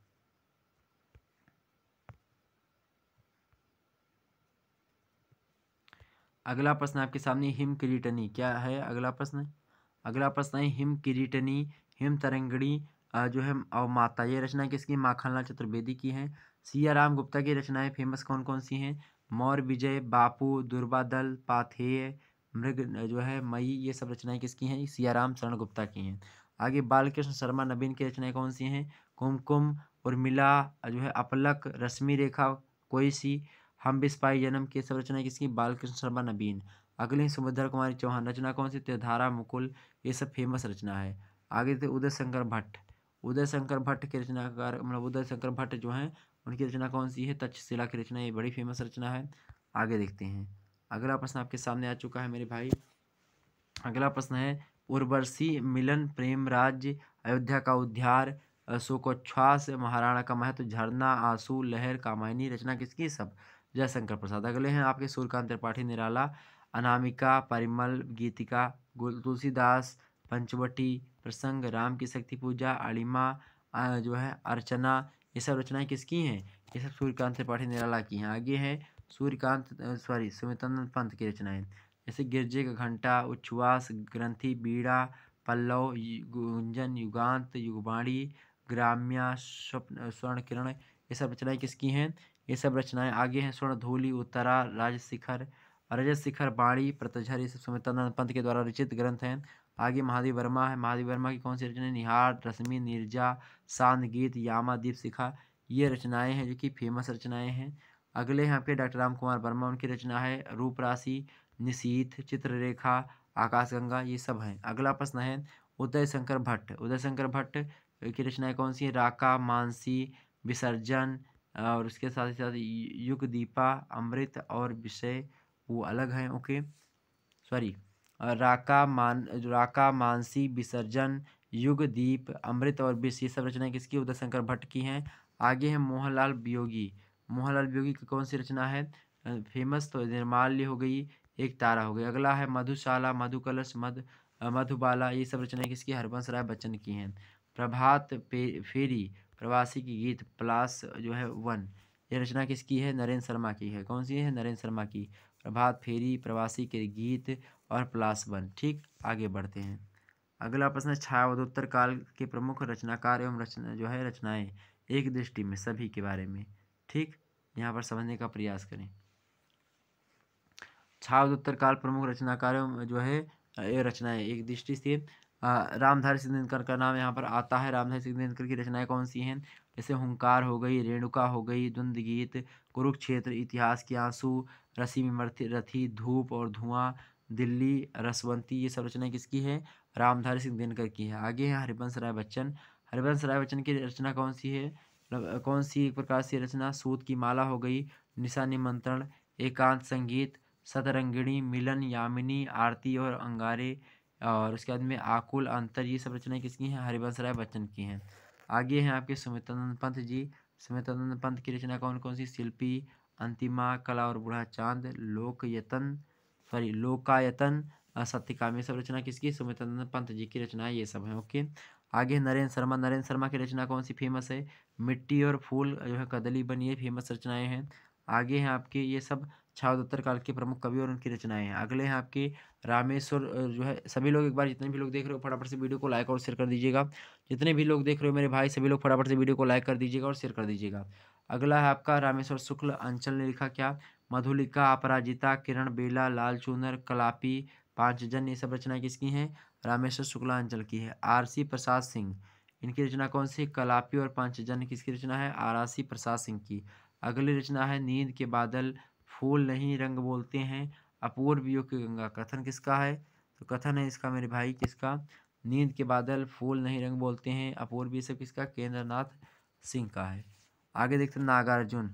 अगला प्रश्न आपके सामने हिम किरीटनी क्या है? अगला प्रश्न है हिम किरीटनी, हिम तरंगिणी जो है और माता। ये रचना किसकी? माखनलाल चतुर्वेदी की है। सिया राम गुप्ता की रचनाएं फेमस कौन कौन सी हैं? मौर्य विजय, बापू, दुर्बादल, पाथेय, मृग जो है मई। ये सब रचनाएं किसकी हैं? सियाराम शरण गुप्ता की हैं। आगे बालकृष्ण शर्मा नवीन की रचनाएं कौन सी हैं? कुमकुम, उर्मिला जो है अपलक, रश्मि रेखा, कोई सी, हम बिस्पाई जन्म। की सब रचना किसकी? बालकृष्ण शर्मा नवीन। अगले सुभद्रा कुमारी चौहान। रचना कौन सी? त्योधारा, मुकुल। ये सब फेमस रचना है। आगे थे उदय शंकर भट्ट। उदय शंकर भट्ट के रचनाकार मतलब उदय शंकर भट्ट जो हैं उनकी रचना कौन सी है? तक्षशिला की रचना। ये बड़ी फेमस रचना है। आगे देखते हैं। अगला प्रश्न आपके सामने आ चुका है मेरे भाई। अगला प्रश्न है उर्वशी, मिलन, प्रेम राज्य, अयोध्या का उद्धार, शोकोच्छ्वास, महाराणा का महत्व, झरना, आंसू, लहर, कामायनी। रचना किसकी? सब जयशंकर प्रसाद। अगले हैं आपके सूर्यकांत त्रिपाठी निराला, अनामिका, परिमल, गीतिका, तुलसीदास, पंचवटी, प्रसंग, राम की शक्ति पूजा, अणिमा जो है अर्चना। ये सब रचनाएं किसकी हैं? ये सब सूर्यकांत त्रिपाठी निराला की हैं। आगे है सुमित्रानंद पंत की रचनाएं, जैसे गिरजे का घंटा, उच्छ्वास, ग्रंथि, बीड़ा, पल्लव, गुंजन, युगांत, युगवाणी, ग्राम्या, स्वप्न, स्वर्ण किरण। ये सब रचनाएं किसकी हैं? ये सब रचनाएं आगे हैं स्वर्ण धूलि, उत्तरा, राजशिखर, रजत शिखर, बाणी, पतझर। ये सब सुमित्रानंद पंत के द्वारा रचित ग्रंथ हैं। आगे महादेव वर्मा है। महादेव वर्मा की कौन सी रचना? निहार, रश्मि, नीरजा, शांत गीत, यामा, दीप शिखा। ये रचनाएं हैं जो कि फेमस रचनाएं हैं। अगले हैं आपके डॉक्टर राम कुमार वर्मा। उनकी रचना है रूप राशि, निशीथ, चित्ररेखा, आकाशगंगा। ये सब हैं। अगला प्रश्न है उदय शंकर भट्ट। उदय शंकर भट्ट की रचनाएं कौन सी है? राका, मानसी, विसर्जन और उसके साथ ही साथ युग दीपा, अमृत और विषय वो अलग हैं। ओके, सॉरी, राका, मानसी, विसर्जन, युग दीप, अमृत और विष। ये सब रचनाएं किसकी? उदय शंकर भट्ट की हैं। आगे है मोहनलाल वियोगी। मोहनलाल वियोगी की कौन सी रचना है फेमस? तो निर्माल्य हो गई, एक तारा हो गई। अगला है मधुशाला, मधुकलश, मधुबाला। ये सब रचनाएं किसकी? हरबंस राय बच्चन की हैं। प्रभात फेरी, प्रवासी की गीत, प्लास जो है वन। ये रचना किसकी है? नरेंद्र शर्मा की है। कौन सी है? नरेंद्र शर्मा की। प्रभात फेरी, प्रवासी के गीत और प्लास वन। ठीक, आगे बढ़ते हैं। अगला प्रश्न है छायावधोत्तर काल के प्रमुख रचनाकार एवं रचना जो है रचनाएं एक दृष्टि में सभी के बारे में। ठीक, यहाँ पर समझने का प्रयास करें। छायावधोत्तर काल प्रमुख रचनाकार एवं जो है ये रचनाएं एक दृष्टि से रामधारी सिंह दिनकर का नाम यहाँ पर आता है। रामधारी सिंह दिनकर की रचनाएं कौन सी हैं? जैसे हुंकार हो गई, रेणुका हो गई, द्वंद्व गीत, कुरुक्षेत्र, इतिहास के आंसू, रसी में रथी, धूप और धुआं, दिल्ली, रसवंती। ये सब रचनाएं किसकी है? रामधारी सिंह दिनकर की है। आगे है हरिवंश राय बच्चन। हरिवंश राय बच्चन की रचना कौन सी है? कौन सी एक प्रकार से रचना? सूत की माला हो गई, निशा निमंत्रण, एकांत संगीत, सतरंगिणी, मिलन, यामिनी, आरती और अंगारे और उसके बाद में आकुल, अंतर। ये सब रचनाएं किसकी हैं? हरिवंश राय बच्चन की हैं। आगे हैं आपके सुमित्रानंद पंत जी। सुमित्रानंद पंत की रचना कौन कौन सी? शिल्पी, अंतिमा, कला और बूढ़ा चांद, लोकायतन, सत्यकाम। ये सब रचना किसकी? सुमित्रानंद पंत जी की रचना ये सब है। ओके, आगे नरेंद्र शर्मा। नरेंद्र शर्मा की रचना कौन सी फेमस है? मिट्टी और फूल जो है कदली बनी है, फेमस रचनाएं हैं। आगे हैं आपके ये सब छायादत्तर काल के प्रमुख कवि और उनकी रचनाएं हैं। अगले हैं आपके रामेश्वर जो है सभी लोग एक बार जितने भी लोग देख रहे हो फटाफट से वीडियो को लाइक और शेयर कर दीजिएगा। जितने भी लोग देख रहे हो मेरे भाई सभी लोग फटाफट से वीडियो को लाइक कर दीजिएगा और शेयर कर दीजिएगा। अगला है आपका रामेश्वर शुक्ल अंचल ने लिखा क्या? मधुलिका, अपराजिता, किरण बेला, लाल चूनर, कलापी, पांचजन ये सब रचनाएं किसकी हैं? रामेश्वर शुक्ला अंचल की है। आरसी प्रसाद सिंह इनकी रचना कौन सी? कलापी और पांचजन्य किसकी रचना है? आरसी प्रसाद सिंह की। अगली रचना है नींद के बादल फूल नहीं रंग बोलते हैं अपूर्वियों की गंगा, कथन किसका है? तो कथन है इसका मेरे भाई किसका? नींद के बादल फूल नहीं रंग बोलते हैं अपूर्वी सब किसका? केंद्रनाथ सिंह का है। आगे देखते हैं नागार्जुन।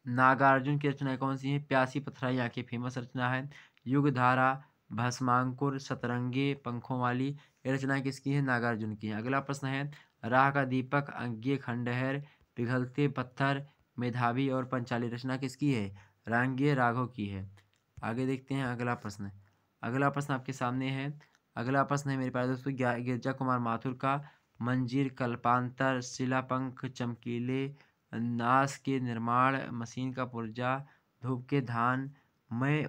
नागार्जुन की रचनाएं कौन सी हैं? प्यासी पथराई आंखें फेमस रचना है। युग धारा, भस्मांकुर, सतरंगे, पंखों वाली ये रचनाएं किसकी हैं? नागार्जुन की हैं। अगला प्रश्न है राह का दीपक, अंग्य खंडहर, पिघलते पत्थर, मेधावी और पंचाली रचना किसकी है? रांगे राघव की है। आगे देखते हैं अगला प्रश्न। अगला प्रश्न आपके सामने है। अगला प्रश्न है मेरे प्यारे दोस्तों गिरजा कुमार माथुर का मंजीर, कल्पांतर, शिलापंख, चमकीले, नास के निर्माण, मशीन का पुर्जा, धूप के धान, मैं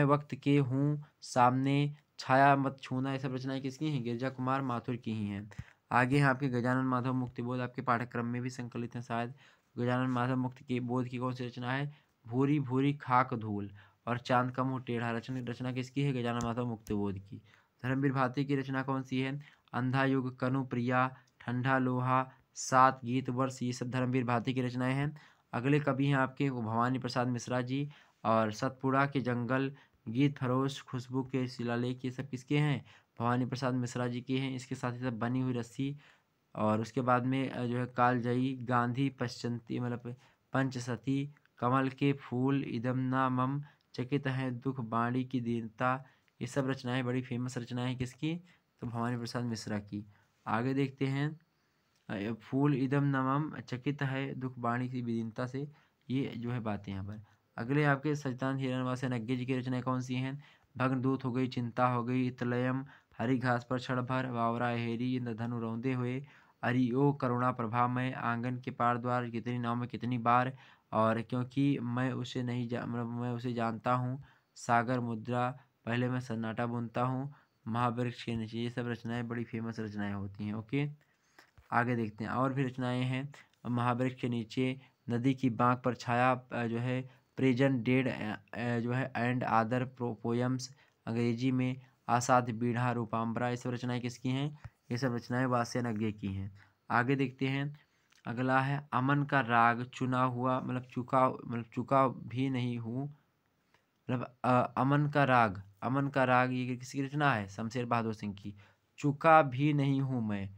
वक्त के हूँ सामने, छाया मत छूना ये सब रचनाएं किसकी हैं? गिरजा कुमार माथुर की ही हैं। आगे हैं आपके गजानन माधव मुक्तिबोध आपके पाठ्यक्रम में भी संकलित हैं शायद। गजानन माधव मुक्ति के बोध की कौन सी रचना है? भूरी भूरी खाक धूल और चांद का मुंह टेढ़ा रचना किसकी है? गजानन माधव मुक्तिबोध की। धर्मवीर भारती की रचना कौन सी है? अंधा युग, कनु प्रिया, ठंडा लोहा, सात गीत वर्ष ये सब धर्मवीर भारती की रचनाएं हैं। अगले कवि हैं आपके भवानी प्रसाद मिश्रा जी और सतपुड़ा के जंगल, गीत फरोश, खुशबू के शिलालेख ये सब किसके हैं? भवानी प्रसाद मिश्रा जी के हैं। इसके साथ ही साथ बनी हुई रस्सी और उसके बाद में जो है कालजयी, गांधी पश्चंती मतलब पंचसती, कमल के फूल, इदम ना मम, चकित है दुख, बाणी की दीनता ये सब रचनाएं बड़ी फेमस रचनाएं किसकी? तो भवानी प्रसाद मिश्रा की। आगे देखते हैं फूल इदम नमम, चकित है दुख बाणी की विदीनता से ये जो है बातें यहाँ पर। अगले आपके सचिदानंद हिरणवास नग्गे जी की रचनाएं कौन सी हैं? भग्नदूत हो गई, चिंता हो गई, इतलयम, हरी घास पर क्षण भर, वावरा हेरी, इंद्रधनु रौंदे हुए, अरियो करुणा प्रभामय, आंगन के पार द्वार, कितनी नाव में कितनी बार और क्योंकि मैं उसे नहीं मतलब मैं उसे जानता हूँ, सागर मुद्रा, पहले मैं सन्नाटा बुनता हूँ, महावृक्ष के नीचे ये सब रचनाएं बड़ी फेमस रचनाएं होती हैं। ओके आगे देखते हैं और भी रचनाएं हैं। महावृक्ष के नीचे, नदी की बांक पर छाया जो है, प्रेजेंट डेड जो है एंड आदर पोयम्स अंग्रेजी में, आसाद बीढ़ा, रूपाम्बरा ये सब रचनाएं किसकी हैं? ये सब रचनाएं वात्स्यनज्ञ की हैं। आगे देखते हैं अगला है अमन का राग, चुना हुआ मतलब चुका भी नहीं हूँ मतलब अमन का राग ये किसकी रचना है? शमशेर बहादुर सिंह की। चुका भी नहीं हूँ मैं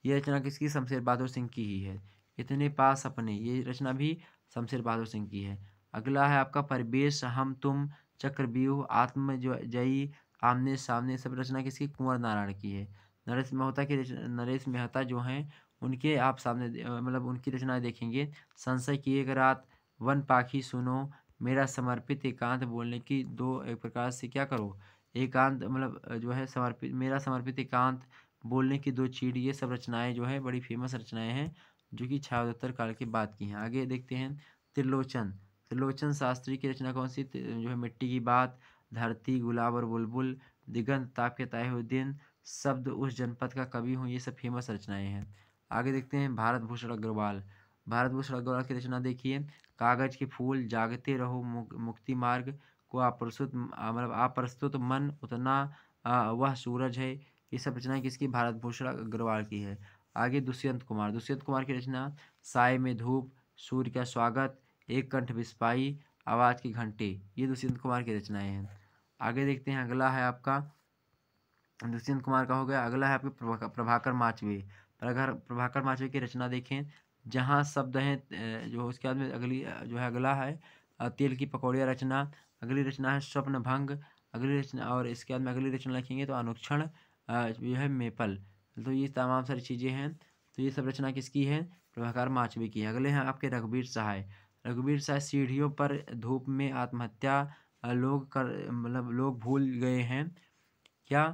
ये रचना किसकी? शमशेर बहादुर सिंह की ही है। इतने पास अपने ये रचना भी शमशेर बहादुर सिंह की है। अगला है आपका परिवेश, हम तुम, चक्रव्यूह, आत्म जो जयी, आमने सामने सब रचना किसकी? कुंवर नारायण की है। नरेश मेहता जो हैं उनके आप सामने मतलब उनकी रचनाएं देखेंगे। संशय की एक रात, वन पाखी सुनो, मेरा समर्पित एकांत, बोलने की दो एक प्रकार से क्या करो एकांत मतलब जो है समर्पित, मेरा समर्पित एकांत, बोलने की दो चीड़ ये सब रचनाएं जो है बड़ी फेमस रचनाएं हैं जो कि छायादत्तर काल की बात की हैं। आगे देखते हैं त्रिलोचन। त्रिलोचन शास्त्री की रचना कौन सी? जो है मिट्टी की बात, धरती, गुलाब और बुलबुल, दिगंत, ताप के ताए हुए दिन, शब्द, उस जनपद का कवि हूँ ये सब फेमस रचनाएं हैं। आगे देखते हैं भारत भूषण अग्रवाल। भारत भूषण अग्रवाल की रचना देखिए, कागज के फूल, जागते रहो, मुक्ति मार्ग को अप्रस्तुत मन उतना वह सूरज है ये सब रचनाएं किसकी? भारत भूषण अग्रवाल की है। आगे दुष्यंत कुमार की रचना, साय में धूप, सूर्य का स्वागत, एक कंठ बिस्पाई, आवाज की घंटे ये दुष्यंत कुमार की रचनाएं हैं। आगे देखते हैं अगला है आपका दुष्यंत कुमार का हो गया। अगला है आपके प्रभाकर माचवे। प्रभाकर माचवे की रचना देखें, जहाँ शब्द हैं जो उसके बाद में अगली जो है अगला है तेल की पकौड़िया रचना। अगली रचना है स्वप्न भंग। अगली रचना और इसके बाद में अगली रचना लिखेंगे तो अनुक्षण जो है मेपल। तो ये तमाम सारी चीज़ें हैं तो ये सब रचना किसकी है? प्रभाकर माचवे की है। अगले हैं आपके रघुवीर सहाय। रघुवीर सहाय सीढ़ियों पर धूप में आत्महत्या, लोग भूल गए हैं क्या?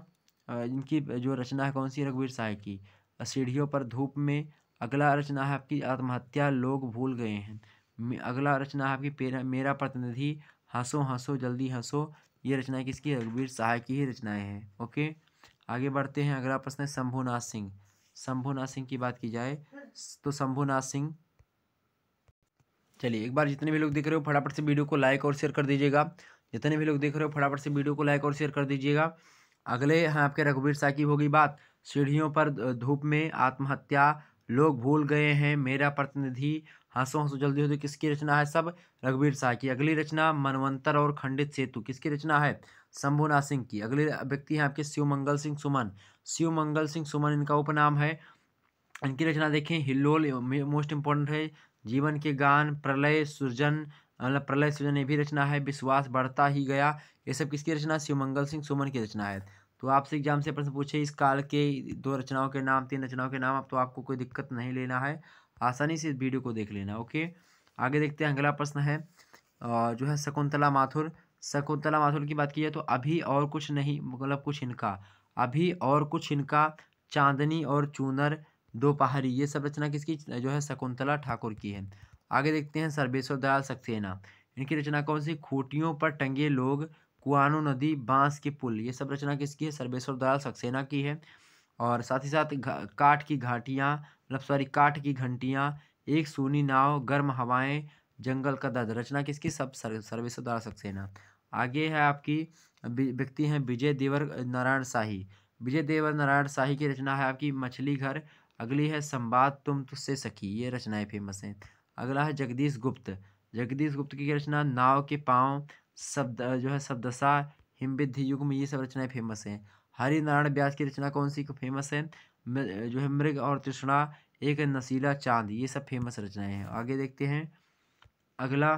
इनकी जो रचना है कौन सी? रघुवीर सहाय की। सीढ़ियों पर धूप में अगला रचना है आपकी आत्महत्या लोग भूल गए हैं। अगला रचना है आपकी मेरा प्रतिनिधि, हंसो हंसो जल्दी हंसो। ये रचनाएं किसकी है? रघुवीर सहाय की ही रचनाएं हैं। ओके, आगे बढ़ते हैं। अगला प्रश्न है शंभुनाथ सिंह। शंभुनाथ सिंह की बात की जाए तो शंभुनाथ सिंह, चलिए एक बार जितने भी लोग देख रहे हो फटाफट से वीडियो को लाइक और शेयर कर दीजिएगा। जितने भी लोग देख रहे हो फटाफट से वीडियो को लाइक और शेयर कर दीजिएगा। अगले हैं आपके रघुवीर साहब की होगी बात। सीढ़ियों पर धूप में आत्महत्या लोग भूल गए हैं, मेरा प्रतिनिधि, हंसो हंसो जल्दी हो। तो किसकी रचना है? सब रघुवीर साहब की। अगली रचना मनवंतर और खंडित सेतु, किसकी रचना है? शंभुनाथ सिंह की। अगले व्यक्ति हैं आपके शिवमंगल सिंह सुमन। शिवमंगल सिंह सुमन इनका उपनाम है। इनकी रचना देखें, हिल्लोल मोस्ट इंपॉर्टेंट है, जीवन के गान, प्रलय सृजन, मतलब प्रलय सृजन ये भी रचना है, विश्वास बढ़ता ही गया, ये सब किसकी रचना? शिवमंगल सिंह सुमन की रचना है। तो आपसे एग्जाम से प्रश्न पूछे इस काल के 2 रचनाओं के नाम, 3 रचनाओं के नाम, अब तो आपको कोई दिक्कत नहीं लेना है, आसानी से इस वीडियो को देख लेना। ओके, आगे देखते हैं। अगला प्रश्न है जो है शकुंतला माथुर। शकुंतला माथुर की बात की जाए तो अभी और कुछ नहीं, मतलब कुछ इनका, अभी और कुछ इनका, चांदनी और चूनर, दोपहरी, ये सब रचना किसकी जो है? शकुंतला ठाकुर की है। आगे देखते हैं सर्वेश्वर दयाल सक्सेना। इनकी रचना कौन सी? खूंटियों पर टंगे लोग, कुआनो नदी, बांस के पुल, ये सब रचना किसकी है? सर्वेश्वर दयाल सक्सेना की है। और साथ ही साथ काठ की घाटियाँ, मतलब सॉरी काठ की घंटियाँ, एक सूनी नाव, गर्म हवाएं, जंगल का दर्द, रचना किसकी? सब सर्वेश्वर दयाल सक्सेना। आगे है आपकी व्यक्ति हैं विजय देवर नारायण शाही। विजय देवर नारायण शाही की रचना है आपकी मछली घर। अगली है संवाद तुम तुझसे सखी, ये रचनाएं फेमस हैं। अगला है जगदीश गुप्त। जगदीश गुप्त की रचना नाव के पाँव, शब्द जो है शब्दशा, हिमविद्धि युग्म, ये सब रचनाएं फेमस हैं। हरि नारायण व्यास की रचना कौन सी फेमस है? जो है मृग और तृष्णा, एक नशीला चांद, ये सब फेमस रचनाएं हैं। आगे देखते हैं। अगला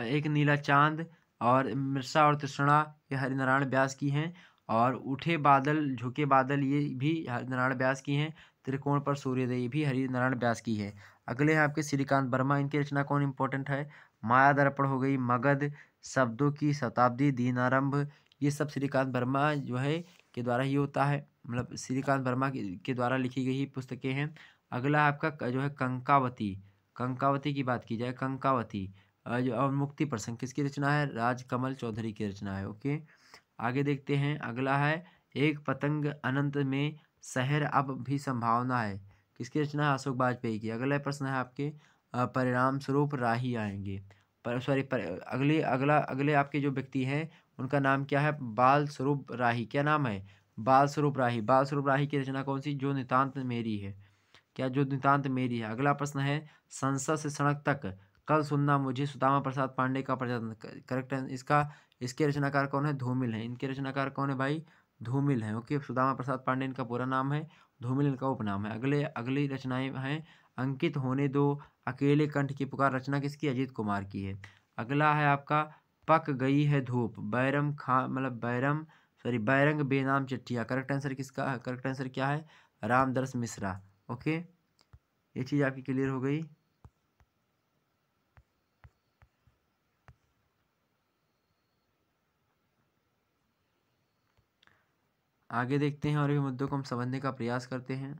एक नीला चांद और मिर्सा और तृष्णा, ये हरिनारायण व्यास की हैं। और उठे बादल झुके बादल, ये भी हरिनारायण व्यास की हैं। त्रिकोण पर सूर्योदय, ये भी हरिनारायण व्यास की है। अगले हैं आपके श्रीकांत वर्मा। इनकी रचना कौन इंपॉर्टेंट है? माया दर्पण हो गई, मगध, शब्दों की शताब्दी, दीनारंभ, ये सब श्रीकांत वर्मा जो है के द्वारा ही होता है, मतलब श्रीकांत वर्मा के द्वारा लिखी गई पुस्तकें हैं। अगला आपका जो है कंकावती। कंकावती की बात की जाए, कंकावती जो अवमुक्ति प्रसंग, किसकी रचना है? राजकमल चौधरी की रचना है। ओके, आगे देखते हैं। अगला है एक पतंग अनंत में, शहर अब भी संभावना है, किसकी रचना है? अशोक वाजपेयी की। अगला प्रश्न है आपके परिणाम स्वरूप राही आएंगे, पर सॉरी पर अगले आपके जो व्यक्ति हैं उनका नाम क्या है? बाल स्वरूप राही। क्या नाम है? बाल स्वरूप राही। बाल स्वरूप राही की रचना कौन सी? जो नितांत मेरी है। क्या? जो नितांत मेरी है। अगला प्रश्न है संसद से सड़क तक, कल सुनना मुझे, सुदामा प्रसाद पांडे का प्रयत्न, करेक्ट है इसका। इसके रचनाकार कौन है? धूमिल है। इनके रचनाकार कौन है भाई? धूमिल है। ओके, सुदामा प्रसाद पांडे इनका पूरा नाम है, धूमिल इनका उपनाम है। अगली रचनाएं हैं अंकित होने दो, अकेले कंठ की पुकार, रचना किसकी? अजीत कुमार की है। अगला है आपका पक गई है धूप, बैरम खां, मतलब बैरम सॉरी बैरंग बेनाम चिट्ठियाँ, करेक्ट आंसर किसका? करेक्ट आंसर क्या है? रामदर्श मिश्रा। ओके, ये चीज़ आपकी क्लियर हो गई। आगे देखते हैं और भी मुद्दों को हम समझने का प्रयास करते हैं।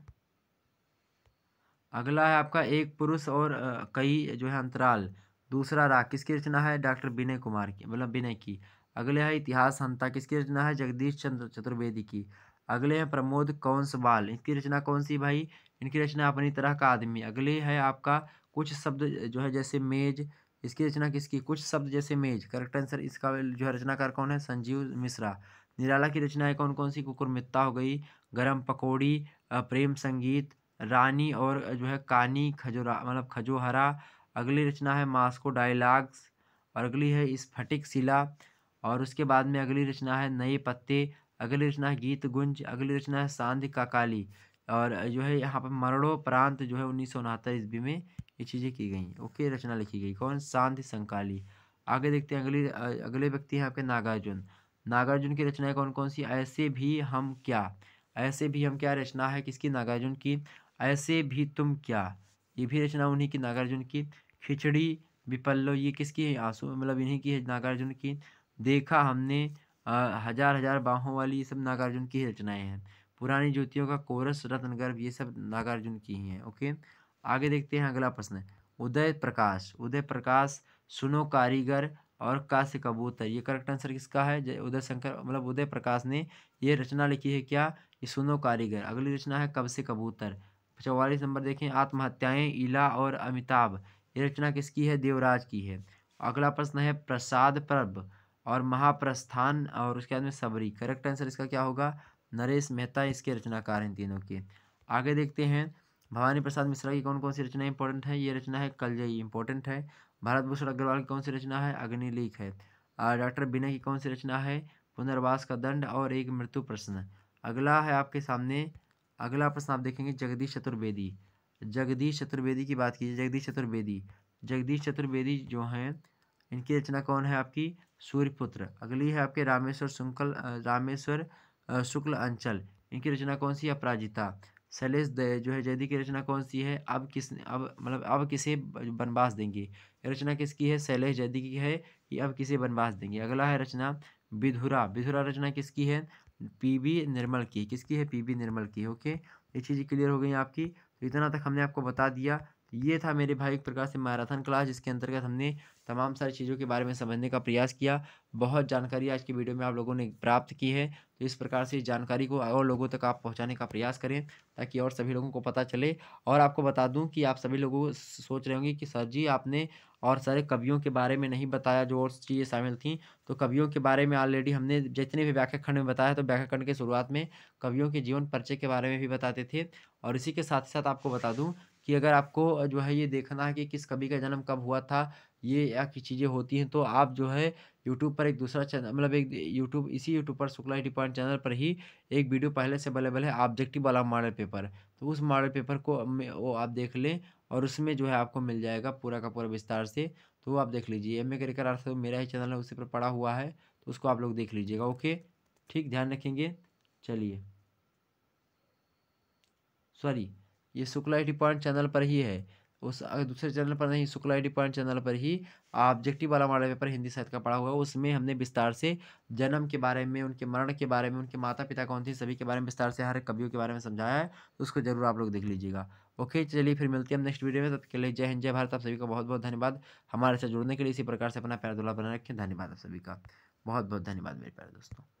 अगला है आपका एक पुरुष और कई जो है अंतराल, दूसरा राग, किसकी रचना है? डॉक्टर विनय कुमार की, मतलब विनय की। अगले है इतिहास हंता, किसकी रचना है? जगदीश चंद्र चतुर्वेदी की। अगले हैं प्रमोद कौंसवाल, इनकी रचना कौन सी भाई? इनकी रचना अपनी तरह का आदमी। अगले है आपका कुछ शब्द जो है जैसे मेज, इसकी रचना किसकी? कुछ शब्द जैसे मेज, करेक्ट आंसर इसका जो है रचनाकार कौन है? संजीव मिश्रा। निराला की रचनाएं कौन कौन सी? कुकुरमित्ता हो गई, गरम पकौड़ी, प्रेम संगीत, रानी और जो है कानी खजूरा, मतलब खजोहरा। अगली रचना है मास्को डायलॉग्स, और अगली है स्फटिक शिला, और उसके बाद में अगली रचना है नए पत्ते। अगली रचना है गीत गुंज। अगली रचना है सांध्य काकाली, और जो है यहाँ पर मरणोपरांत जो है 1969 ईस्वी में ये चीज़ें की गई। ओके, रचना लिखी गई कौन? सांध्य संकाली। आगे देखते हैं। अगले व्यक्ति हैं आपके नागार्जुन। नागार्जुन की रचनाएं कौन कौन सी? ऐसे भी हम क्या, ऐसे भी हम क्या रचना है किसकी? नागार्जुन की। ऐसे भी तुम क्या, ये भी रचना उन्हीं की, नागार्जुन की। खिचड़ी विपल्लो, ये किसकी है? आंसू, मतलब इन्हीं की है, नागार्जुन की। देखा हमने हजार हजार बाहों वाली, ये सब नागार्जुन की ही रचनाएं हैं। पुरानी ज्योतियों का कोरस, रत्नगर्भ, ये सब नागार्जुन की ही हैं। ओके, आगे देखते हैं अगला प्रश्न। उदय प्रकाश, उदय प्रकाश, सुनो कारीगर और कास्य कबूतर, ये करेक्ट आंसर किसका है? उदय शंकर मतलब उदय प्रकाश ने ये रचना लिखी है क्या? ये सुनो कारीगर। अगली रचना है कब से कबूतर। 44 नंबर देखें, आत्महत्याएं, इला और अमिताभ, ये रचना किसकी है? देवराज की है। अगला प्रश्न है प्रसाद पर्व और महाप्रस्थान और उसके बाद में सबरी, करेक्ट आंसर इसका क्या होगा? नरेश मेहता इसके रचनाकार हैं तीनों के। आगे देखते हैं भवानी प्रसाद मिश्रा की कौन कौन सी रचना इंपॉर्टेंट है? ये रचना है कलजयी इंपॉर्टेंट है। भारत भूषण अग्रवाल की कौन सी रचना है? अग्निलेख है। डॉक्टर बिना की कौन सी रचना है? पुनर्वास का दंड और एक मृत्यु प्रश्न। अगला है आपके सामने, अगला प्रश्न आप देखेंगे जगदीश चतुर्वेदी। जगदीश चतुर्वेदी की बात कीजिए, जगदीश चतुर्वेदी, जगदीश चतुर्वेदी जो हैं इनकी रचना कौन है आपकी? सूर्यपुत्र। अगली है आपके रामेश्वर रामेश्वर शुक्ल अंचल, इनकी रचना कौन सी है? अपराजिता। शैलेश जो है जयदी की रचना कौन सी है? अब किसे वनवास देंगे, ये रचना किसकी है? शैलेश जयदी की है कि अब किसे वनवास देंगे। अगला है रचना विधुरा, विधुरा रचना किसकी है? पीबी निर्मल की, किसकी है? पीबी निर्मल की। ओके, ये चीज़ क्लियर हो गई आपकी। तो इतना तक हमने आपको बता दिया। तो ये था मेरे भाई एक प्रकार से मैराथन क्लास, जिसके अंतर्गत हमने तमाम सारी चीज़ों के बारे में समझने का प्रयास किया। बहुत जानकारी आज की वीडियो में आप लोगों ने प्राप्त की है। तो इस प्रकार से इस जानकारी को और लोगों तक आप पहुंचाने का प्रयास करें, ताकि और सभी लोगों को पता चले। और आपको बता दूं कि आप सभी लोगों सोच रहे होंगे कि सर जी आपने और सारे कवियों के बारे में नहीं बताया जो और चीज़ें शामिल थीं। तो कवियों के बारे में ऑलरेडी हमने जितने भी व्याख्या खंड में बताया, तो व्याख्या खंड के शुरुआत में कवियों के जीवन परिचय के बारे में भी बताते थे। और इसी के साथ साथ आपको बता दूं कि अगर आपको जो है ये देखना है कि किस कवि का जन्म कब हुआ था, ये या की चीज़ें होती हैं, तो आप जो है यूट्यूब पर एक दूसरा चैनल मतलब एक यूट्यूब इसी यूट्यूब पर शुक्ला 80 पॉइंट चैनल पर ही एक वीडियो पहले से अवेलेबल है, ऑब्जेक्टिव वाला मॉडल पेपर। तो उस मॉडल पेपर को वो आप देख लें, और उसमें जो है आपको मिल जाएगा पूरा का पूरा विस्तार से। तो वो आप देख लीजिए, एम ए करियर अर्थ मेरा ही चैनल है, उसी पर पड़ा हुआ है, तो उसको आप लोग देख लीजिएगा। ओके, ठीक, ध्यान रखेंगे। चलिए, सॉरी, ये शुक्ला 80 पॉइंट चैनल पर ही है, उस दूसरे चैनल पर नहीं, शुक्ला 80 पॉइंट चैनल पर ही ऑब्जेक्टिव वाला मॉडल पेपर हिंदी साहित्य का पढ़ा हुआ है। उसमें हमने विस्तार से जन्म के बारे में, उनके मरण के बारे में, उनके माता पिता कौन थे, सभी के बारे में विस्तार से हर कवियों के बारे में समझाया है। तो उसको जरूर आप लोग देख लीजिएगा। ओके, चलिए फिर मिलते हैं हम नेक्स्ट वीडियो में। तब तक के लिए जय हिंद, जय भारत। आप सभी का बहुत बहुत धन्यवाद हमारे साथ जुड़ने के लिए। इसी प्रकार से अपना प्यार दुला बनाए रखें। धन्यवाद आप सभी का, बहुत बहुत धन्यवाद मेरे प्यारे दोस्तों।